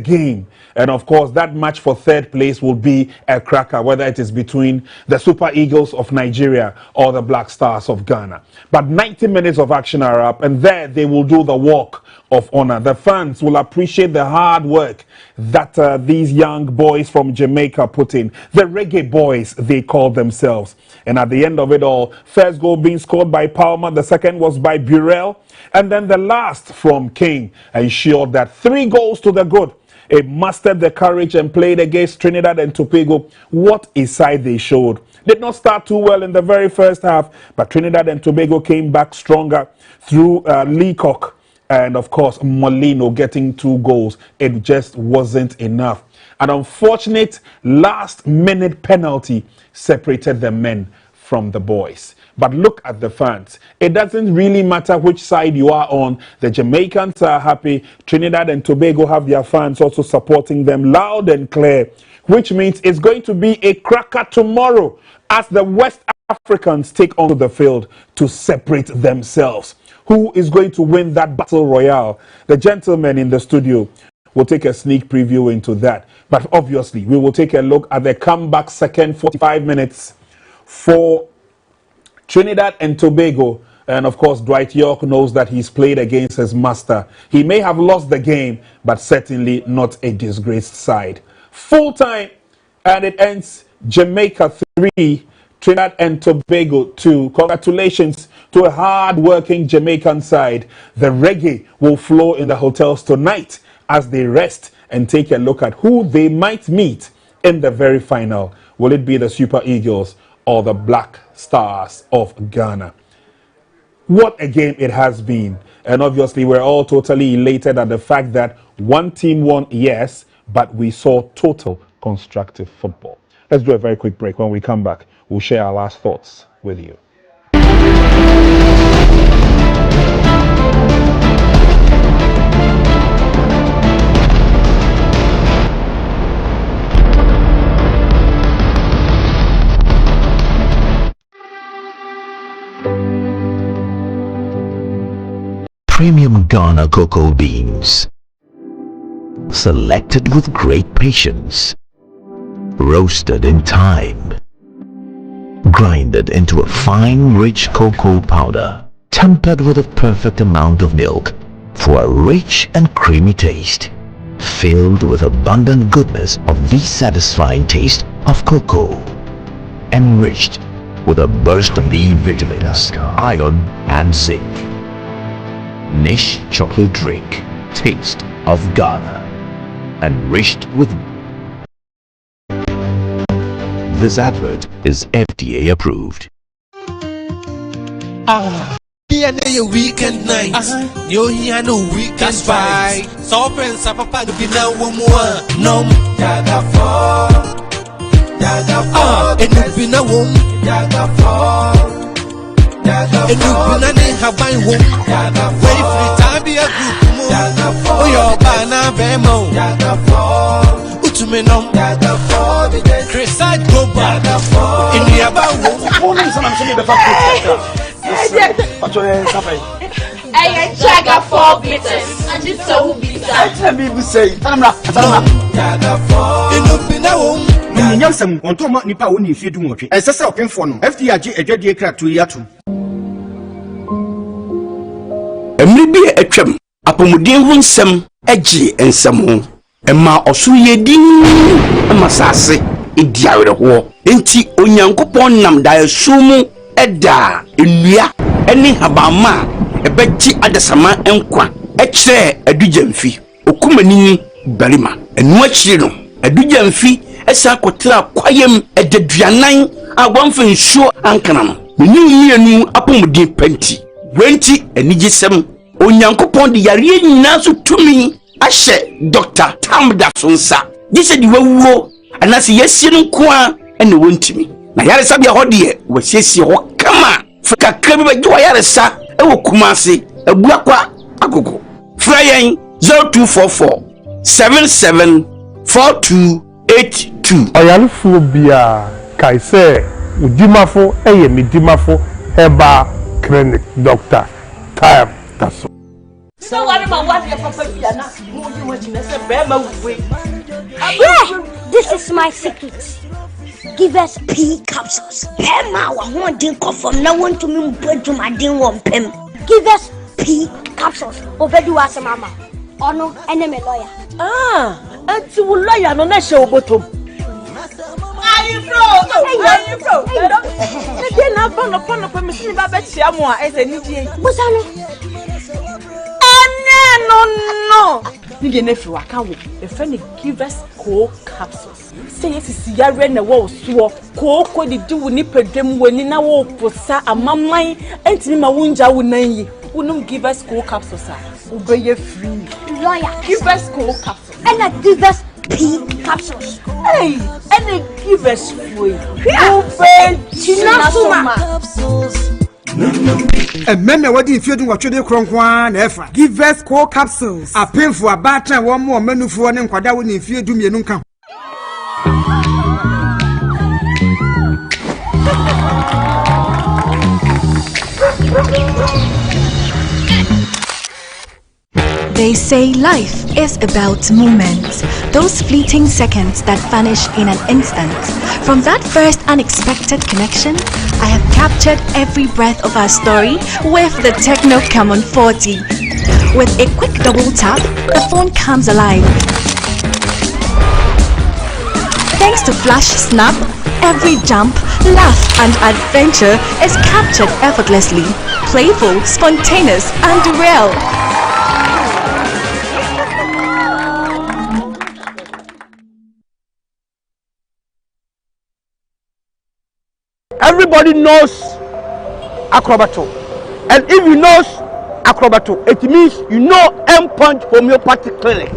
game. And of course, that match for third place will be a cracker, whether it is between the Super Eagles of Nigeria or the Black Stars of Ghana. But 90 minutes of action are up, and there they will do the walk of honor. The fans will appreciate the hard work that these young boys from Jamaica put in. The Reggae Boys, they call themselves. And at the end of it all, first goal being scored by Palmer, the second was by Burrell, and then the last from King ensured that 3 goals to the good. It mustered the courage and played against Trinidad and Tobago. What a side they showed. Did not start too well in the very first half, but Trinidad and Tobago came back stronger through Leacock and, of course, Molino getting 2 goals. It just wasn't enough. An unfortunate last-minute penalty separated the men from the boys. But look at the fans. It doesn't really matter which side you are on. The Jamaicans are happy. Trinidad and Tobago have their fans also supporting them loud and clear, which means it's going to be a cracker tomorrow as the West Africans take onto the field to separate themselves. Who is going to win that battle royale? The gentlemen in the studio will take a sneak preview into that. But obviously, we will take a look at the comeback second 45 minutes for Trinidad and Tobago. And of course, Dwight York knows that he's played against his master. He may have lost the game, but certainly not a disgraced side. Full time, and it ends Jamaica 3, Trinidad and Tobago 2. Congratulations to a hard-working Jamaican side. The reggae will flow in the hotels tonight as they rest and take a look at who they might meet in the very final. Will it be the Super Eagles or the Black Stars of Ghana? What a game it has been. And obviously, we're all totally elated at the fact that one team won, yes, but we saw total constructive football. Let's do a very quick break. When we come back, we'll share our last thoughts with you. Premium Ghana cocoa beans, selected with great patience, roasted in time, grinded into a fine rich cocoa powder, tempered with a perfect amount of milk for a rich and creamy taste, filled with abundant goodness of the satisfying taste of cocoa, enriched with a burst of B vitamins, iron and zinc. Niche chocolate drink, taste of Ghana, enriched with. This advert is FDA approved. Here no weekend night. You here no weekend fight. So friends, papa do be now one more. No, Jaga 4, Jaga Enupina wom. Enupina ne haban wom. Very free time be a group mo. Oh your bana bemo. Utumeno. Crescent global. In the about wom. I Jagger 4 bitters. And it's so bitter. Tell me, say, Yansam, on Toma Nipa, when you do what as a self inform, FDRG, a judge crack to Yatu. Maybe a trim, Apomudin won some edgy and some. And ma osuye din, and Masase, Idia with a war. Enti Onyankopon nam da sumu, Eda, Inuya, any Habama, a betty adasama enkwa, Eche, a dujemfi, Okumani, Berima, and watch you know, a dujemfi. Esa kotra kwayem ededuanan a wamfin sure ankanam mienu apomudin penti wenti enigisem onyankopon de yare nyina so tumi ahye Dr. Tamda sonsa gise di wawuo anase yesie nko a ene wontimi na yare sabia hode wasiesie ho kama fika krabi ba gwa yare sa ewo kumase abuakwa agogo frayen 0244 774282 Oyalufo bia kaise udimafo midimafo heba clinic Dr. Tamda. So what about what your papa piana? Yeah, this is my secret. Give us pea capsules. Emma, I want to go from now on to me to my ding one pem. Give us pea capsules. Obedu as a mama. Oh no, enemy lawyer. Ah, and to lawyer no na show bottom. Are you bro? Again, I'm upon a machine about Siamoa as a new day. What's that? No. You get nephew, I can't wait. The friend give us cold capsules. Say yes, is Yara and the wall swore. Cold could do nipper them when in our walk for sa a mamma and Tima Wunja would name wouldn't give us cold capsules. Obey your free lawyer. Give us cold capsules. And I give us pea capsules. Hey, and they give us free. And men what if you do what you do cronkwan efa. Give us core capsules. A painful a batter one more menu for one and quada when if you do me nunca. They say life is about moments, those fleeting seconds that vanish in an instant. From that first unexpected connection, I have captured every breath of our story with the Techno Camon 40. With a quick double tap, the phone comes alive. Thanks to Flash Snap, every jump, laugh and adventure is captured effortlessly, playful, spontaneous and real. Everybody knows Acrobato. And if you know Acrobato, it means you know M-Punch Homeopathic Clinic.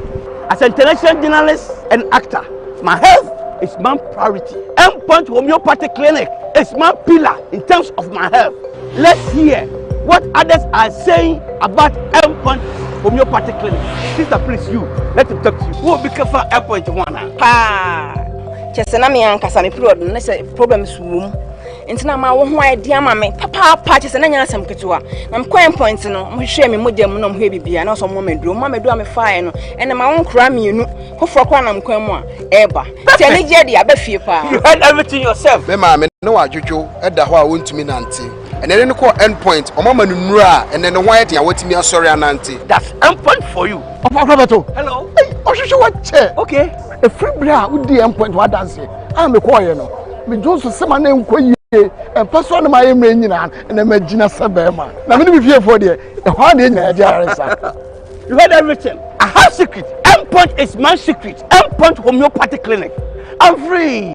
As an international journalist and actor, my health is my priority. M-Punch Homeopathic Clinic is my pillar in terms of my health. Let's hear what others are saying about M-Punch Homeopathic Clinic. Sister, please, you, let him talk to you. Who will be careful M-Punch one? Chesena me ankasa me period no say problems wom ntina ma wo ho idea ma me papa chesena nya asem ketewa na mkwan point no mo hwe me modem no mo hwe bibia na so mo meduro a me fae no ene ma won kra mienu hofro kwa na mkwan mu a eba tele je dia ba fie pa. You heard everything yourself. Me ma me no wadwodwo eda ho a wontumi nante ene ne ko end point o mama nunu a ene ne ho idea watimi asori anante. That's end point for you. Acrobato. Hello. Ohwehwe what che. Okay. A free bra wo di end point wa dance. Ah me ko ye no. Me Johnson sema na enkoyi and person na my nyina na magina sebema. Na me be fie for there. E ho ade nyina e aresa. You heard everything. I have secret. End point is my secret. End point homeopathic clinic. I'm free.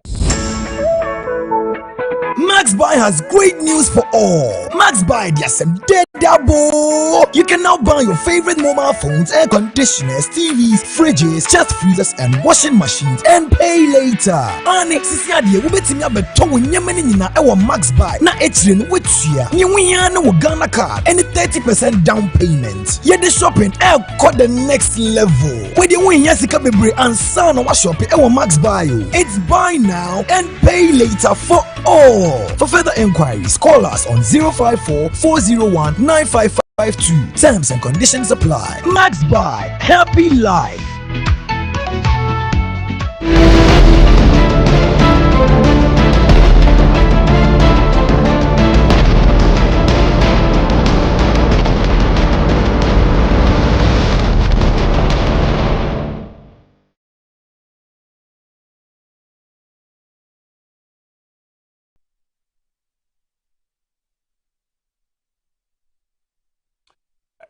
Max Buy has great news for all. Max Buy, there's some dead double. You can now buy your favorite mobile phones, air conditioners, TVs, fridges, chest freezers, and washing machines and pay later. Annex is the idea. We bet me about to win our max buy. Na etrin with ya. No Ghana card and a 30% down payment. Yet the shopping air cut the next level. With the win Yasika Bebre and son of shopping our max buy. It's buy now and pay later for all. For further enquiries, call us on 054-401-9552. Terms and conditions apply. Max buy. Happy life.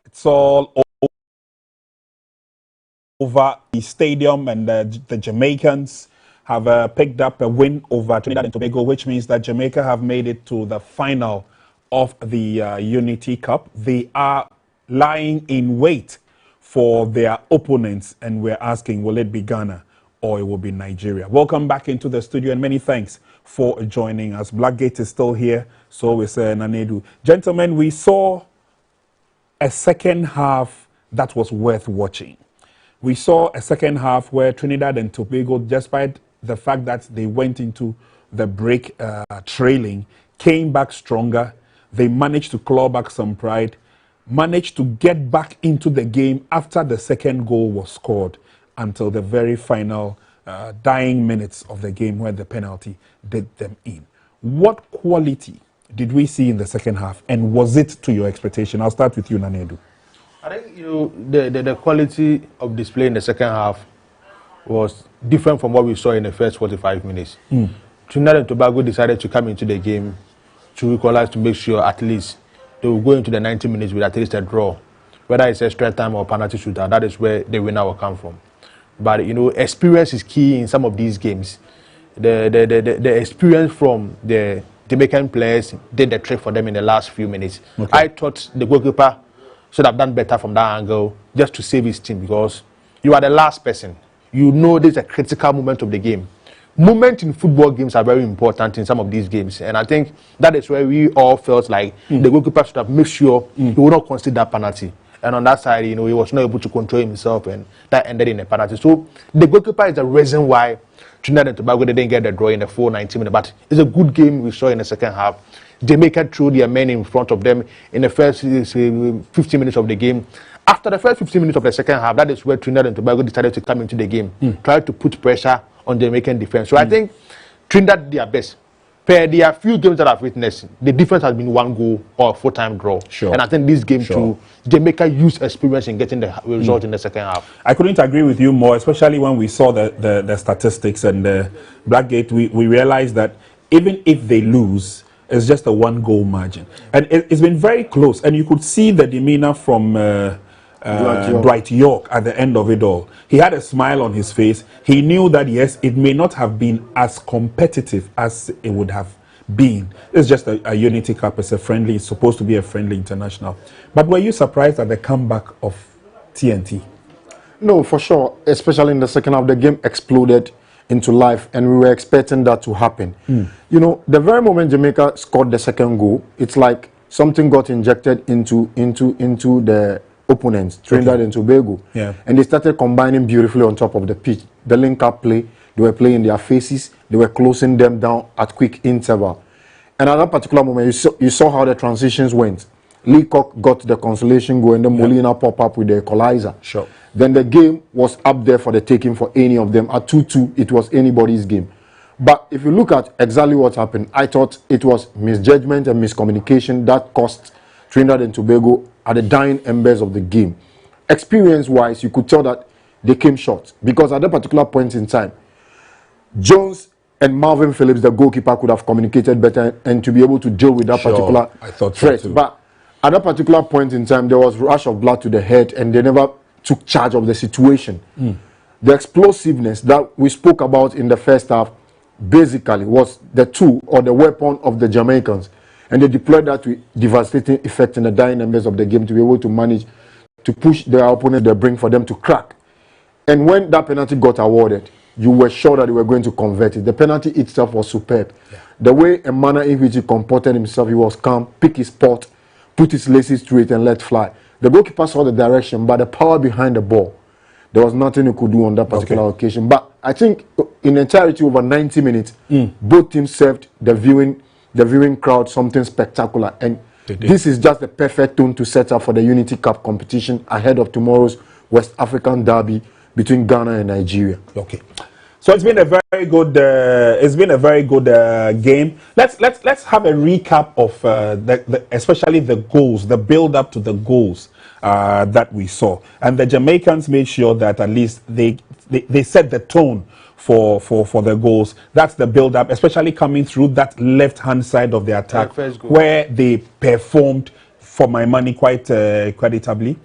It's all over the stadium, and the Jamaicans have picked up a win over Trinidad and Tobago, which means that Jamaica have made it to the final of the Unity Cup. They are lying in wait for their opponents, and we're asking, will it be Ghana or it will be Nigeria? Welcome back into the studio, and many thanks for joining us. Blackgate is still here, so is Nanedu. Gentlemen, we saw a second half that was worth watching. We saw a second half where Trinidad and Tobago, despite the fact that they went into the break trailing, came back stronger. They managed to claw back some pride, managed to get back into the game after the second goal was scored until the very final dying minutes of the game where the penalty did them in. What quality did we see in the second half, and was it to your expectation? I'll start with you, Nanedu. I think the quality of display in the second half was different from what we saw in the first 45 minutes. Trinidad and Tobago decided to come into the game to equalize, to make sure at least they will go into the 90 minutes with at least a draw. Whether it's extra time or penalty shootout, that is where the winner will come from. But experience is key in some of these games. The experience from the Jamaican players did the trick for them in the last few minutes. Okay. I thought the goalkeeper should have done better from that angle just to save his team, because you are the last person. You know this is a critical moment of the game. Moments in football games are very important in some of these games, and I think that is where we all felt like the goalkeeper should have made sure he would not concede that penalty. And on that side, he was not able to control himself, and that ended in a penalty. So the goalkeeper is the reason why Trinidad and Tobago didn't get the draw in the full 90 minutes. But it's a good game we saw in the second half. Jamaica threw their men in front of them in the first 15 minutes of the game. After the first 15 minutes of the second half, that is where Trinidad and Tobago decided to come into the game, try to put pressure on the Jamaican defense. So I think Trinidad did their best. Per there are few games that I've witnessed, the difference has been one goal or a full-time draw. Sure. And I think this game too, Jamaica used experience in getting the result in the second half. I couldn't agree with you more, especially when we saw the statistics and the Blackgate. We realized that even if they lose, it's just a one-goal margin. And it's been very close. And you could see the demeanor from Dwight York at the end of it all. He had a smile on his face. He knew that, yes, it may not have been as competitive as it would have been. It's just a Unity Cup. It's supposed to be a friendly international. But were you surprised at the comeback of TNT? No, for sure. Especially in the second half, the game exploded into life, and we were expecting that to happen. The very moment Jamaica scored the second goal, it's like something got injected into the opponents, Trinidad and Tobago. And they started combining beautifully on top of the pitch. The link-up play, they were playing their faces, they were closing them down at quick interval. And at that particular moment, you saw how the transitions went. Leacock got the consolation goal, and then Molina pop up with the equalizer. Then the game was up there for the taking for any of them. At 2-2, it was anybody's game. But if you look at exactly what happened, I thought it was misjudgment and miscommunication that cost Trinidad and Tobago at the dying embers of the game. Experience-wise, you could tell that they came short, because at that particular point in time, Jones and Marvin Phillips, the goalkeeper, could have communicated better and to be able to deal with that particular threat. So but at that particular point in time, there was rush of blood to the head, and they never took charge of the situation. The explosiveness that we spoke about in the first half basically was the tool or the weapon of the Jamaicans. And they deployed that with devastating effect in the dying numbers of the game to be able to manage to push their opponent the brink for them to crack. And when that penalty got awarded, you were sure that they were going to convert it. The penalty itself was superb. Yeah. The way and manner in which he comported himself, he was calm, picked his spot, put his laces straight and let fly. The goalkeeper saw the direction, but the power behind the ball, there was nothing he could do on that particular occasion. But I think in entirety over 90 minutes, both teams served the viewing crowd something spectacular. And this is just the perfect tone to set up for the Unity Cup competition ahead of tomorrow's West African derby between Ghana and Nigeria. Okay, so it's been a very good game. Let's have a recap of especially the goals, the build up to the goals that we saw, and the Jamaicans made sure that at least they set the tone for the goals. That's the build up, especially coming through that left hand side of the attack where they performed, for my money, quite creditably.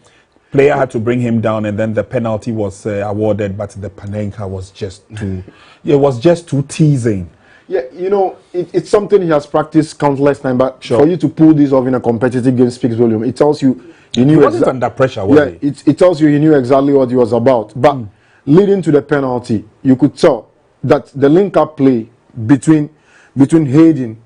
Player had to bring him down, and then the penalty was awarded, but the Panenka was just too it was just too teasing. Yeah, you know, it's something he has practiced countless times, but for you to pull this off in a competitive game speaks volume. It tells you he knew. He wasn't under pressure, was he? It tells you he knew exactly what he was about. But leading to the penalty, you could tell that the link-up play between Hayden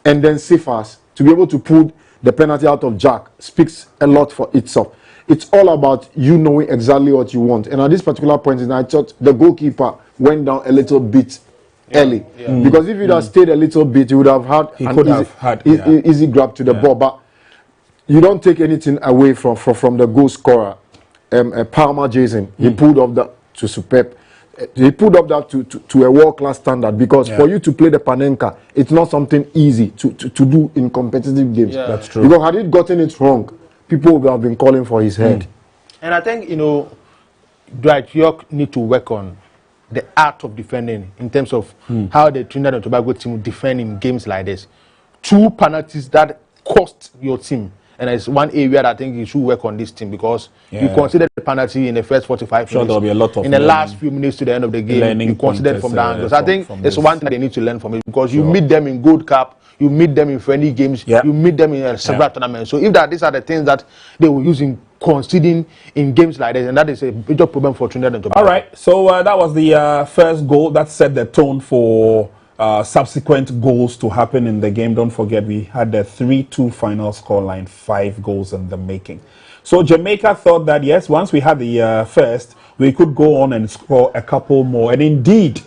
and then Sifas to be able to pull the penalty out of Jack speaks a lot for itself. It's all about you knowing exactly what you want. And at this particular point, I thought the goalkeeper went down a little bit early. Because if he'd have stayed a little bit, he would have had an easy grab to the ball. But you don't take anything away from the goal scorer, Palmer Jason. He pulled off that to superb. He pulled up that to a world-class standard, because for you to play the Panenka, it's not something easy to do in competitive games. That's true. Because had he gotten it wrong, people would have been calling for his head. And I think, you know, Dwight York need to work on the art of defending in terms of how the Trinidad and Tobago team defend in games like this. 2 penalties that cost your team. And it's one area that I think you should work on this team, because you consider the penalty in the first 45 minutes. There'll be a lot of in the last few minutes to the end of the game, you consider from the angles. I think it's one thing they need to learn from it, because you meet them in Gold Cup, you meet them in friendly games, you meet them in several tournaments. So if these are the things that they were using conceding in games like this, and that is a major problem for Trinidad and Tobago. All right, so that was the first goal that set the tone for subsequent goals to happen in the game. Don't forget, we had the 3-2 final scoreline, 5 goals in the making. So Jamaica thought that, yes, once we had the first, we could go on and score a couple more. And indeed,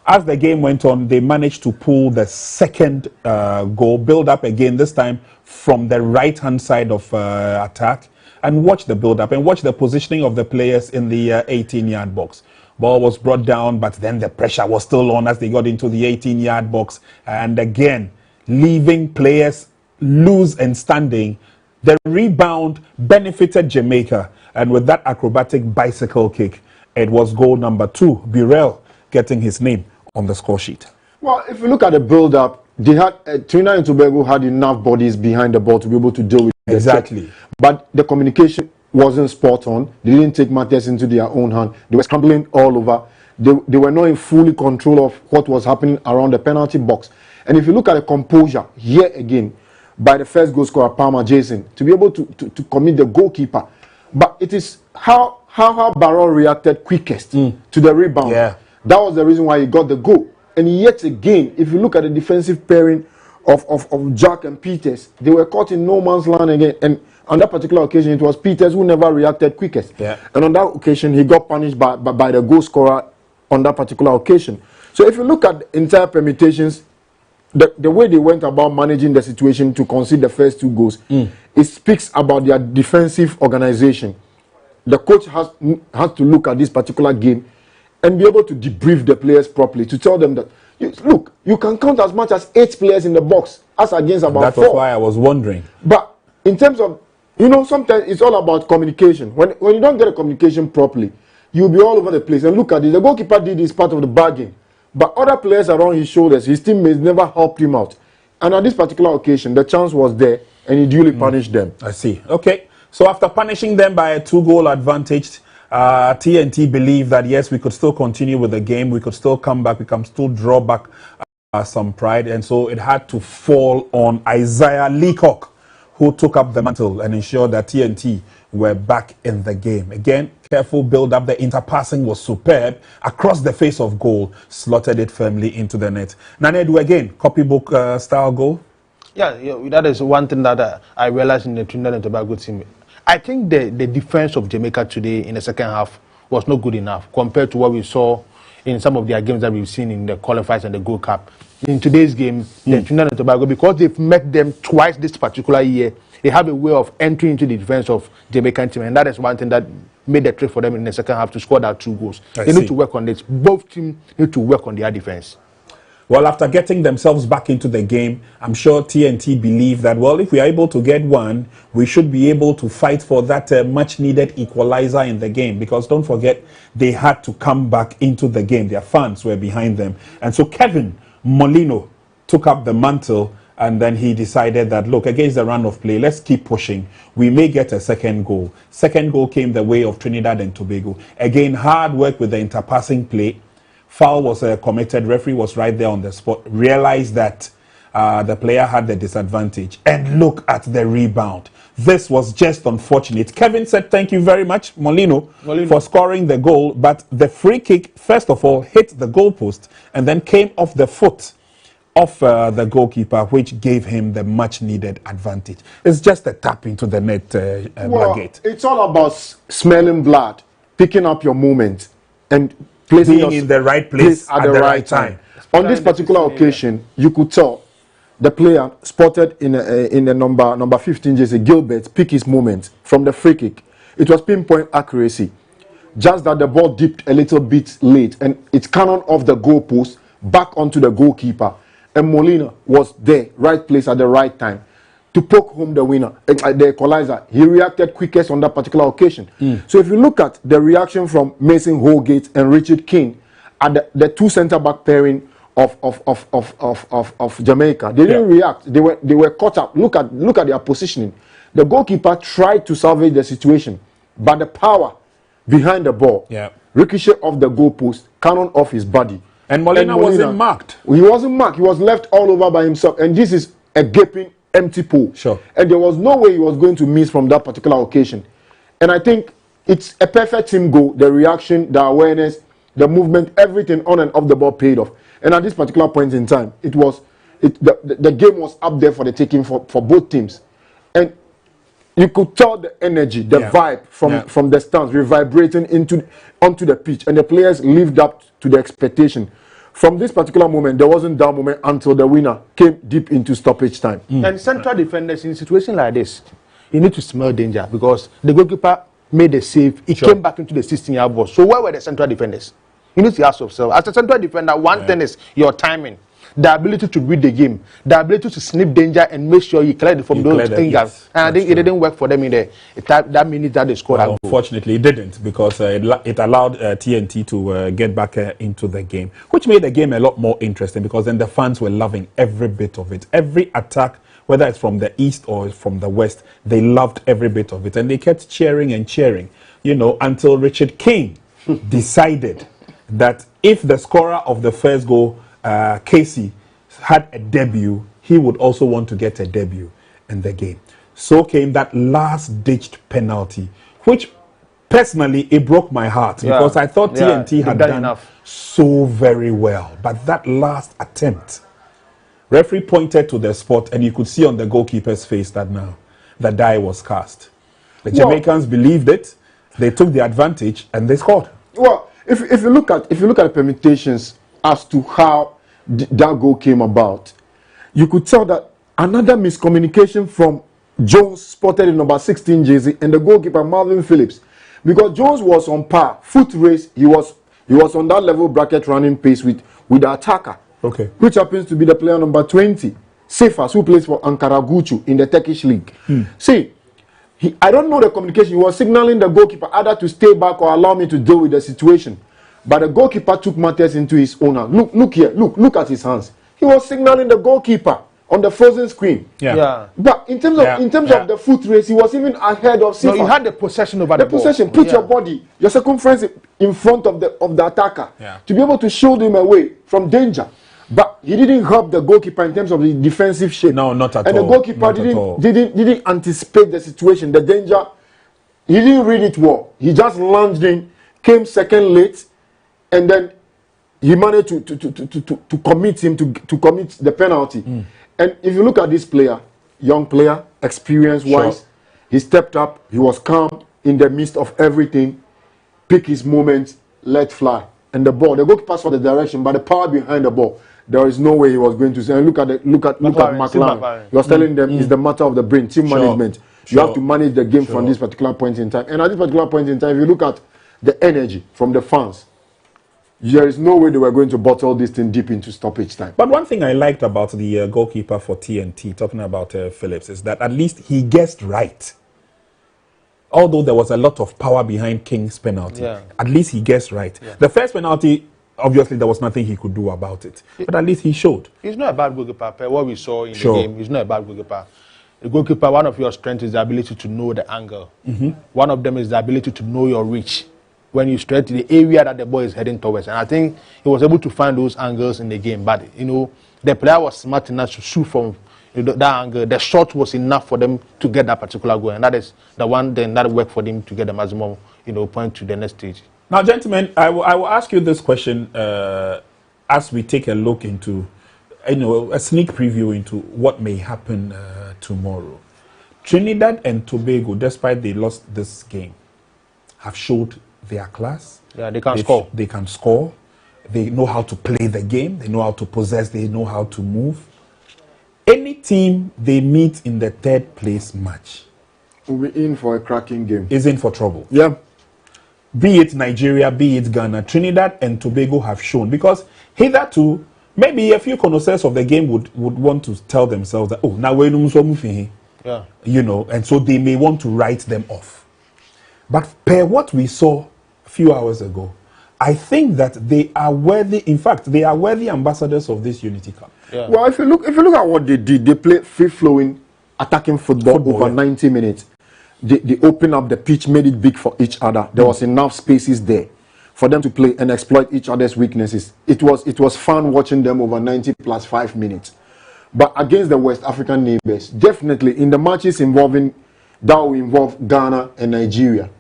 as the game went on, they managed to pull the second goal, build up again, this time from the right-hand side of attack, and watch the build-up and watch the positioning of the players in the 18-yard box. Ball was brought down, but then the pressure was still on as they got into the 18-yard box. And again, leaving players loose and standing. The rebound benefited Jamaica. And with that acrobatic bicycle kick, it was goal number 2. Burrell getting his name on the score sheet. Well, if you look at the build-up, they had Trinidad and Tobago had enough bodies behind the ball to be able to deal with it. Exactly. But the communication wasn't spot on. They didn't take matters into their own hand. They were scrambling all over. They were not in fully control of what was happening around the penalty box. And if you look at the composure here again by the first goal scorer, Palmer Jason, to be able to commit the goalkeeper. But it is how Barrow reacted quickest to the rebound. Yeah. That was the reason why he got the goal. And yet again, if you look at the defensive pairing of Jack and Peters, they were caught in no man's land again. And on that particular occasion, it was Peters who never reacted quickest. Yeah. And on that occasion, he got punished by the goal scorer on that particular occasion. So if you look at the entire permutations, the way they went about managing the situation to concede the first 2 goals, it speaks about their defensive organization. The coach has to look at this particular game and be able to debrief the players properly, to tell them that, look, you can count as much as 8 players in the box as against about 4. That was why I was wondering. But in terms of, sometimes it's all about communication. When you don't get a communication properly, you'll be all over the place. And look at it, the goalkeeper did his part of the bargain. But other players around his shoulders, his teammates never helped him out. And at this particular occasion, the chance was there, and he duly punished them. I see. Okay. So after punishing them by a 2-goal advantage, TNT believed that, yes, we could still continue with the game. We could still come back. We can still draw back some pride, and so it had to fall on Isaiah Leacock, who took up the mantle and ensured that TNT were back in the game. Again, careful build-up. The interpassing was superb. Across the face of goal, slotted it firmly into the net. Nanedu, again, copybook style goal? Yeah, that is one thing that I realized in the Trinidad and Tobago team. I think the defense of Jamaica today in the second half was not good enough compared to what we saw in some of their games that we've seen in the qualifiers and the Gold Cup. In today's game, the Trinidad and Tobago, because they've met them twice this particular year, they have a way of entering into the defense of Jamaican team, and that is one thing that made the trick for them in the second half to score that 2 goals. They need to work on this. Both teams need to work on their defense. Well, after getting themselves back into the game, I'm sure TNT believe that, well, if we are able to get one, we should be able to fight for that much-needed equalizer in the game. Because don't forget, they had to come back into the game. Their fans were behind them. And so Kevin Molino took up the mantle, and then he decided that, look, against the run of play, let's keep pushing. We may get a second goal. Second goal came the way of Trinidad and Tobago. Again, hard work with the interpassing play. Foul was committed. Referee was right there on the spot. Realized that the player had the disadvantage. And look at the rebound. This was just unfortunate. Kevin said thank you very much, Molino, for scoring the goal. But the free kick, first of all, hit the goalpost and then came off the foot of the goalkeeper, which gave him the much-needed advantage. It's just a tap into the net, Margate. It's all about smelling blood, picking up your moment, and being in the right place at the right time. On this particular occasion, you could tell the player spotted in the number 15 jersey, Gilbert, pick his moment from the free kick. It was pinpoint accuracy. Just that the ball dipped a little bit late and it's cannon off the goalpost back onto the goalkeeper. And Molina was there, right place at the right time to poke home the winner, the equalizer. He reacted quickest on that particular occasion. So if you look at the reaction from Mason Holgate and Richard King at the 2 centre-back pairing of Jamaica, they didn't react. They were caught up. Look at their positioning. The goalkeeper tried to salvage the situation, but the power behind the ball, ricochet off the goalpost, cannon off his body. And Molina wasn't marked. He wasn't marked. He was left all over by himself. And this is a gaping empty pool. And there was no way he was going to miss from that particular occasion. And I think it's a perfect team goal. The reaction, the awareness, the movement, everything on and off the ball paid off. And at this particular point in time, the game was up there for the taking for both teams. And you could tell the energy, the vibe from the stands reverberating onto the pitch. And the players lived up to the expectation. From this particular moment, there wasn't that moment until the winner came deep into stoppage time. And central defenders in a situation like this, you need to smell danger because the goalkeeper made a save. He came back into the 16-yard box. So where were the central defenders? You need to ask yourself. As a central defender, one thing is your timing, the ability to read the game, the ability to sniff danger and make sure you clear it from those fingers. And I think it didn't work for them in that minute that they scored. Well, unfortunately, it didn't because it allowed TNT to get back into the game, which made the game a lot more interesting because then the fans were loving every bit of it. Every attack, whether it's from the east or from the west, they loved every bit of it. And they kept cheering and cheering, until Richard King decided that if the scorer of the first goal, Casey, had a debut, he would also want to get a debut in the game. So came that last-ditched penalty, which personally, it broke my heart because I thought TNT had done so very well. But that last attempt, referee pointed to the spot and you could see on the goalkeeper's face that now the die was cast. The Jamaicans believed it, they took the advantage and they scored. Well, if you look at the permutations as to how that goal came about, you could tell that another miscommunication from Jones spotted in number 16 jersey and the goalkeeper Marvin Phillips, because Jones was on par, foot race. He was on that level bracket running pace with the attacker, which happens to be the player number 20, Sefas, who plays for Ankara Gucu in the Turkish league. See. I don't know the communication. He was signaling the goalkeeper either to stay back or allow me to deal with the situation. But the goalkeeper took matters into his own hands. Look here. Look at his hands. He was signaling the goalkeeper on the frozen screen. But in terms of the foot race, he was even ahead of Sifa. No, he had the possession over the ball. Possession. Put your body, your circumference in front of the attacker to be able to shield him away from danger. But he didn't help the goalkeeper in terms of the defensive shape. No, not at all. And the goalkeeper didn't anticipate the situation, the danger. He didn't read it well. He just lunged in, came second late, and then he managed to commit him to commit the penalty. And if you look at this player, young player, experience-wise, he stepped up. He was calm in the midst of everything. Pick his moment, let fly. And the ball, the goalkeeper saw the direction, but the power behind the ball, there is no way he was going to say. And look at McLaren. He was telling them it's the matter of the brain, team management. You have to manage the game from this particular point in time. And at this particular point in time, if you look at the energy from the fans, there is no way they were going to bottle this thing deep into stoppage time. But one thing I liked about the goalkeeper for TNT, talking about Phillips, is that at least he guessed right. Although there was a lot of power behind King's penalty, at least he guessed right. The first penalty, obviously, there was nothing he could do about it. But at least he showed. He's not a bad goalkeeper. What we saw in the game, he's not a bad goalkeeper. The goalkeeper, one of your strengths is the ability to know the angle. One of them is the ability to know your reach. When you straight to the area that the ball is heading towards. And I think he was able to find those angles in the game. But, you know, the player was smart enough to shoot from that angle. The shot was enough for them to get that particular goal. And that is the one thing that worked for them to get the maximum, point to the next stage. Now, gentlemen, I will ask you this question as we take a look into, a sneak preview into what may happen tomorrow. Trinidad and Tobago, despite they lost this game, have showed their class. Yeah, they can score. They can score. They know how to play the game. They know how to possess. They know how to move. Any team they meet in the third place match will be in for a cracking game. Is in for trouble. Yeah. Be it Nigeria, be it Ghana, Trinidad and Tobago have shown. Because hitherto, maybe a few connoisseurs of the game would want to tell themselves that, now we're moving. Yeah. And so they may want to write them off. But per what we saw a few hours ago, I think that they are worthy. In fact, they are worthy ambassadors of this Unity Cup. Yeah. Well, if you look at what they did, they played free-flowing, attacking football over 90 minutes. They opened up the pitch, made it big for each other. There was enough spaces there for them to play and exploit each other's weaknesses. It was fun watching them over 90 plus 5 minutes. But against the West African neighbors, definitely in the matches that will involve Ghana and Nigeria,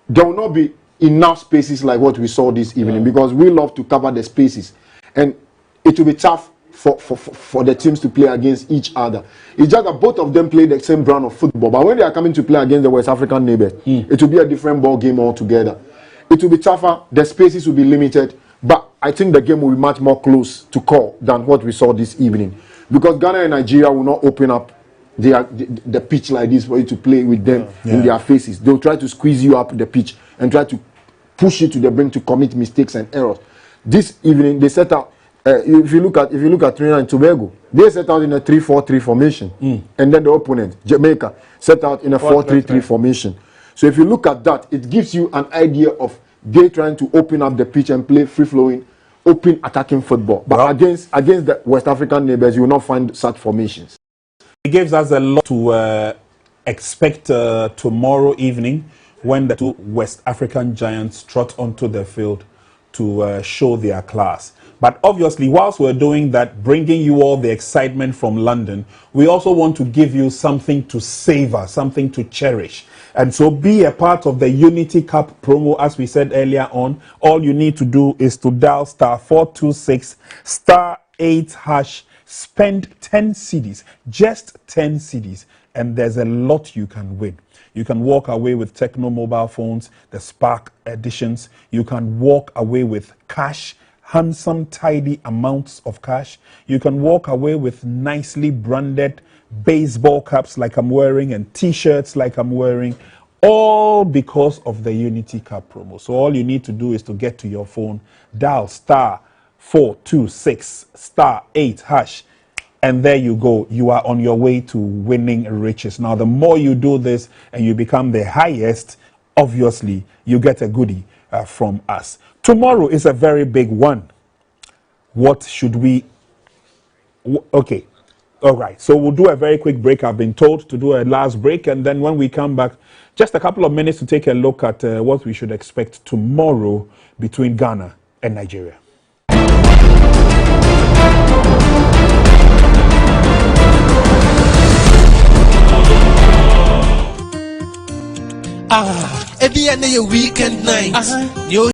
there will not be enough spaces like what we saw this evening because we love to cover the spaces. And it will be tough for the teams to play against each other. It's just that both of them play the same brand of football. But when they are coming to play against the West African neighbors, it will be a different ball game altogether. It will be tougher. The spaces will be limited. But I think the game will be much more close to call than what we saw this evening. Because Ghana and Nigeria will not open up the pitch like this for you to play with them in their faces. They'll try to squeeze you up the pitch and try to push you to the brink to commit mistakes and errors. This evening they set out. If you look at Trinidad and Tobago, they set out in a 3-4-3 formation, and then the opponent Jamaica set out in a 4-3-3 formation. So if you look at that, it gives you an idea of they trying to open up the pitch and play free-flowing, open attacking football. But against the West African neighbors, you will not find such formations. It gives us a lot to expect tomorrow evening when the two West African giants trot onto the field to show their class. But obviously, whilst we're doing that, bringing you all the excitement from London, we also want to give you something to savor, something to cherish. And so be a part of the Unity Cup promo, as we said earlier on. All you need to do is to dial *426 *8#, spend 10 cedis, just 10 cedis, and there's a lot you can win. You can walk away with Techno mobile phones, the Spark editions. You can walk away with cash, handsome, tidy amounts of cash. You can walk away with nicely branded baseball caps like I'm wearing and T-shirts like I'm wearing, all because of the Unity Cup promo. So all you need to do is to get to your phone, dial *426 *8#, and there you go. You are on your way to winning riches. Now, the more you do this and you become the highest, obviously, you get a goodie from us. Tomorrow is a very big one. What should we... Okay. All right. So we'll do a very quick break. I've been told to do a last break. And then when we come back, just a couple of minutes to take a look at what we should expect tomorrow between Ghana and Nigeria. Every night, weekend night.